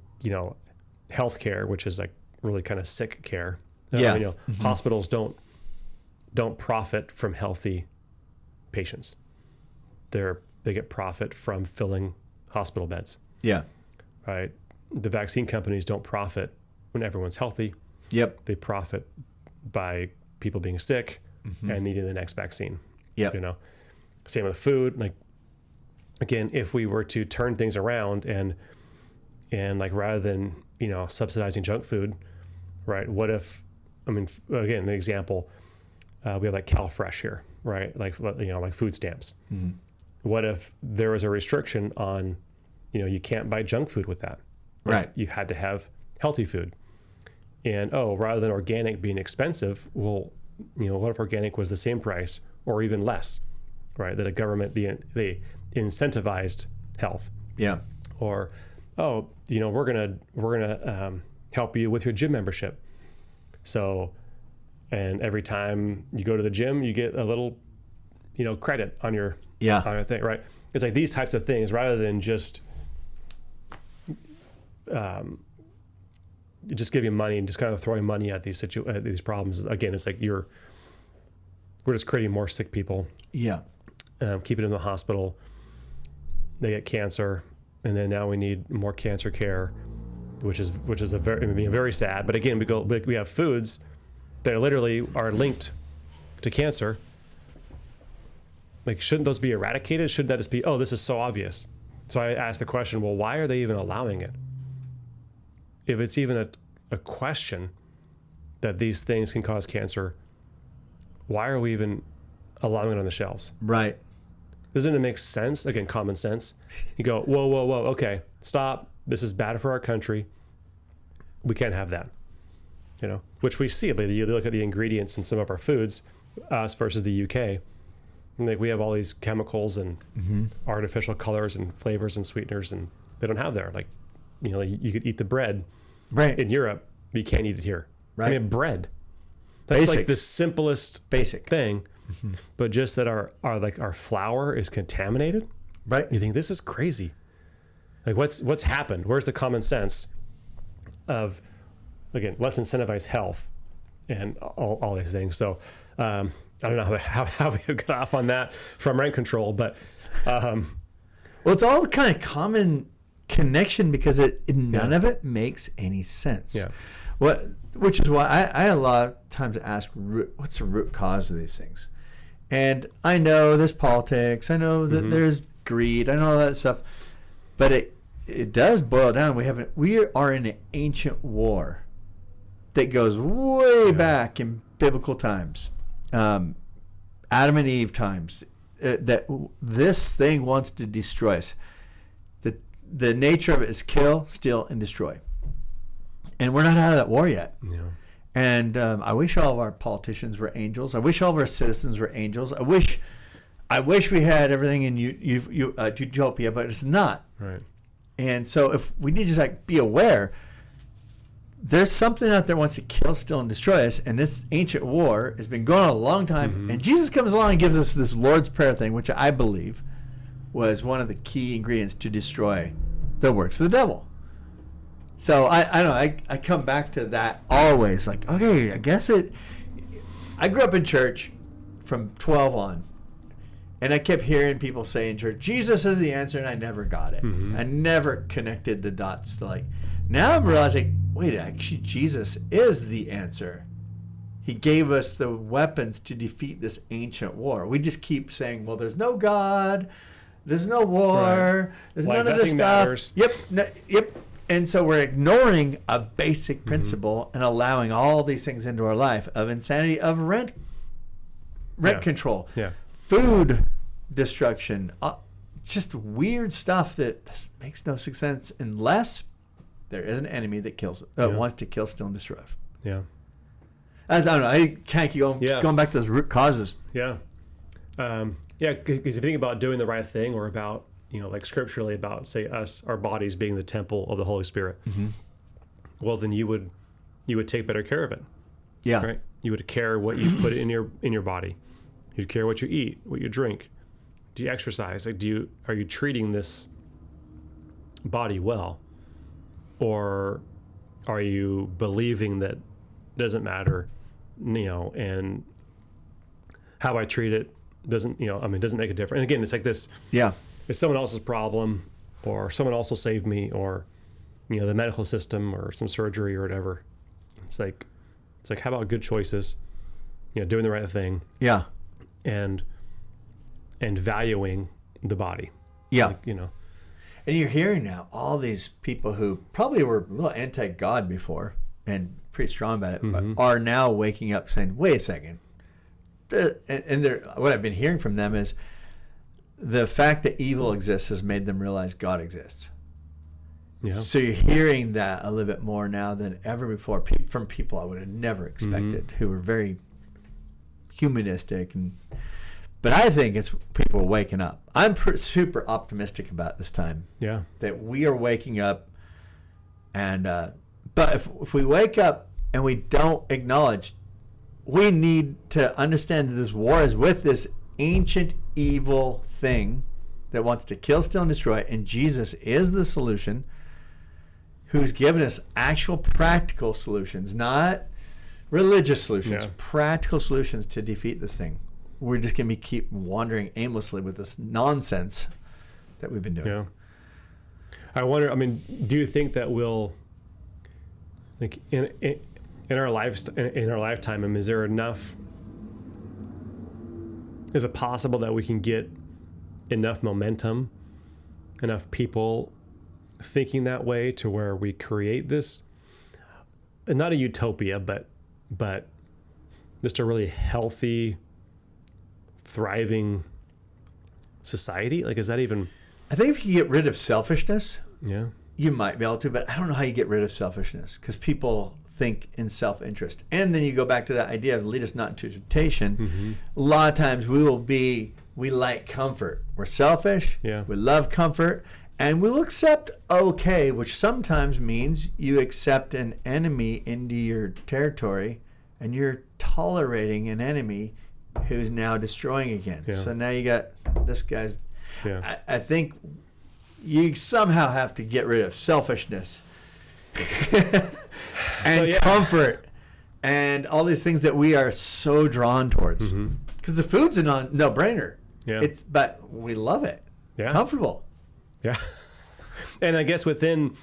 healthcare, which is like really kind of sick care. Hospitals don't profit from healthy patients. They get profit from filling hospital beds. Yeah. Right. The vaccine companies don't profit when everyone's healthy. Yep. They profit by people being sick and needing the next vaccine. Yep. Same with food. Like, again, if we were to turn things around and like, rather than, subsidizing junk food, right? What if, again, an example, we have like CalFresh here, right? Like food stamps. Mm-hmm. What if there was a restriction on, you can't buy junk food with that. Right. You had to have healthy food. And, rather than organic being expensive, well, what if organic was the same price or even less, right? That a government, they incentivized health. Yeah. Or, we're gonna help you with your gym membership. So, and every time you go to the gym, you get a little, credit on your thing, right? It's like these types of things, rather than just giving money and just kind of throwing money at these problems. Again, it's like we're just creating more sick people. Yeah. Keep it in the hospital. They get cancer, and then now we need more cancer care, which is very sad. But again, we have foods that literally are linked to cancer. Like, shouldn't those be eradicated? Shouldn't that just be, this is so obvious? So I asked the question, well, why are they even allowing it? If it's even a question that these things can cause cancer, why are we even allowing it on the shelves? Right. Doesn't it make sense? Again, common sense. You go, whoa, okay, stop. This is bad for our country. We can't have that. Which we see. But you look at the ingredients in some of our foods, us versus the UK. And like, we have all these chemicals and artificial colors and flavors and sweeteners, and they don't have there. Like, you could eat the bread in Europe, but you can't eat it here. Right. Bread. That's like the simplest basic thing. but just that our flour is contaminated. Right. You think this is crazy. Like what's happened? Where's the common sense of, again, let's incentivize health and all these things. So I don't know how we got off on that from rent control, but well, it's all kind of common connection because none of it makes any sense. Yeah. Which is why I a lot of times ask, what's the root cause of these things? And I know there's politics. I know that there's greed. I know all that stuff. But it does boil down. We are in an ancient war that goes way back in biblical times, Adam and Eve times. That this thing wants to destroy us. The nature of it is kill, steal, and destroy. And we're not out of that war yet. Yeah. And I wish all of our politicians were angels. I wish all of our citizens were angels. I wish we had everything in utopia, but it's not. Right. And so if we need to just be aware, there's something out there that wants to kill, steal, and destroy us. And this ancient war has been going on a long time. And Jesus comes along and gives us this Lord's Prayer thing, which I believe was one of the key ingredients to destroy the works of the devil. So I don't know. I come back to that always. Like, okay, I guess I grew up in church from 12 on. And I kept hearing people say in church, Jesus is the answer, and I never got it. I never connected the dots. Now I'm realizing, wait, actually, Jesus is the answer. He gave us the weapons to defeat this ancient war. We just keep saying, well, there's no God, there's no war, there's none of this stuff. Matters. Yep. And so we're ignoring a basic principle and allowing all these things into our life of insanity, of rent control. Yeah. Food destruction, just weird stuff that makes no sense unless there is an enemy that wants to kill, steal, and destroy. Yeah. I don't know. I can't keep going back to those root causes. Yeah. Because if you think about doing the right thing, or about, like scripturally about, say, our bodies being the temple of the Holy Spirit, well, then you would take better care of it. Yeah. Right. You would care what you put in your body. You'd care what you eat, what you drink. Do you exercise? Are you treating this body well? Or are you believing that it doesn't matter, and how I treat it doesn't make a difference. And again, it's like this. Yeah. It's someone else's problem, or someone else will save me, or, the medical system, or some surgery or whatever. It's like how about good choices? Doing the right thing. Yeah. And valuing the body. Yeah. And you're hearing now all these people who probably were a little anti-God before and pretty strong about it, but are now waking up saying, wait a second. What I've been hearing from them is the fact that evil exists has made them realize God exists. Yeah. So you're hearing that a little bit more now than ever before from people I would have never expected, who were very humanistic. But I think it's people waking up. I'm super optimistic about this time. Yeah. That we are waking up. And but if we wake up and we don't acknowledge, we need to understand that this war is with this ancient evil thing that wants to kill, steal, and destroy. And Jesus is the solution, who's given us actual practical solutions, not religious solutions, practical solutions to defeat this thing. We're just going to keep wandering aimlessly with this nonsense that we've been doing. Yeah. I wonder, do you think that we'll, like, in our lifetime, is there enough, is it possible that we can get enough momentum, enough people thinking that way to where we create this, not a utopia, but just a really healthy, thriving society? Like, is that even... I think if you get rid of selfishness, you might be able to, but I don't know how you get rid of selfishness, because people think in self-interest. And then you go back to that idea of lead us not into temptation. A lot of times we like comfort. We're selfish. Yeah. We love comfort. And we'll accept okay, which sometimes means you accept an enemy into your territory, and you're tolerating an enemy who's now destroying again. Yeah. So now you got this guy's. Yeah. I think you somehow have to get rid of selfishness and comfort and all these things that we are so drawn towards. Because the food's a no-brainer. Yeah. But we love it. Yeah. Comfortable. Yeah. And I guess within,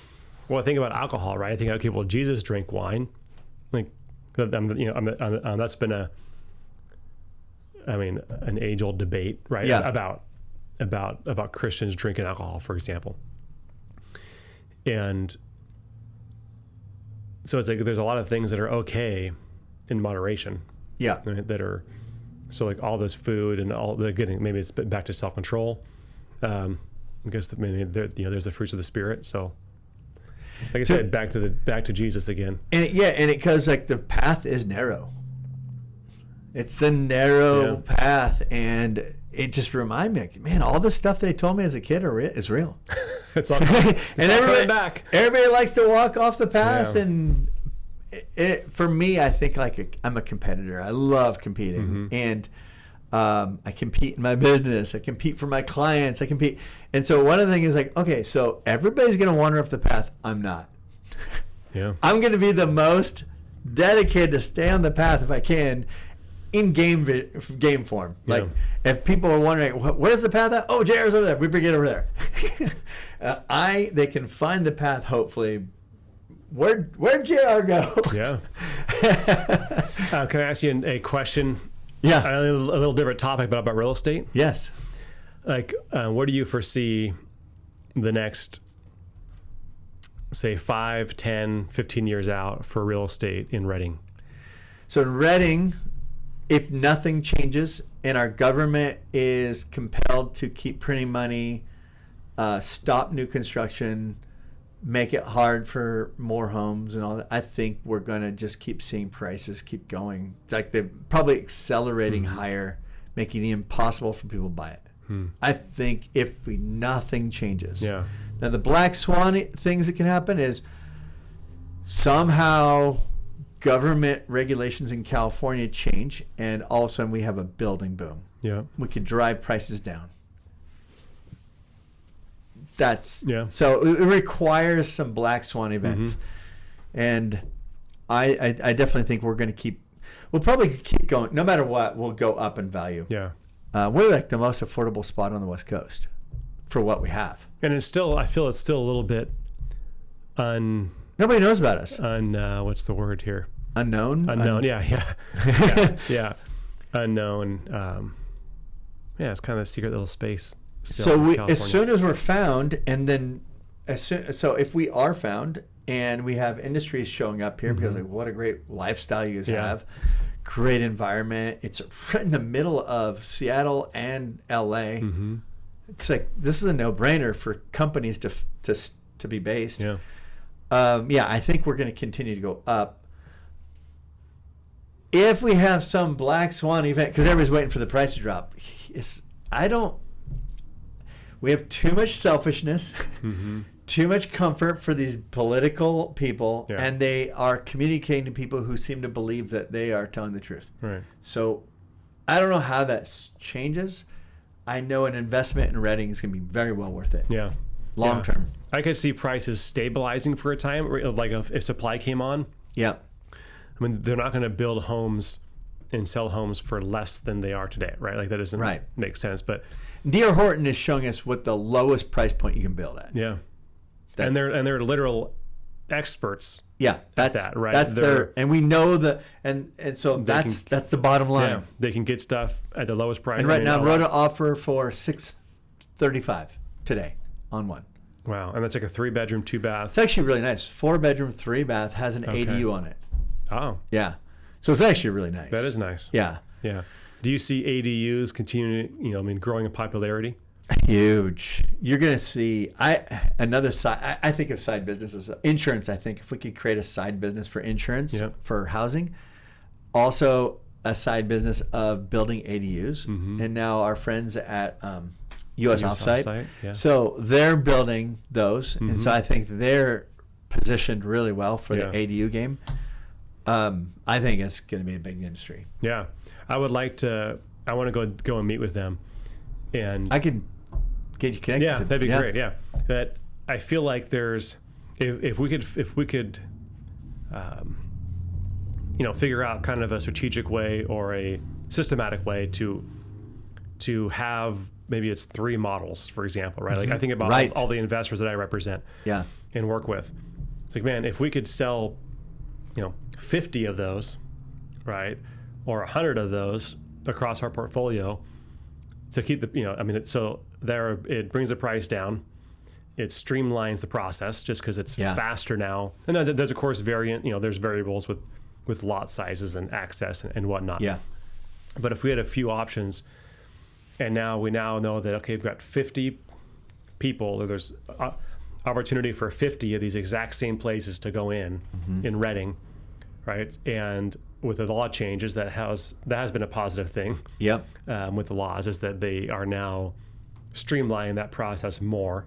well, I think about alcohol, right? I think, okay, well, Jesus drank wine. Like, that's been an age-old debate, right? Yeah. About Christians drinking alcohol, for example. And so it's like there's a lot of things that are okay in moderation. Yeah. Right, that are, so like all this food and all the getting, maybe it's back to self-control. I guess maybe there's the fruits of the Spirit. So like I said, back to Jesus again. And it goes like the path is narrow. It's the narrow path, and it just reminded me, like, man, all the stuff they told me as a kid is real. It's all, it's all coming back. Everybody likes to walk off the path, and for me, I think I'm a competitor. I love competing, and I compete in my business. I compete for my clients. I compete, and so one of the things is like, okay, so everybody's going to wander off the path. I'm not. Yeah, I'm going to be the most dedicated to stay on the path if I can. In game form, like if people are wondering where's the path at? Oh, JR's over there. We bring it over there. They can find the path. Hopefully, where'd JR go? Yeah. Can I ask you a question? Yeah, a little different topic, but about real estate. Yes. Like, where do you foresee the next, say, 5, 10, 15 years out for real estate in Reading? So in Reading, if nothing changes and our government is compelled to keep printing money, stop new construction, make it hard for more homes and all that, I think we're going to just keep seeing prices keep going. It's like they're probably accelerating higher, making it impossible for people to buy it. I think if nothing changes. Yeah. Now, the black swan things that can happen is somehow government regulations in California change, and all of a sudden we have a building boom. Yeah. We could drive prices down. So it requires some black swan events. And I definitely think we'll probably keep going. No matter what, we'll go up in value. Yeah. We're like the most affordable spot on the West Coast for what we have. And I feel it's still a little bit nobody knows about us. What's the word here? Unknown? Yeah. Unknown. It's kind of a secret little space. So as soon as we're found, and then so if we are found and we have industries showing up here, because like what a great lifestyle you guys have, great environment. It's right in the middle of Seattle and LA. It's like this is a no-brainer for companies to be based. Yeah. I think we're going to continue to go up. If we have some black swan event, because everybody's waiting for the price to drop, we have too much selfishness, too much comfort for these political people, and they are communicating to people who seem to believe that they are telling the truth. Right. So I don't know how that changes. I know an investment in Reading is going to be very well worth it. Yeah. Long term. I could see prices stabilizing for a time, like if supply came on. Yeah. I mean, they're not going to build homes and sell homes for less than they are today, right? Like that doesn't make sense. But D.R. Horton is showing us what the lowest price point you can build at. Yeah. And they're literal experts. Yeah, that's right. That's and we know and so that's the bottom line. Yeah, they can get stuff at the lowest price. And right now, wrote an offer for $635 today on one. Wow, and that's like a 3-bedroom, 2-bath. It's actually really nice. 4-bedroom, 3-bath, has an ADU on it. Oh, yeah. So it's actually really nice. That is nice. Yeah. Yeah. Do you see ADUs continuing, growing in popularity? Huge. You're going to see another side. I think of side businesses, insurance. I think if we could create a side business for insurance for housing, also a side business of building ADUs. And now our friends at US Offsite. So they're building those, and so I think they're positioned really well for the ADU game. I think it's going to be a big industry. Yeah. I want to go and meet with them. And I can get you connected. Yeah, that'd be great. Yeah. That I feel like there's, if we could, figure out kind of a strategic way or a systematic way to have, maybe it's 3 models, for example, right? Like I think about all the investors that I represent and work with. It's like, man, if we could sell, 50 of those, right? Or 100 of those across our portfolio to keep it brings the price down. It streamlines the process just because it's faster now. And there's of course there's variables with lot sizes and access and whatnot. Yeah. But if we had a few options, and we now know that, okay, we've got 50 people, or there's opportunity for 50 of these exact same places to go in Reading, right? And with the law changes, that has been a positive thing. Yep. With the laws, is that they are now streamlining that process more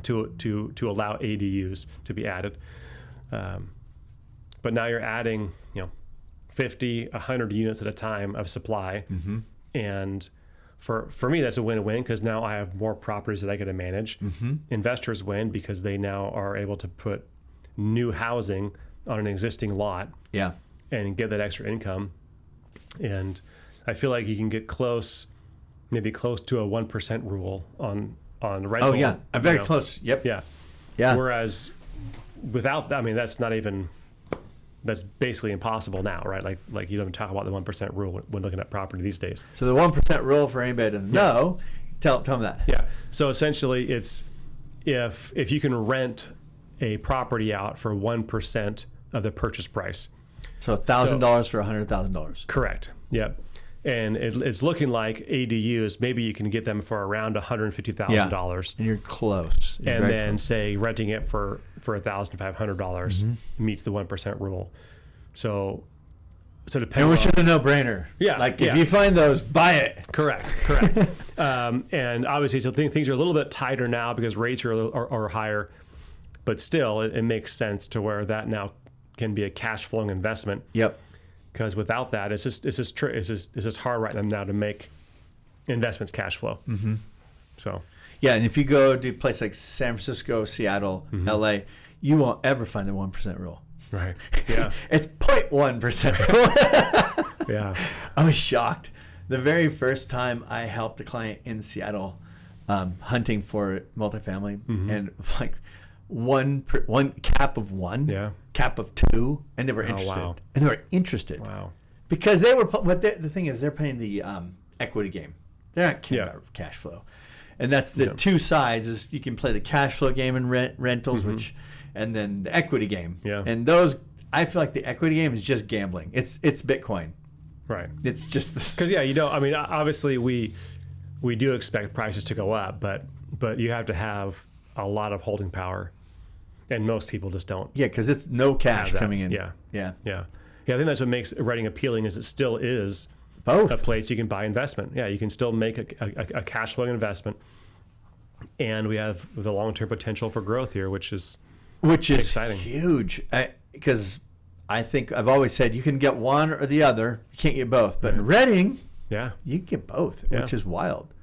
to allow ADUs to be added. But now you're adding 50, 100 units at a time of supply, and for me that's a win-win, because now I have more properties that I get to manage. Investors win because they now are able to put new housing on an existing lot. Yeah. And get that extra income. And I feel like you can get maybe close to a 1% rule on rental. Oh yeah, very close. Yep. Yeah. Whereas without that, that's basically impossible now, right? Like you don't even talk about the 1% rule when looking at property these days. So the 1% rule, for anybody who doesn't know, tell them that. Yeah. So essentially, it's if you can rent a property out for 1% of the purchase price. So $1,000 for $100,000. Correct. Yep. And it's looking like ADUs, maybe you can get them for around $150,000. And you're close. And then say renting it for $1,500 meets the 1% rule. So depending and which is a no-brainer. Yeah. Like if you find those, buy it. Correct. And obviously, so things are a little bit tighter now because rates are higher, but still it makes sense to where that now can be a cash flowing investment. Yep. Because without that, it's just hard right now to make investments cash flow. So yeah, and if you go to a place like San Francisco, Seattle, LA, you won't ever find the 1% rule. Right. Yeah. It's 0.1% rule. Yeah. I was shocked. The very first time I helped a client in Seattle hunting for multifamily, and like one cap of 1, cap of 2, and they were interested. Wow. And they were interested. Wow. Because they were, the thing is, they're playing the equity game. They're not caring about cash flow. And that's the two sides, is you can play the cash flow game and rentals, and then the equity game. Yeah. And those, I feel like the equity game is just gambling. It's Bitcoin. Right. It's just this. Because obviously we do expect prices to go up, but you have to have a lot of holding power. And most people just don't. Yeah, because it's no cash coming in. Yeah. I think that's what makes Reading appealing, is it still is both a place you can buy investment. Yeah, you can still make a cash flowing investment, and we have the long term potential for growth here, which is exciting, huge. Because I think I've always said you can get one or the other, you can't get both. But in Reading, you can get both, which is wild.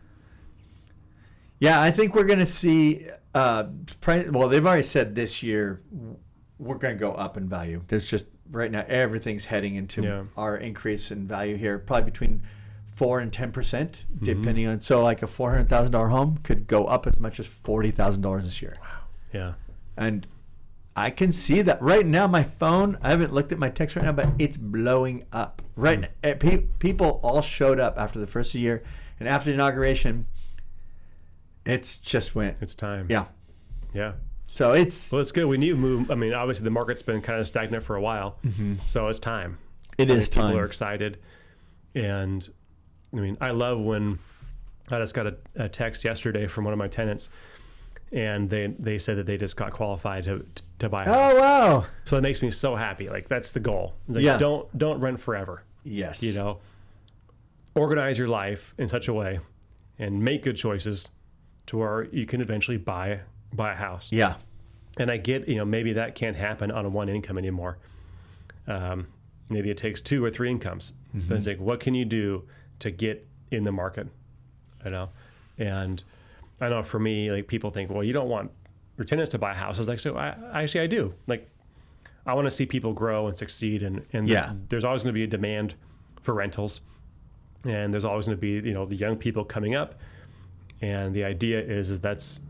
Yeah, I think we're going to see. Well, they've already said this year we're going to go up in value. There's just right now everything's heading into our increase in value here, probably between 4 and 10%, depending on. So, like a $400,000 home could go up as much as $40,000 this year. Wow. Yeah. And I can see that right now. My phone, I haven't looked at my text right now, but it's blowing up. Right now, people all showed up after the first year, and after the inauguration. It's just went. It's time. Yeah. So it's good. We need to move. Obviously the market's been kind of stagnant for a while, so it's time. It is time. People are excited, and I love when I just got a text yesterday from one of my tenants, and they said that they just got qualified to buy a house. Oh wow! So that makes me so happy. Like that's the goal. It's like don't rent forever. Yes. Organize your life in such a way, and make good choices to where you can eventually buy a house. Yeah. And I get, maybe that can't happen on a one income anymore. Maybe it takes 2 or 3 incomes. Mm-hmm. But it's like, what can you do to get in the market? And I know for me, like, people think, well, you don't want your tenants to buy houses. Like, so I do. Like, I want to see people grow and succeed, and there's always going to be a demand for rentals, and there's always going to be, the young people coming up, and the idea is that's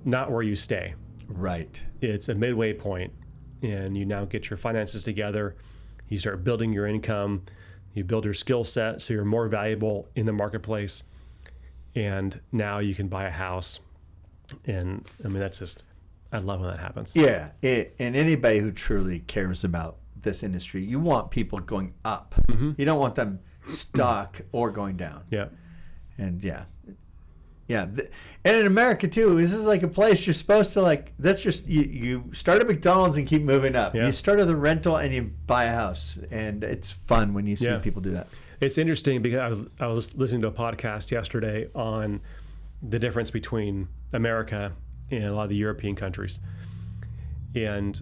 not where you stay. Right. It's a midway point, and you now get your finances together, you start building your income, you build your skill set so you're more valuable in the marketplace, and now you can buy a house. And I mean, that's just, I love when that happens. Yeah. And anybody who truly cares about this industry, you want people going up. Mm-hmm. You don't want them stuck or going down. Yeah. And yeah. And in America too, this is like a place you're supposed to, like, that's just, you start at McDonald's and keep moving up. Yeah. You start at the rental and you buy a house, and it's fun when you see people do that. It's interesting because I was listening to a podcast yesterday on the difference between America and a lot of the European countries, and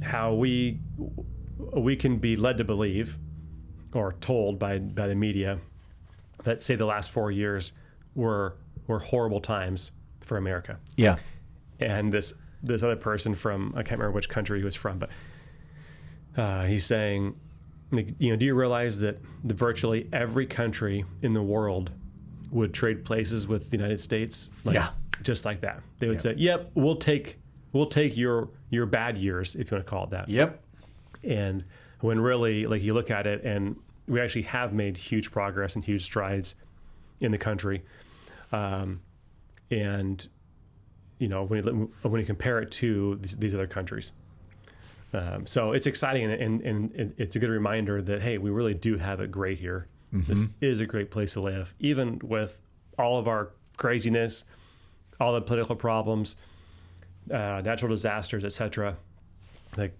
how we can be led to believe or told by the media that, say, the last 4 years were horrible times for America. Yeah. And this other person from, I can't remember which country he was from, but he's saying, do you realize that virtually every country in the world would trade places with the United States? Just like that. They would say, yep, we'll take your bad years, if you want to call it that. Yep. And when really, like, you look at it, and we actually have made huge progress and huge strides in the country. And when you compare it to these other countries, so it's exciting, and it's a good reminder that, hey, we really do have it great here. Mm-hmm. This is a great place to live, even with all of our craziness, all the political problems, natural disasters, etc. Like,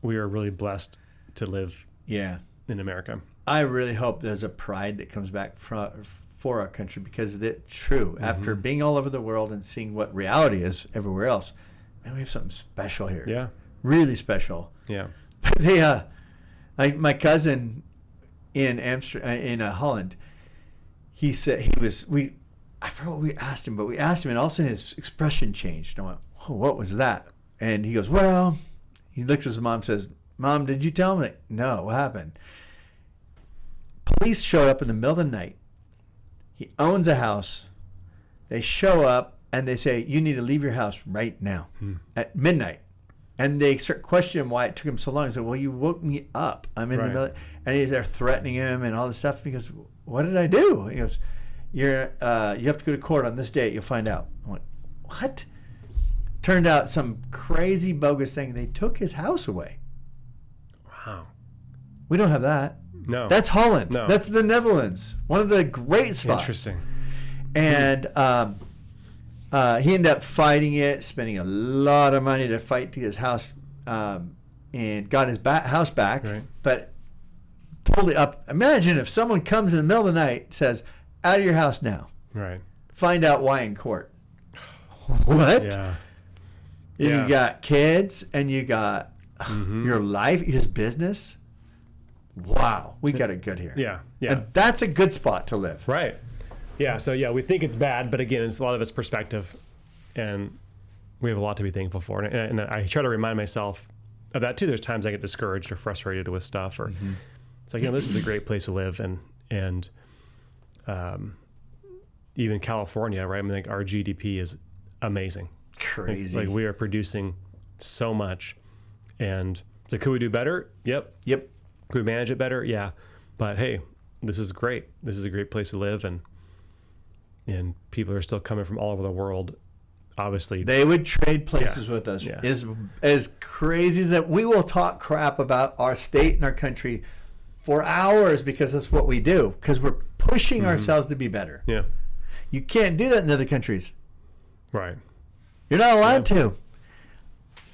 we are really blessed to live in America. I really hope there's a pride that comes back for our country, because it's true. Mm-hmm. After being all over the world and seeing what reality is everywhere else, man, we have something special here. Yeah. Really special. Yeah. They, like my cousin in Holland, he said I forgot what we asked him, but we asked him, and all of a sudden his expression changed. And I went, oh, what was that? And he goes, well, he looks at his mom and says, Mom, did you tell him? Like, no, what happened? Police showed up in the middle of the night. He owns a house. They show up and they say, you need to leave your house right now at midnight. And they start questioning him why it took him so long. He said, well, you woke me up. I'm in the middle. And he's there threatening him and all this stuff. He goes, what did I do? He goes, you have to go to court on this date. You'll find out. I went, what? Turned out some crazy bogus thing. They took his house away. Wow. We don't have that. No. That's Holland. No. That's the Netherlands. One of the great spots. Interesting. And he ended up fighting it, spending a lot of money to fight to get his house, and got his house back. Right. But totally up. Imagine if someone comes in the middle of the night, says, out of your house now. Right. Find out why in court. What? Yeah. You got kids, and you got your life, his business. Wow, we got it good here. Yeah, yeah. And that's a good spot to live. Right. Yeah, so we think it's bad, but again, a lot of it's perspective, and we have a lot to be thankful for. And I try to remind myself of that too. There's times I get discouraged or frustrated with stuff, or it's like, this is a great place to live, and even California, right? I mean, like, our GDP is amazing. Crazy. Like we are producing so much, and it's like, could we do better? Yep. Could we manage it better? Yeah. But hey, this is great. This is a great place to live, and people are still coming from all over the world. Obviously, they would trade places with us. Yeah. As crazy as that, we will talk crap about our state and our country for hours, because that's what we do, because we're pushing ourselves to be better. Yeah. You can't do that in other countries. Right. You're not allowed to.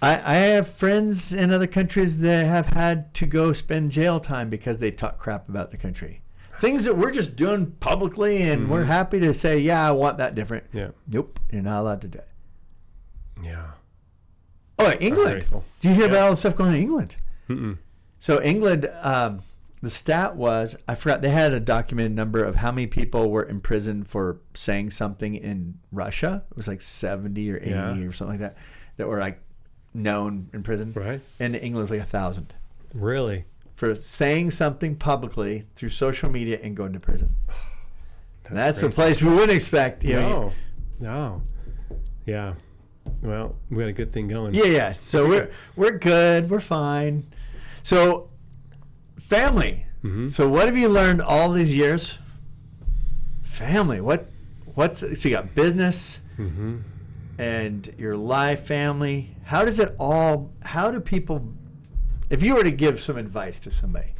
I have friends in other countries that have had to go spend jail time because they talk crap about the country. Things that we're just doing publicly, and we're happy to say, yeah, I want that different. Yeah. Nope, you're not allowed to do it. Yeah. Oh, England. Do you hear about all the stuff going on in England? So England, the stat was, I forgot, they had a documented number of how many people were imprisoned for saying something in Russia. It was like 70 or 80 or something like that were like known in prison. Right. And in England it was like 1,000. Really? For saying something publicly through social media and going to prison. That's a place we wouldn't expect. No. Yeah. Well, we got a good thing going. Yeah. So we're good. We're fine. So family. So what have you learned all these years? Family. So you got business and your life, family. How do people, if you were to give some advice to somebody,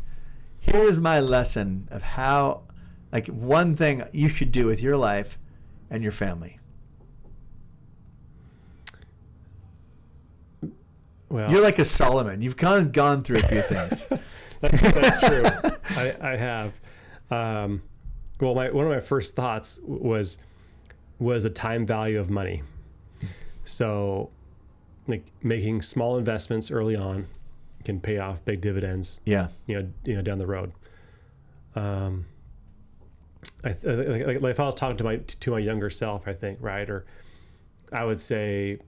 here is my lesson of how, like, one thing you should do with your life and your family. Well, you're like a Solomon. You've kind of gone through a few things. That's true. I have. Well, one of my first thoughts was the time value of money. So, like, making small investments early on can pay off big dividends. Yeah. You know, down the road. Like if I was talking to my younger self, I think, right, or I would say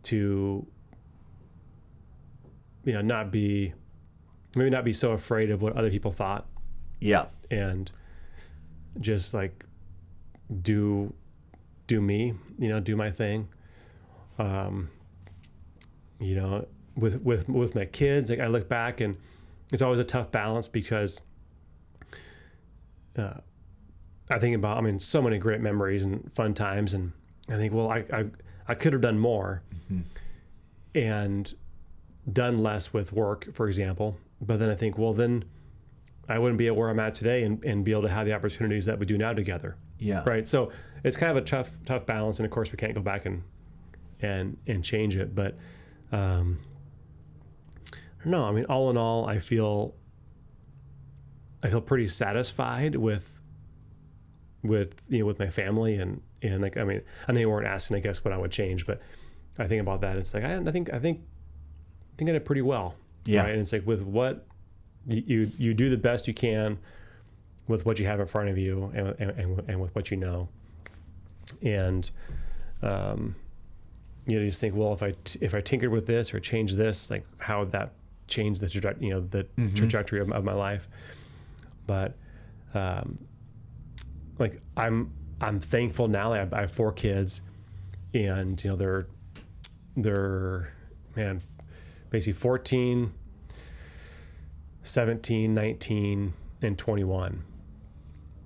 to, you know, maybe not be so afraid of what other people thought. Yeah. And just like do me, you know, do my thing. You know, with my kids, like, I look back and it's always a tough balance because I think about, so many great memories and fun times, and I think, well, I could have done more and done less with work, for example. But then I think, well, then I wouldn't be at where I'm at today and be able to have the opportunities that we do now together. Yeah. Right. So it's kind of a tough balance, and of course we can't go back and change it. But no, all in all, I feel pretty satisfied with my family and like, I know you weren't asking, I guess, what I would change, but I think about that. It's like, I think I did pretty well. Yeah. Right? And it's like, with what you do the best you can with what you have in front of you and with what you know. And, you just think, well, if I tinkered with this or changed this, like, how would that change the trajectory of my life? But, like, I'm thankful now that I have 4 kids, and, you know, they're basically 14, 17, 19, and 21.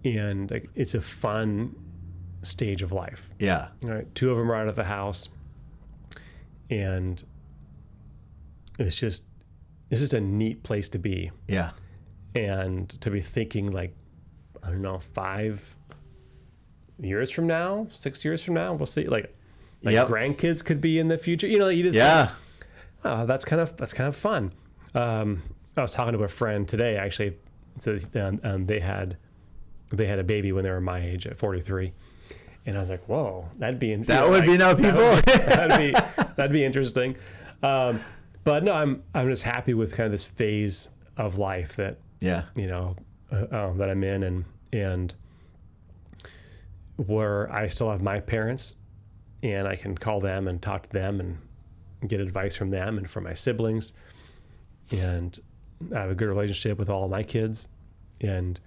And, like, it's a fun stage of life. Yeah. All right. 2 of them are out of the house, and it's just a neat place to be. Yeah. And to be thinking, like, I don't know, 5 years from now, 6 years from now, we'll see. Like grandkids could be in the future. You know, you just think, oh, that's kind of fun. I was talking to a friend today, actually. So they had a baby when they were my age at 43, and I was like, whoa, that'd be interesting. But no, I'm just happy with kind of this phase of life that that I'm in, and where I still have my parents, and I can call them and talk to them and get advice from them and from my siblings, and I have a good relationship with all of my kids. And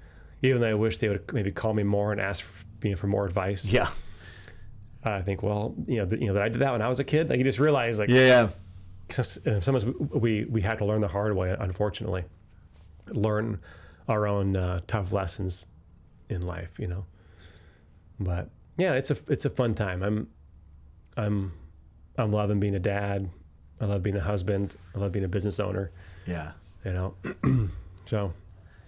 even though I wish they would maybe call me more and ask for more advice, I think, well, that I did that when I was a kid. Like, you just realize, like, sometimes we have to learn the hard way, unfortunately. Learn our own tough lessons in life, you know. But yeah, it's a fun time. I'm loving being a dad. I love being a husband. I love being a business owner. Yeah. You know. So,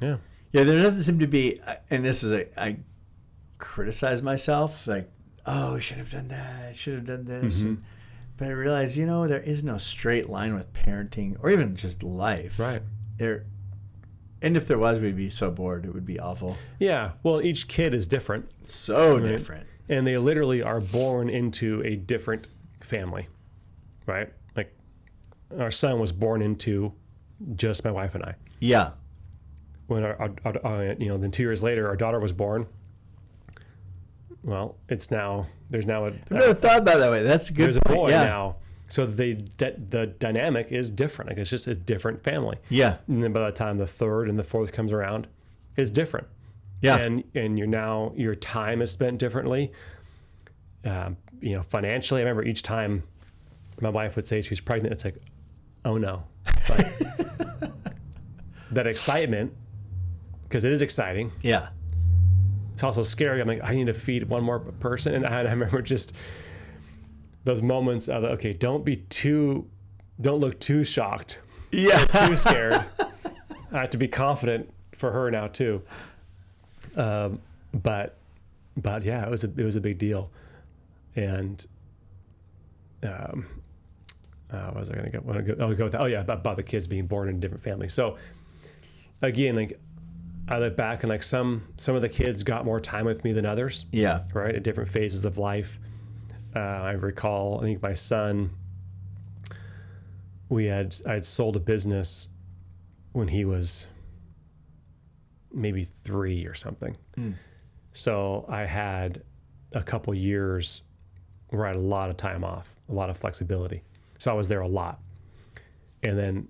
yeah. Yeah, there doesn't seem to be, and this is I criticize myself, like, oh, I should have done that. I should have done this. Mm-hmm. But I realize, there is no straight line with parenting or even just life. Right. And if there was, we'd be so bored. It would be awful. Yeah. Well, each kid is different. So different. And they literally are born into a different family, right? Like, our son was born into just my wife and I. Yeah. When then 2 years later, our daughter was born. Well, there's now I've never thought about it that way. That's a good there's point. a boy Yeah. now. So the dynamic is different. Like, it's just a different family. Yeah. And then by the time the third and the fourth comes around, it's different. Yeah. And your time is spent differently. Financially, I remember each time my wife would say she's pregnant, it's like, oh no. Like, that excitement, because it is exciting. Yeah. It's also scary. I'm like, I need to feed one more person. And I remember just those moments of, okay, don't look too shocked. Yeah. Too scared. I have to be confident for her now too. But yeah, it was a big deal. And what was I going to go? I'll go with that. Oh yeah, about the kids being born in different families. So again, like, I look back and like some of the kids got more time with me than others. Yeah. Right, at different phases of life. I recall, I think my son, I had sold a business when he was maybe 3 or something. So I had a couple years where I had a lot of time off, a lot of flexibility. So I was there a lot. And then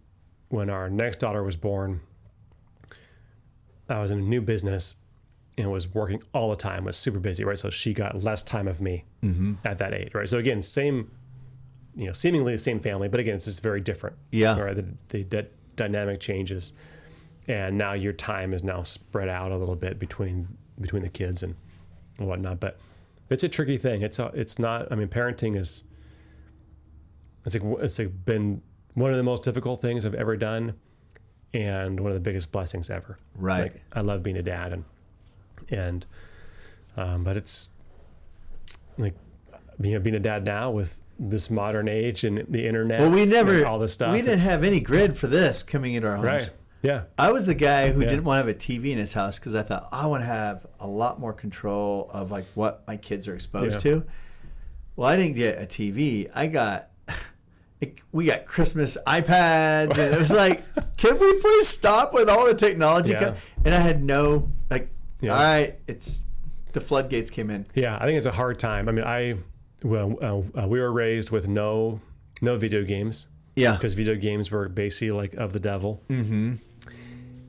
when our next daughter was born, I was in a new business and was working all the time, was super busy, right? So she got less time of me at that age, right? So again, seemingly the same family, but again, it's just very different. Yeah. Right? The dynamic changes. And now your time is now spread out a little bit between the kids and whatnot. But it's a tricky thing. It's not, I mean, parenting is, it's like been one of the most difficult things I've ever done, and one of the biggest blessings ever. Right. Like, I love being a dad, but it's like, being a dad now with this modern age and the internet. Well, and all this stuff. We didn't have any grid for this coming into our homes. Right. Yeah. I was the guy who didn't want to have a TV in his house because I thought I want to have a lot more control of like what my kids are exposed to. Well, I didn't get a TV. We got Christmas iPads, and it was like, can we please stop with all the technology? Yeah. And I had no, all right, the floodgates came in. Yeah, I think it's a hard time. I mean, we were raised with no video games. Yeah. Because video games were basically like of the devil. Mm-hmm.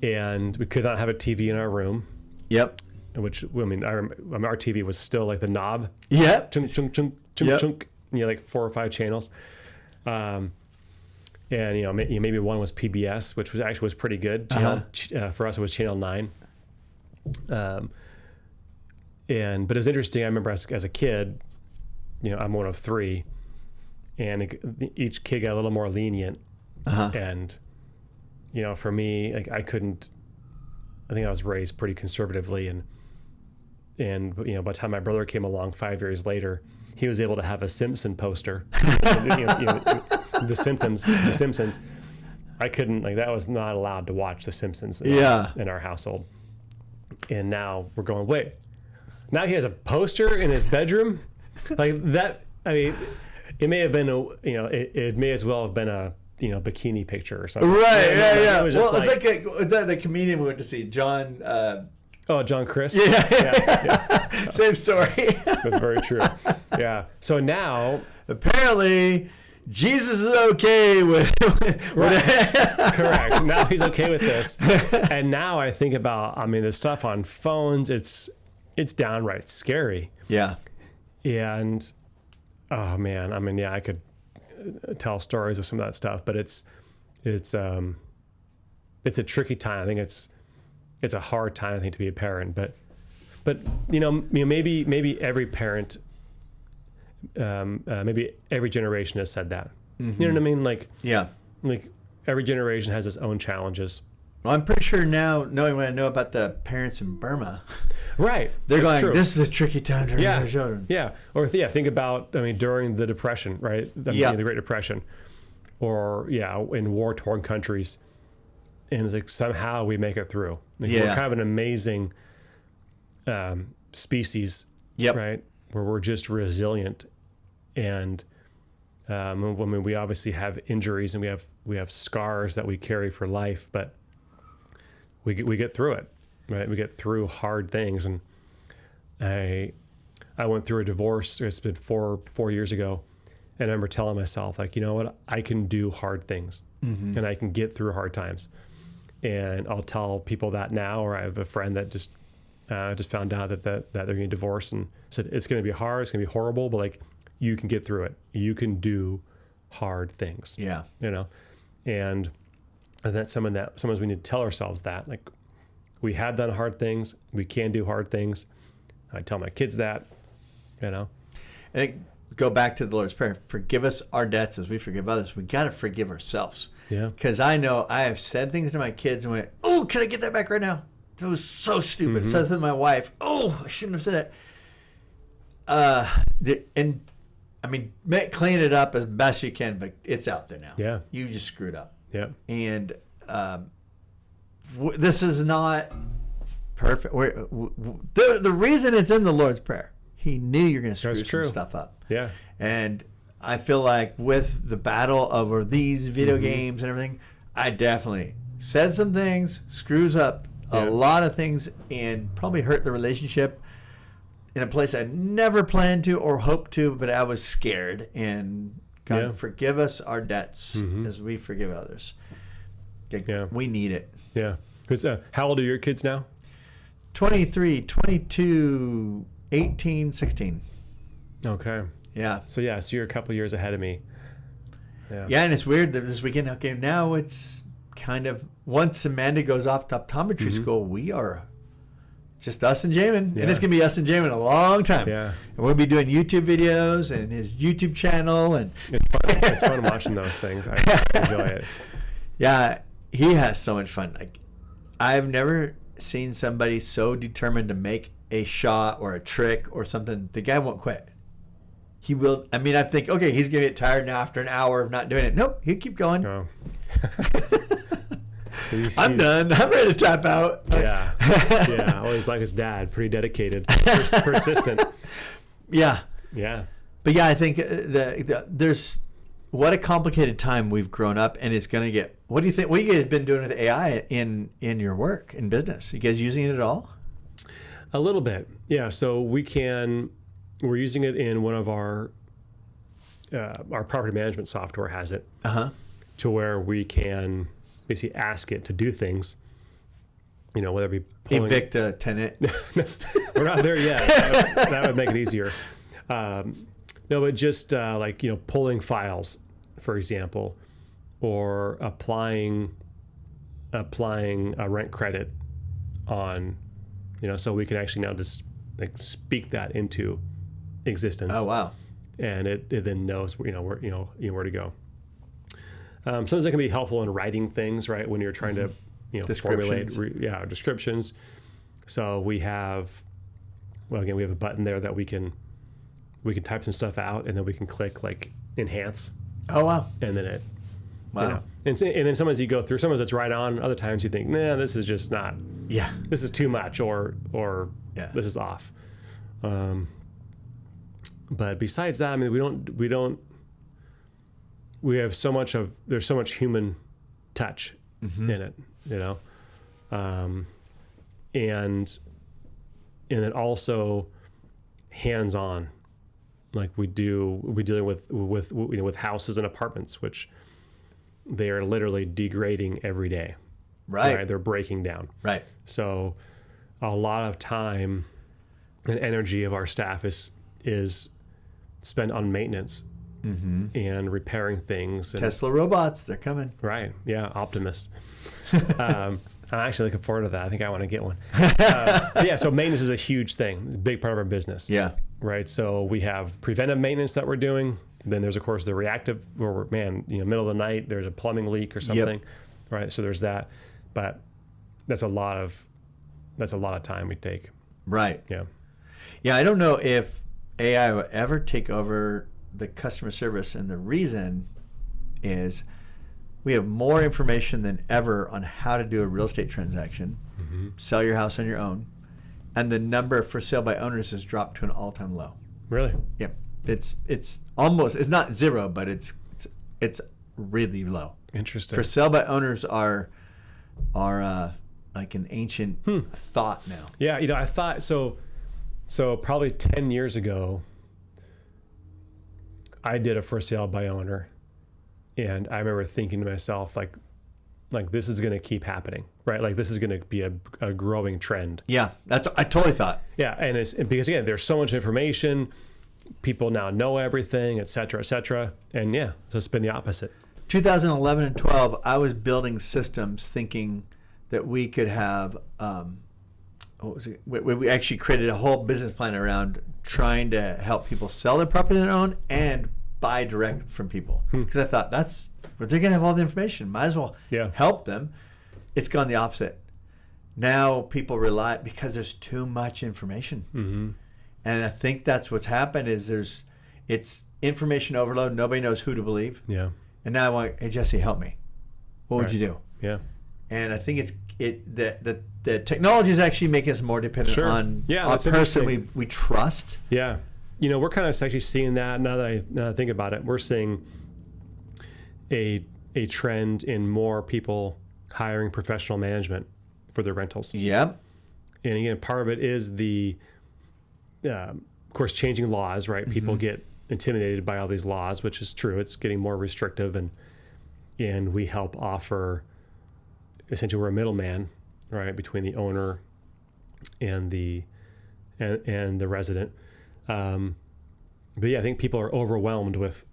And we could not have a TV in our room. Yep. Which, I mean, our TV was still like the knob. Yep. Chunk, chunk, chunk, chunk, chunk. Like 4 or 5 channels. And maybe one was PBS, which was pretty good. For us, it was Channel 9. But it was interesting. I remember as a kid, I'm one of 3, and each kid got a little more lenient. And for me, like, I think I was raised pretty conservatively, and by the time my brother came along 5 years later, he was able to have a Simpson poster. The Simpsons. I couldn't, like, that was not allowed to watch The Simpsons in our household. And now we're going, wait, now he has a poster in his bedroom? Like that, I mean, it may have been it may as well have been a bikini picture or something. Right, yeah. It was just it's like the comedian we went to see, John. John Chris. Yeah. Same story. That's very true. Yeah. So now, apparently, Jesus is okay with correct. Now he's okay with this. And now I think about, the stuff on phones, it's downright scary. Yeah. And oh man, I could tell stories of some of that stuff, but it's a tricky time. I think it's a hard time, I think, to be a parent, but maybe every parent, maybe every generation has said that. Mm-hmm. You know what I mean? Like, yeah, like every generation has its own challenges. Well, I'm pretty sure now, knowing what I know about the parents in Burma, right? They're going, true. This is a tricky time to raise our children. Yeah. Or think about, during the Depression, right? The Great Depression, or in war-torn countries, and it's like somehow we make it through. Like, we're kind of an amazing species, right? Where we're just resilient, and I mean, we obviously have injuries and we have scars that we carry for life, but we get through it, right? We get through hard things. And I went through a divorce. It's been four years ago, and I remember telling myself, like, you know what, I can do hard things, and I can get through hard times. And I'll tell people that now. Or I have a friend that just found out that they're getting divorced, and said it's going to be hard, it's going to be horrible, but like, you can get through it. You can do hard things. Yeah. You know, and that's sometimes we need to tell ourselves that, like, we have done hard things. We can do hard things. I tell my kids that, you know. And go back to the Lord's Prayer. Forgive us our debts as we forgive others. We got to forgive ourselves. Yeah. Because I know I have said things to my kids and went, oh, can I get that back right now? That was so stupid. Said to my wife, oh, I shouldn't have said that. And I mean, clean it up as best you can, but it's out there now. Yeah. You just screwed up. Yeah. And this is not perfect. The reason it's in the Lord's Prayer, He knew you're going to screw some stuff up. Yeah. And I feel like with the battle over these video games and everything, I definitely said some things, screws up a lot of things, and probably hurt the relationship in a place I never planned to or hoped to, but I was scared. And God, forgive us our debts as we forgive others. Okay, we need it. Yeah. How old are your kids now? 23, 22, 18, 16. Okay. Yeah. So you're a couple years ahead of me. Yeah, and it's weird that this weekend, okay, now it's kind of, once Amanda goes off to optometry school, we are just us and Jamin. And it's going to be us and Jamin a long time. Yeah. And we'll be doing YouTube videos and his YouTube channel. And it's fun watching those things. I enjoy it. Yeah, he has so much fun. Like, I've never seen somebody so determined to make a shot or a trick or something. The guy won't quit. He will. I mean, I think, okay, he's going to get tired now after an hour of not doing it. Nope, he'll keep going. Oh. I'm done. I'm ready to tap out. Yeah. Always like his dad. Pretty dedicated. Persistent. Yeah. Yeah. But yeah, I think there's, what a complicated time we've grown up, and it's going to get. What do you think? What have you guys been doing with AI in your work, in business? You guys using it at all? A little bit. Yeah. So we're using it in one of our property management software has it to where we can basically ask it to do things, you know, whether it be evict a tenant. We're not there yet. That would make it easier. No, but just like, you know, pulling files, for example, or applying a rent credit on, you know, so we can actually now just like speak that into existence. Oh wow! And it then knows, you know, where to go. Sometimes it can be helpful in writing things, right? When you're trying to, you know, formulate descriptions. So we have a button there that we can type some stuff out, and then we can click like enhance. Oh wow! And then wow. You know, and then sometimes you go through. Sometimes it's right on. Other times you think, nah, this is just not. Yeah. This is too much, or this is off. But besides that, I mean, there's so much human touch in it, you know, and then also hands-on, like we're dealing with houses and apartments, which they are literally degrading every day. Right. They're breaking down. Right. So a lot of time and energy of our staff is spent on maintenance and repairing things. And, Tesla robots, they're coming. Right. Yeah. Optimus. I'm actually looking forward to that. I think I want to get one. Yeah. So maintenance is a huge thing. It's a big part of our business. Yeah. Right. So we have preventive maintenance that we're doing. Then there's, of course, the reactive where we're, middle of the night, there's a plumbing leak or something. Yep. Right. So there's that. But that's a lot of time we take. Right. Yeah. Yeah. I don't know if AI will ever take over the customer service, and the reason is we have more information than ever on how to do a real estate transaction, sell your house on your own, and the number for sale by owners has dropped to an all-time low. Really? Yep. It's almost, it's not zero, but it's really low. Interesting. For sell by owners are like an ancient thought now. Yeah, I thought so probably 10 years ago I did a for sale by owner, and I remember thinking to myself like this is going to keep happening, right? Like this is going to be a growing trend. Yeah, that's I totally thought. Yeah, and it's because again, there's so much information, people now know everything, et cetera, and yeah, so it's been the opposite. 2011 and 12, I was building systems thinking that we could have, what was it? We actually created a whole business plan around trying to help people sell their property they own and buy direct from people. Because I thought they're going to have all the information. Might as well help them. It's gone the opposite. Now people rely, because there's too much information. Mm-hmm. And I think that's what's happened is it's information overload. Nobody knows who to believe. Yeah. And now I want, hey, Jesse, help me. What would you do? Yeah. And I think the technology is actually making us more dependent on a person we trust. Yeah. We're kind of actually seeing that now that I think about it. We're seeing a trend in more people hiring professional management for their rentals. Yeah. And again, part of it is the, of course, changing laws, right? Mm-hmm. People get intimidated by all these laws, which is true. It's getting more restrictive, and we help offer, essentially we're a middleman, right, between the owner and the resident. But yeah, I think people are overwhelmed with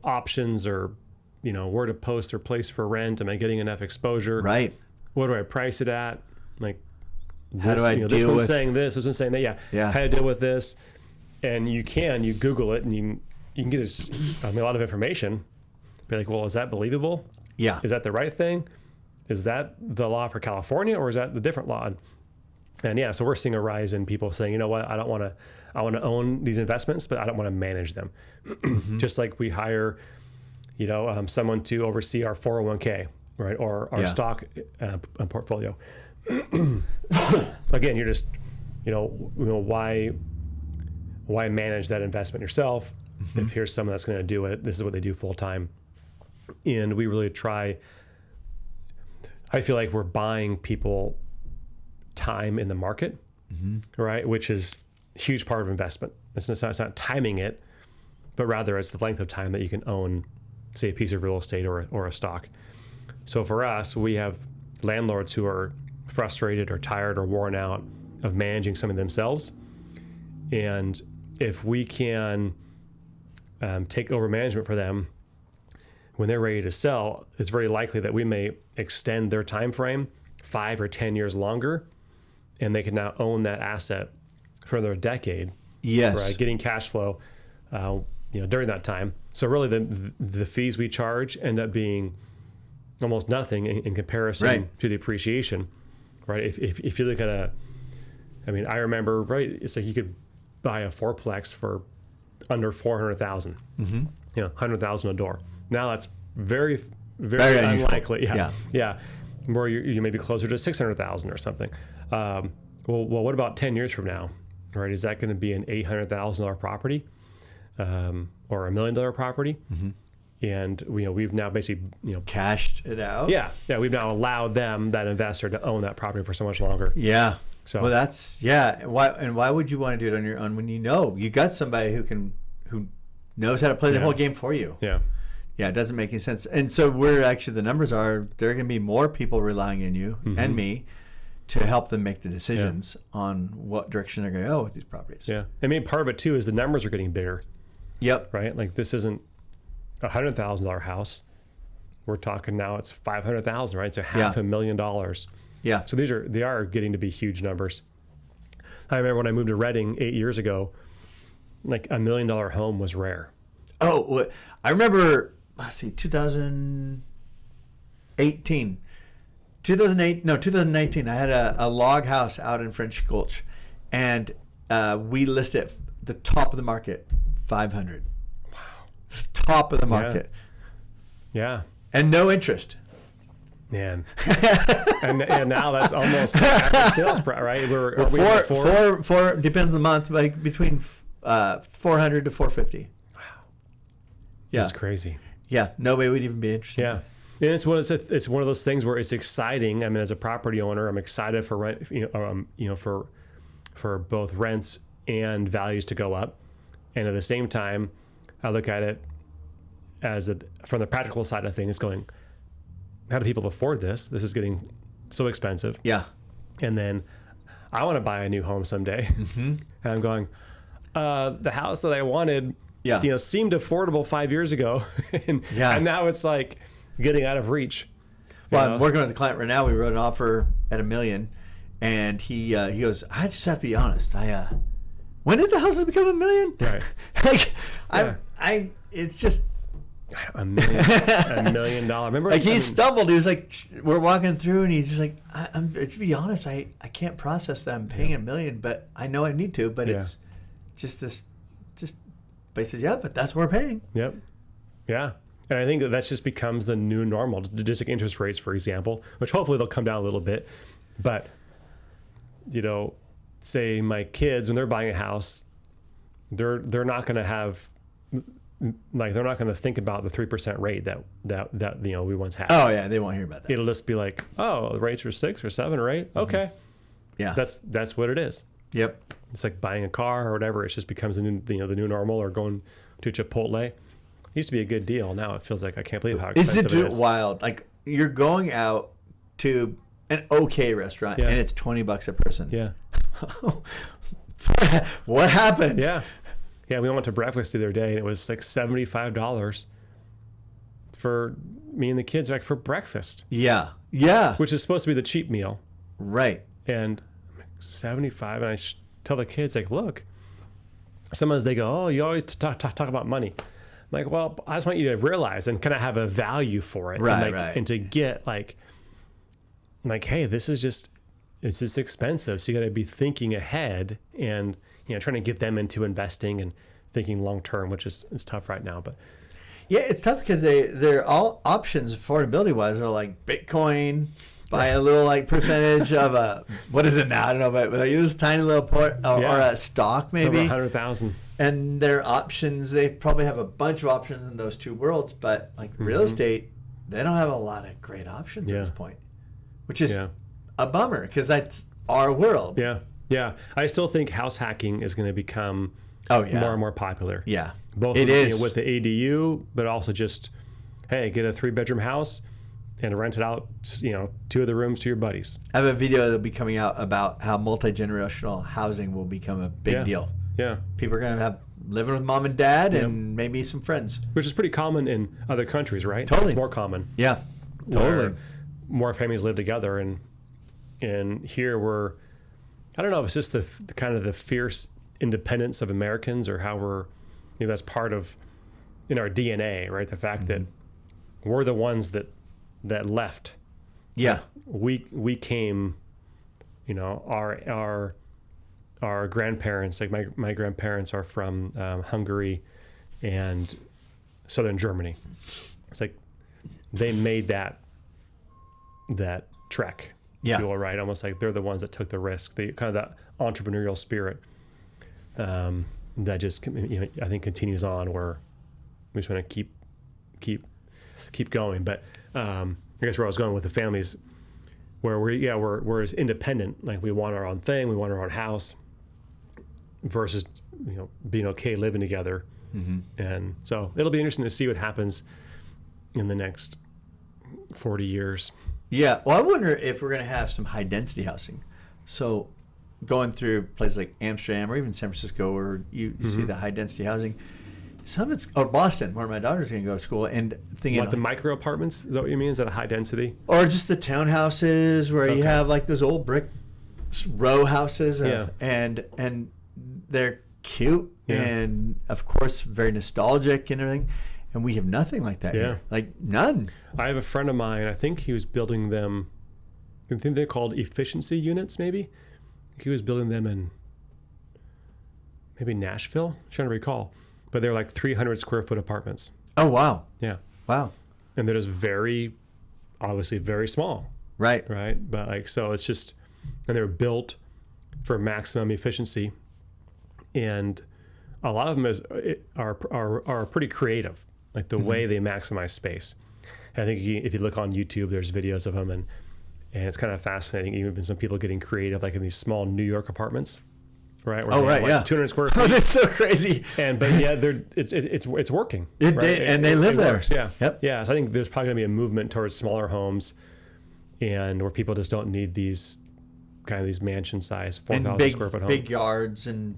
options, or where to post or place for rent. Am I getting enough exposure? Right. What do I price it at? Like, how do I deal this one's with saying this one's saying that. Yeah. How to deal with this. And you Google it, and you can get a lot of information. Be like, well, is that believable? Yeah. Is that the right thing? Is that the law for California, or is that the different law? And yeah, so we're seeing a rise in people saying, you know what, I want to own these investments, but I don't want to manage them. Mm-hmm. Just like we hire, someone to oversee our 401k, right, or our stock portfolio. Again, you're just, why manage that investment yourself? Mm-hmm. If here's someone that's going to do it, this is what they do full time. And we really try, I feel like we're buying people time in the market, mm-hmm. right? Which is a huge part of investment. It's not timing it, but rather it's the length of time that you can own, say, a piece of real estate or a stock. So for us, we have landlords who are frustrated or tired or worn out of managing something themselves. And if we can take over management for them when they're ready to sell, it's very likely that we may extend their time frame 5 or 10 years longer, and they can now own that asset for another decade. Yes, right, getting cash flow, during that time. So really, the fees we charge end up being almost nothing in comparison to the appreciation. Right? If you look at I remember, right? It's like you could buy a fourplex for under $400,000. Mm-hmm. $100,000 a door. Now that's very, very unlikely. Yeah. Where you may be closer to $600,000 or something. Well, what about 10 years from now? Right? Is that going to be an $800,000 property, or $1 million property? Mm-hmm. And we've now basically cashed it out. Yeah. We've now allowed that investor to own that property for so much longer. Yeah. So well, that's why would you want to do it on your own when you got somebody who knows how to play the whole game for you? Yeah. Yeah, it doesn't make any sense. And so the numbers are there are going to be more people relying on you mm-hmm. and me to help them make the decisions on what direction they're going to go with these properties. Yeah. Part of it too is the numbers are getting bigger. Yep. Right? Like this isn't a $100,000 house. We're talking now it's $500,000, right? It's $500,000. Yeah. So they are getting to be huge numbers. I remember when I moved to Redding 8 years ago, like $1 million home was rare. Oh, I remember, 2019. I had a log house out in French Gulch, and we listed at the top of the market, 500. Wow. Top of the market. Yeah. And no interest. Man, and now that's almost the average sales price, right? Four depends on the month, like between $400 to $450. Wow. Yeah. That's crazy. Yeah. Nobody would even be interested. Yeah. And it's one of those things where it's exciting. I mean, as a property owner, I'm excited for rent, for both rents and values to go up. And at the same time, I look at it from the practical side of things, going, how do people afford this? This is getting so expensive. Yeah. And then I want to buy a new home someday. Mm-hmm. And I'm going, the house that I wanted, seemed affordable 5 years ago. and now it's like getting out of reach. Well, I'm working with a client right now. We wrote an offer at $1 million, and he goes, I just have to be honest. When did the houses become $1 million? Right. It's just $1 million. Remember, like stumbled. He was like, we're walking through, and he's just like, to be honest, I can't process that I'm paying $1 million, but I know I need to. But it's just this. But he says, yeah, but that's what we're paying. Yep. Yeah. And I think that just becomes the new normal. Just like interest rates, for example, which hopefully they'll come down a little bit. But, say my kids, when they're buying a house, they're not going to have, like, they're not going to think about the 3% rate that we once had. Oh yeah, they won't hear about that. It'll just be like, oh, the rates are 6 or 7 or 8. Okay. Yeah. That's what it is. Yep. It's like buying a car or whatever. It just becomes the new normal, or going to Chipotle. It used to be a good deal. Now it feels like I can't believe how expensive it is. Wild? Like, you're going out to an okay restaurant and it's $20 a person. Yeah. What happened? Yeah. Yeah. We went to breakfast the other day, and it was like $75 for me and the kids, like, for breakfast. Yeah. Yeah. Which is supposed to be the cheap meal. Right. And I'm like, 75. And I tell the kids, like, look, sometimes they go, oh, you always talk about money. I'm like, well, I just want you to realize and kind of have a value for it. Right, and right. And to get like, hey, this is expensive. So you got to be thinking ahead and, trying to get them into investing and thinking long-term, which is tough right now. But yeah, it's tough because they're all options affordability wise are like Bitcoin, buy a little like percentage of what is it now? I don't know, but like this tiny little or a stock maybe. It's over 100,000. And their options, they probably have a bunch of options in those two worlds, but like real estate, they don't have a lot of great options at this point, which is a bummer because that's our world. Yeah. Yeah. I still think house hacking is going to become more and more popular. Yeah. Both with the ADU, but also just, hey, get a 3-bedroom house and rent it out, 2 of the rooms to your buddies. I have a video that'll be coming out about how multi-generational housing will become a big deal. Yeah. People are going to have living with mom and dad and maybe some friends. Which is pretty common in other countries, right? Totally. It's more common. Yeah. Totally. More families live together, and here we're, I don't know if it's just the kind of the fierce independence of Americans, or how we're, that's part of in our DNA, right? The fact that we're the ones that left. Yeah. We came, our grandparents, like my grandparents are from Hungary and southern Germany. It's like they made that trek. Yeah. If you will, right? Almost like they're the ones that took the risk. The kind of that entrepreneurial spirit that just, I think continues on, where we just want to keep going. But I guess where I was going with the families, where we're as independent, like we want our own thing, we want our own house, versus being okay living together. And so it'll be interesting to see what happens in the next 40 years. Yeah. Well, I wonder if we're going to have some high density housing. So going through places like Amsterdam or even San Francisco, where you see the high density housing, some of it's, or Boston, where my daughter's going to go to school, and thinking the micro apartments, is that what you mean? Is that a high density? Or just the townhouses where you have like those old brick row houses and they're cute and of course very nostalgic and everything. And we have nothing like that here. Like none. I have a friend of mine, I think he was building them, I think they're called efficiency units maybe. He was building them in maybe Nashville, I'm trying to recall. But they're like 300 square foot apartments. Oh, wow. Yeah. Wow. And they're just obviously very small. Right. Right. But like, so it's just, and they're built for maximum efficiency. And a lot of them are pretty creative, like the way they maximize space. And I think if you look on YouTube, there's videos of them, and it's kind of fascinating. Even some people getting creative, like in these small New York apartments, right? Where 200 square feet. Oh, that's so crazy. But yeah, it's working. They live there. Works, yeah. Yep. Yeah. So I think there's probably going to be a movement towards smaller homes, and where people just don't need these mansion size 4,000 square foot homes. Big yards, and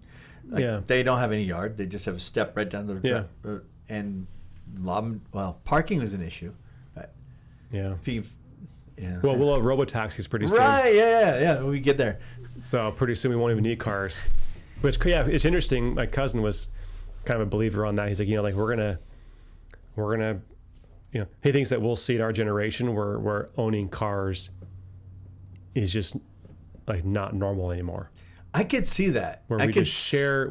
they don't have any yard. They just have a step right down the and parking was an issue. Yeah. Yeah. Well, we'll have robo-taxis pretty soon. Right, yeah. We get there. So pretty soon we won't even need cars. But it's interesting. My cousin was kind of a believer on that. He's like, like we're gonna, he thinks that we'll see it our generation where owning cars is just like not normal anymore. I could see that. Where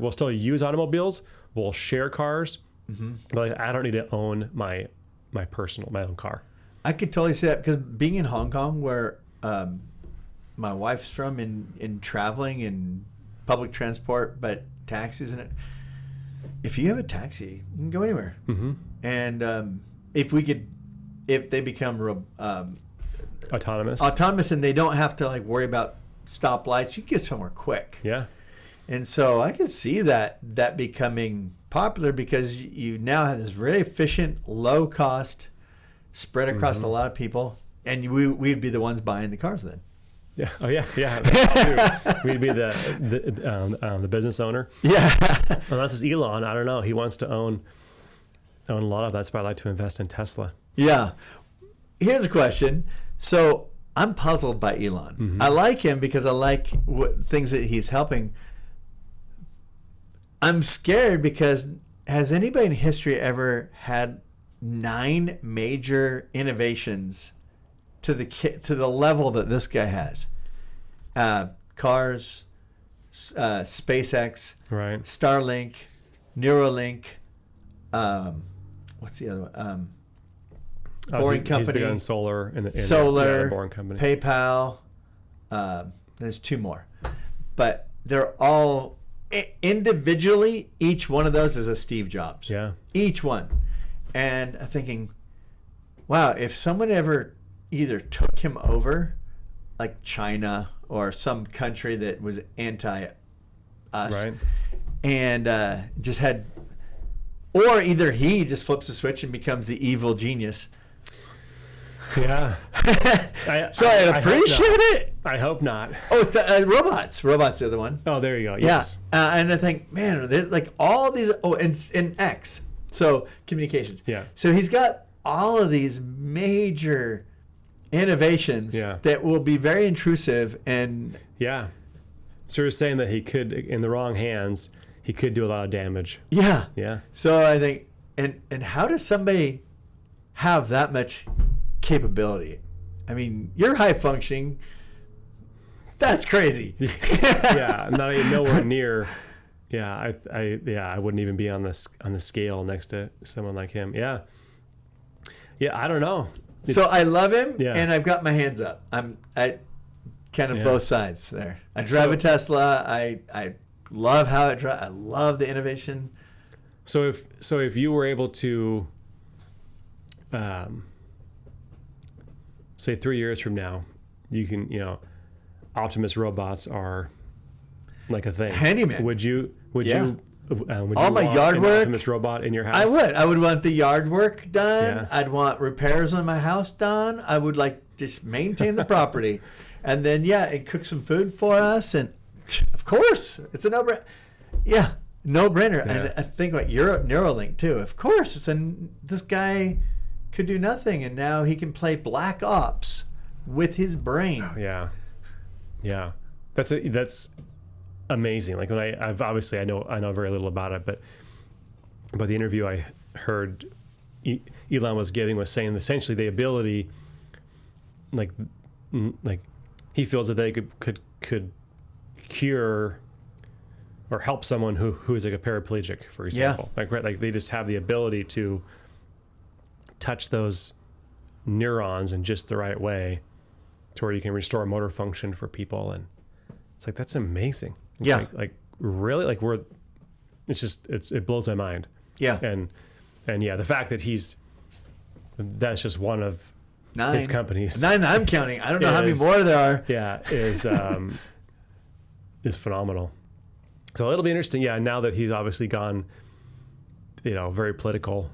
we'll still use automobiles. We'll share cars. Mm-hmm. But like, I don't need to own my own car. I could totally see that, because being in Hong Kong, where my wife's from, in traveling in public transport, but taxis and if you have a taxi, you can go anywhere. Mm-hmm. And if they become autonomous, and they don't have to like worry about stoplights, you can get somewhere quick. Yeah. And so I could see that becoming popular, because you now have this very efficient, low cost, spread across a lot of people, and we'd be the ones buying the cars then. Yeah. Oh yeah. Yeah. We'd be the business owner. Yeah. Unless it's Elon, I don't know. He wants to own a lot of that. That's why I like to invest in Tesla. Yeah. Here's a question. So I'm puzzled by Elon. Mm-hmm. I like him because I like things that he's helping. I'm scared because has anybody in history ever had 9 major innovations to the level that this guy has? Cars, SpaceX, right? Starlink, Neuralink. What's the other one? Boring Company. He's big on solar and solar. Boring Company. PayPal. There's 2 more, but they're all individually. Each one of those is a Steve Jobs. Yeah. Each one. And I'm thinking, wow, if someone ever either took him over, like China or some country that was anti-us, right, and just had, or either he just flips the switch and becomes the evil genius. Yeah. So I'd appreciate it. I hope not. Oh, it's robots. Robots, the other one. Oh, there you go. Yes. Yeah. And I think, man, like all these. Oh, and X. So communications. Yeah. So he's got all of these major innovations that will be very intrusive and. Yeah. So you're saying that he could, in the wrong hands, he could do a lot of damage. Yeah. Yeah. So I think, and how does somebody have that much capability? I mean, you're high functioning. That's crazy. Yeah. Not even nowhere near. Yeah, I wouldn't even be on the scale next to someone like him. Yeah, I don't know. So I love him, and I've got my hands up. I'm at kind of both sides there. I drive a Tesla. I love how it drives. I love the innovation. So if you were able to, say 3 years from now, you can Optimus robots are like a thing. Handyman. Would you all want my yard an work, Optimus robot in your house? I would want the yard work done. Yeah. I'd want repairs on my house done. I would like just maintain the property, and then and cook some food for us. And of course, it's a no-brainer. Yeah, no-brainer. Yeah. And I think about Neuralink too. Of course, this guy could do nothing, and now he can play Black Ops with his brain. Yeah. That's amazing. Like when I've obviously I know very little about it, but the interview I heard Elon was giving was saying essentially the ability, like he feels that they could cure or help someone who is like a paraplegic, for example. Yeah. Like they just have the ability to touch those neurons in just the right way to where you can restore motor function for people. And it's like, that's amazing. Yeah. Like really, like it blows my mind. Yeah. And yeah, the fact that that's just one of 9. his companies. 9 I'm counting. I don't know how many more there are. Yeah, is phenomenal. So it'll be interesting. Yeah, now that he's obviously gone, very political,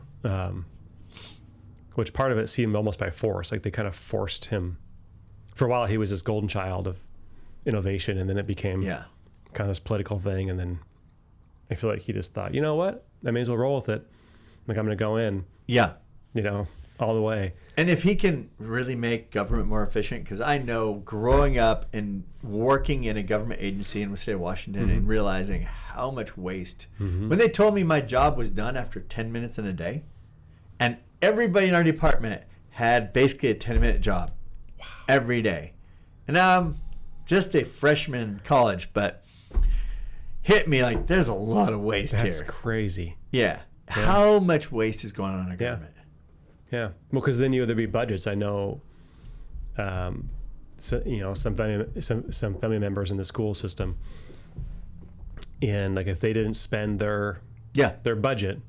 which part of it seemed almost by force. Like they kind of forced him. For a while, he was this golden child of innovation, and then it became kind of this political thing. And then I feel like he just thought, you know what? I may as well roll with it. Like I'm going to go in. Yeah. All the way. And if he can really make government more efficient, because I know growing up and working in a government agency in the state of Washington and realizing how much waste. When they told me my job was done after 10 minutes in a day, and everybody in our department had basically a 10-minute job every day. And now I'm just a freshman in college, but hit me like there's a lot of waste here. That's crazy. Yeah. How much waste is going on in our government? Yeah, well, because then there'd be budgets. I know, some family members in the school system, and like if they didn't spend their budget,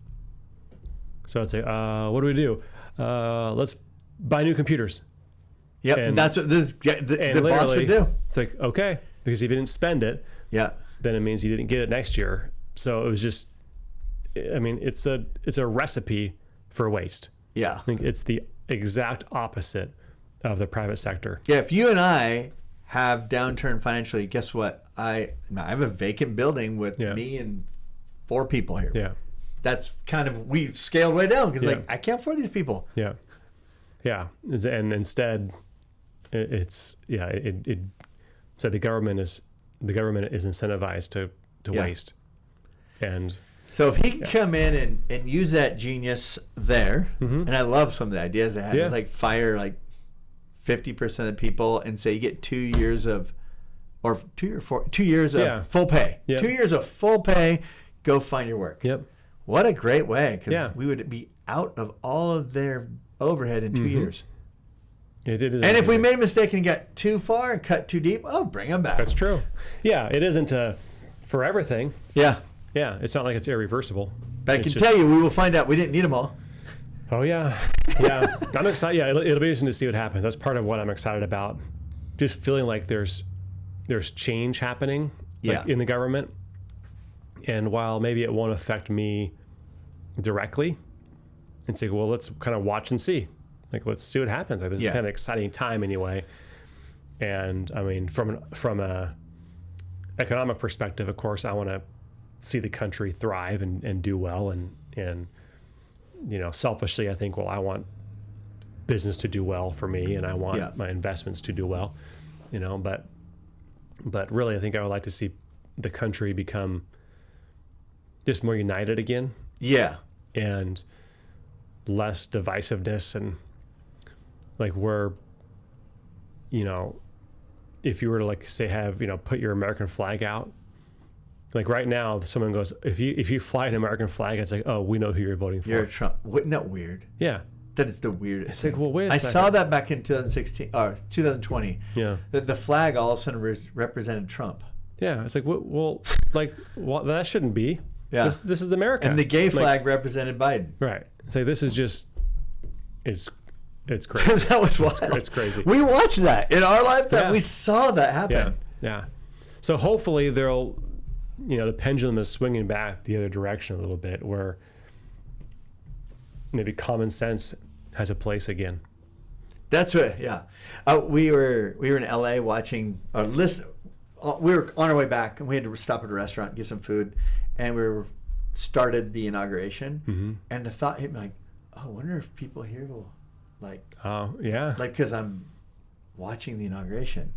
so I'd say, what do we do? Let's buy new computers. Yep, and that's what the boss would do. It's like, okay, because if you didn't spend it, then it means you didn't get it next year. So it was just, I mean, it's a recipe for waste. Yeah. I think it's the exact opposite of the private sector. Yeah, if you and I have downturn financially, guess what? I have a vacant building with me and 4 people here. Yeah. That's kind of, we scaled way down because I can't afford these people. Yeah. Yeah. And instead so the government is incentivized to waste. And so if he can come in and use that genius there, and I love some of the ideas they had. It's like fire like 50% of people and say you get 2 years of, or 2 or 4, 2 years of full pay. Yep. 2 years of full pay, go find your work. Yep. What a great way, because we would be out of all of their overhead in 2 years. It is. And if we made a mistake and got too far and cut too deep, bring them back. That's true. Yeah, it isn't for everything. Yeah. Yeah, it's not like it's irreversible. But I can tell you, we will find out we didn't need them all. Oh, yeah. Yeah. I'm excited. Yeah, it'll be interesting to see what happens. That's part of what I'm excited about. Just feeling like there's change happening in the government. And while maybe it won't affect me directly, and say, well, let's kind of watch and see. Like, let's see what happens. Like, this is kind of an exciting time anyway. And, I mean, from a economic perspective, of course, I want to see the country thrive and do well, and selfishly I think, well, I want business to do well for me, and I want my investments to do well, but really I think I would like to see the country become just more united again, and less divisiveness, and like where if you were to like say have put your American flag out. Like right now, someone goes, if you fly an American flag, it's like, oh, we know who you're voting for. You're Trump. Isn't that weird? Yeah. That is the weirdest. It's like, well, wait a second. I saw that back in 2016 or 2020. Yeah. The flag all of a sudden represented Trump. Yeah. It's like, well, that shouldn't be. Yeah. This is America. And the gay flag represented Biden. Right. It's like, this is just, it's crazy. That was wild. It's crazy. We watched that in our lifetime. Yeah. We saw that happen. Yeah. So hopefully the pendulum is swinging back the other direction a little bit, where maybe common sense has a place again. That's right. Yeah. We were in LA watching we were on our way back, and we had to stop at a restaurant and get some food, and we started the inauguration, and the thought hit me like, I wonder if people here will because I'm watching the inauguration,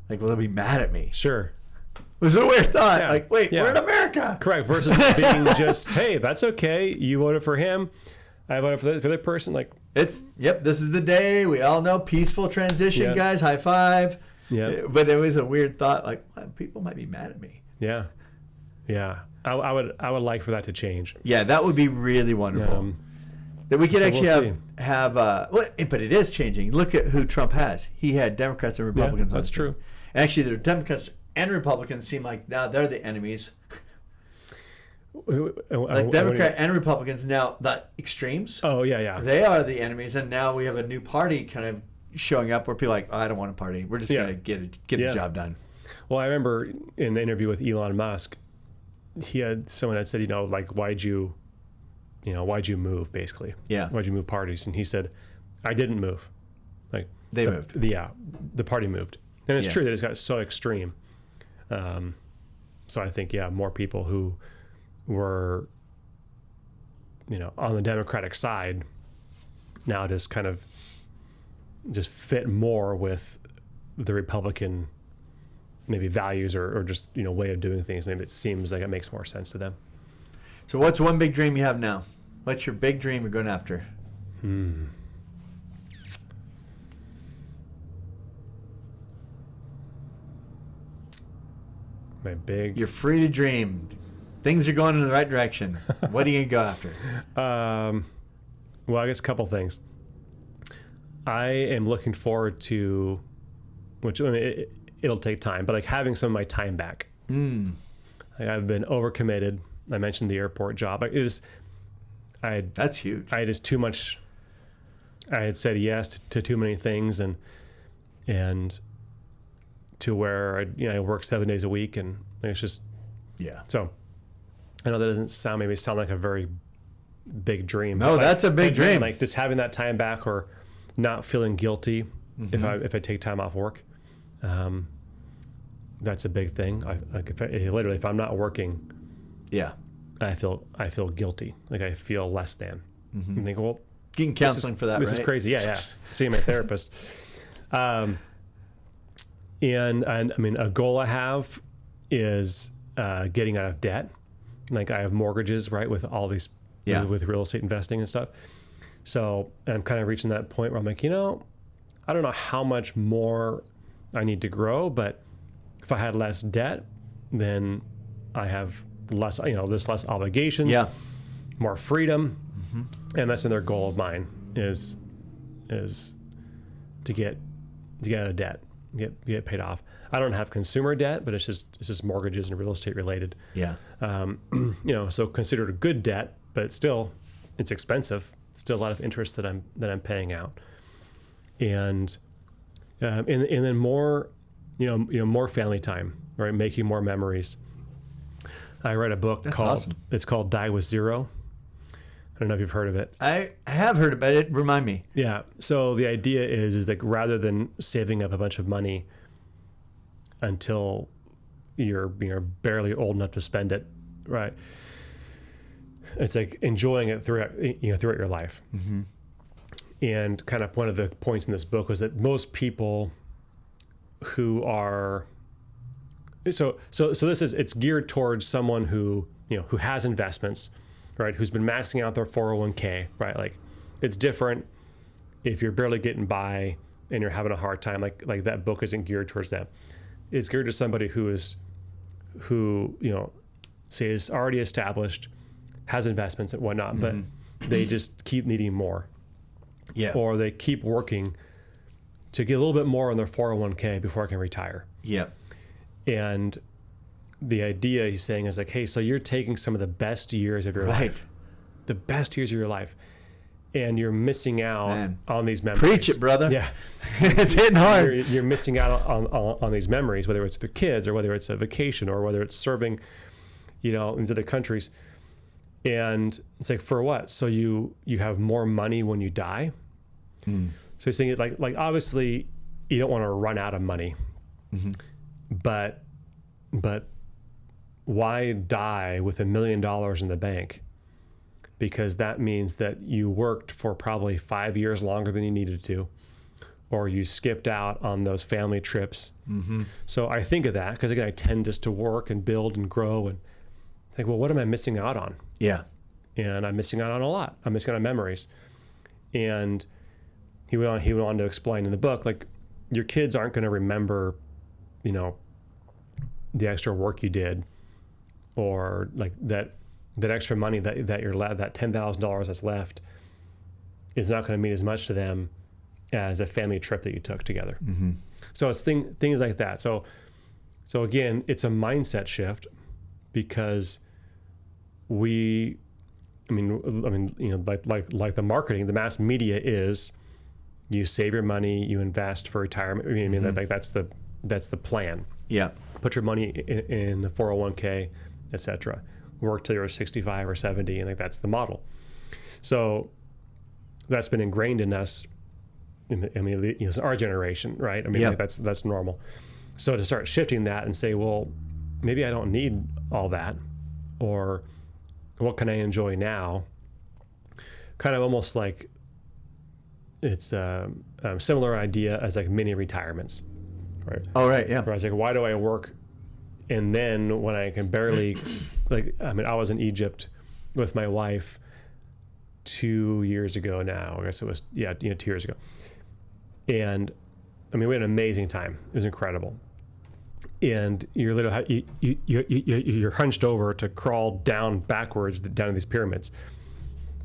like, will they be mad at me? Sure. It was a weird thought. Yeah. Like, wait, we're in America. Correct. Versus being just, hey, that's okay. You voted for him. I voted for the other person. Like, this is the day. We all know peaceful transition, guys. High five. Yeah. But it was a weird thought. Like, people might be mad at me. Yeah. Yeah. I would like for that to change. Yeah, that would be really wonderful. That we could have but it is changing. Look at who Trump has. He had Democrats and Republicans. That's true. And actually, the Democrats and Republicans seem like now they're the enemies. Like Democrat and Republicans now, the extremes. Oh yeah. They are the enemies, and now we have a new party kind of showing up where people are like, oh, I don't want to party. We're just gonna get the job done. Well, I remember in an interview with Elon Musk, someone had said, like, why'd you move, basically? Yeah. Why'd you move parties? And he said, I didn't move. Like they moved. The party moved. And it's true that it's got so extreme. So I think, more people who were, on the Democratic side now just kind of just fit more with the Republican maybe values or just, way of doing things. Maybe it seems like it makes more sense to them. So what's one big dream you have now? What's your big dream you're going after? You're free to dream. Things are going in the right direction. What are you going to go after? Well, I guess a couple things. I am looking forward to, which it'll take time, but like having some of my time back. Like I've been overcommitted. I mentioned the airport job. That's huge. I had just too much. I had said yes to too many things, and to where I work 7 days a week, and it's just So I know that doesn't sound like a very big dream. No, that's a big dream. Like just having that time back, or not feeling guilty if I take time off work. That's a big thing. If I'm not working, I feel guilty. Like I feel less than. And think, well, getting counseling for that. This is crazy. Yeah. Seeing my therapist. And I mean, a goal I have is getting out of debt. Like I have mortgages, right, with all these, with real estate investing and stuff. So I'm kind of reaching that point where I'm like, I don't know how much more I need to grow, but if I had less debt, then I have less, there's less obligations, more freedom. And that's another goal of mine is to get out of debt, get paid off. I don't have consumer debt, but it's just mortgages and real estate related. So considered a good debt, but it's expensive. It's still a lot of interest that I'm paying out. And then more, more family time, right? Making more memories. I read a book it's called Die with Zero. I don't know if you've heard of it. I have heard about it. Remind me. Yeah. So the idea is like rather than saving up a bunch of money until you're barely old enough to spend it, right? It's like enjoying it throughout your life. And kind of one of the points in this book was that most people who are it's geared towards someone who has investments, right? Who's been maxing out their 401k, right? Like it's different if you're barely getting by and you're having a hard time. Like that book isn't geared towards that. It's geared to somebody who is already established, has investments and whatnot, but they just keep needing more. Yeah. Or they keep working to get a little bit more on their 401k before I can retire. Yeah. And the idea he's saying is like, hey, so you're taking some of the best years of your life, the best years of your life, and you're missing out on these memories. Preach it, brother. Yeah. It's hitting hard. You're missing out on these memories, whether it's with the kids or whether it's a vacation or whether it's serving, in other countries. And it's like, for what? So you have more money when you die. So he's saying like obviously you don't want to run out of money, but why die with $1 million in the bank? Because that means that you worked for probably 5 years longer than you needed to, or you skipped out on those family trips. So I think of that because again, I tend just to work and build and grow and think, well, what am I missing out on? Yeah. And I'm missing out on a lot. I'm missing out on memories. And he went on to explain in the book, like your kids aren't going to remember, the extra work you did, or like that extra money that you're that $10,000 that's left is not going to mean as much to them as a family trip that you took together. So it's things like that. So again, it's a mindset shift because I mean, like the marketing, the mass media is, you save your money, you invest for retirement. I mean, that's the plan. Yeah. Put your money in the 401k, etc. Work till you're 65 or 70, and that's the model. So that's been ingrained in us. It's our generation, right? I mean, that's normal. So to start shifting that and say, well, maybe I don't need all that, or what can I enjoy now? Kind of almost like it's a similar idea as like mini retirements, right? Oh, right, yeah. Where I was like, why do I work? And then when I can barely, I was in Egypt with my wife 2 years ago now. I guess it was, 2 years ago. And we had an amazing time. It was incredible. And you're hunched over to crawl down backwards down these pyramids.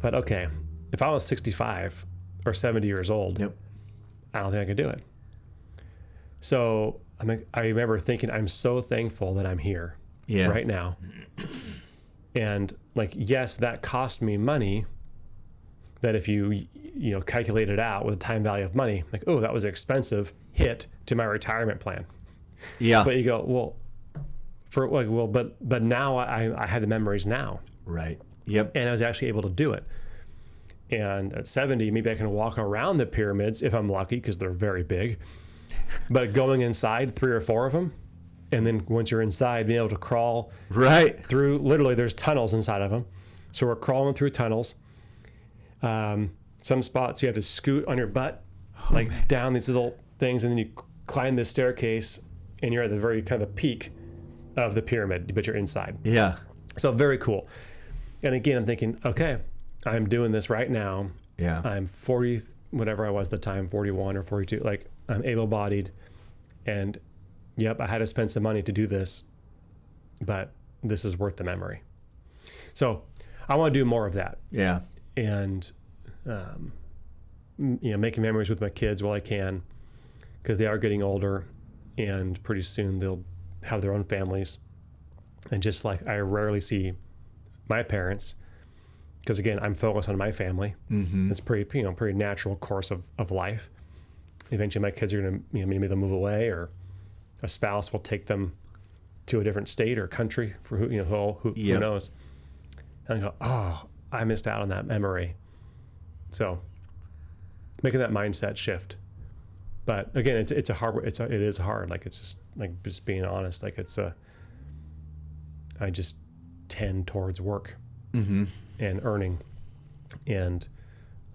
But okay, if I was 65 or 70 years old, I don't think I could do it. So I remember thinking, I'm so thankful that I'm here right now. And yes, that cost me money. That if you calculate it out with the time value of money, that was an expensive hit to my retirement plan. Yeah. But you go, but now I had the memories now. Right. Yep. And I was actually able to do it. And at 70, maybe I can walk around the pyramids if I'm lucky, because they're very big. But going inside 3 or 4 of them, and then once you're inside, being able to crawl through, literally there's tunnels inside of them. So we're crawling through tunnels. Some spots you have to scoot on your butt, down these little things, and then you climb this staircase, and you're at the very kind of peak of the pyramid, but you're inside. Yeah. So very cool. And again, I'm thinking, okay, I'm doing this right now. Yeah. I'm 40, whatever I was at the time, 41 or 42. I'm able-bodied, and I had to spend some money to do this, but this is worth the memory. So I want to do more of that. Yeah. And making memories with my kids while I can, because they are getting older, and pretty soon they'll have their own families. And just like I rarely see my parents, because again, I'm focused on my family. Mm-hmm. It's pretty natural course of life. Eventually my kids are going to, maybe they'll move away, or a spouse will take them to a different state or country for who knows. And I go, oh, I missed out on that memory. So making that mindset shift. But again, it is hard. It's just being honest. I just tend towards work and earning, and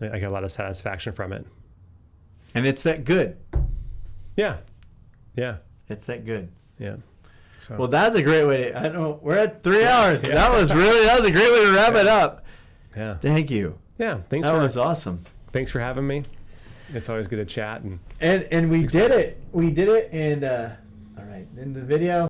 I get a lot of satisfaction from it. And it's that good. Yeah. It's that good. Yeah. So. Well, that's a great way to. We're at 3 hours. Yeah. That was a great way to wrap it up. Yeah. Thank you. Yeah. That was awesome. Thanks for having me. It's always good to chat, and we did it. We did it, and all right, in the video.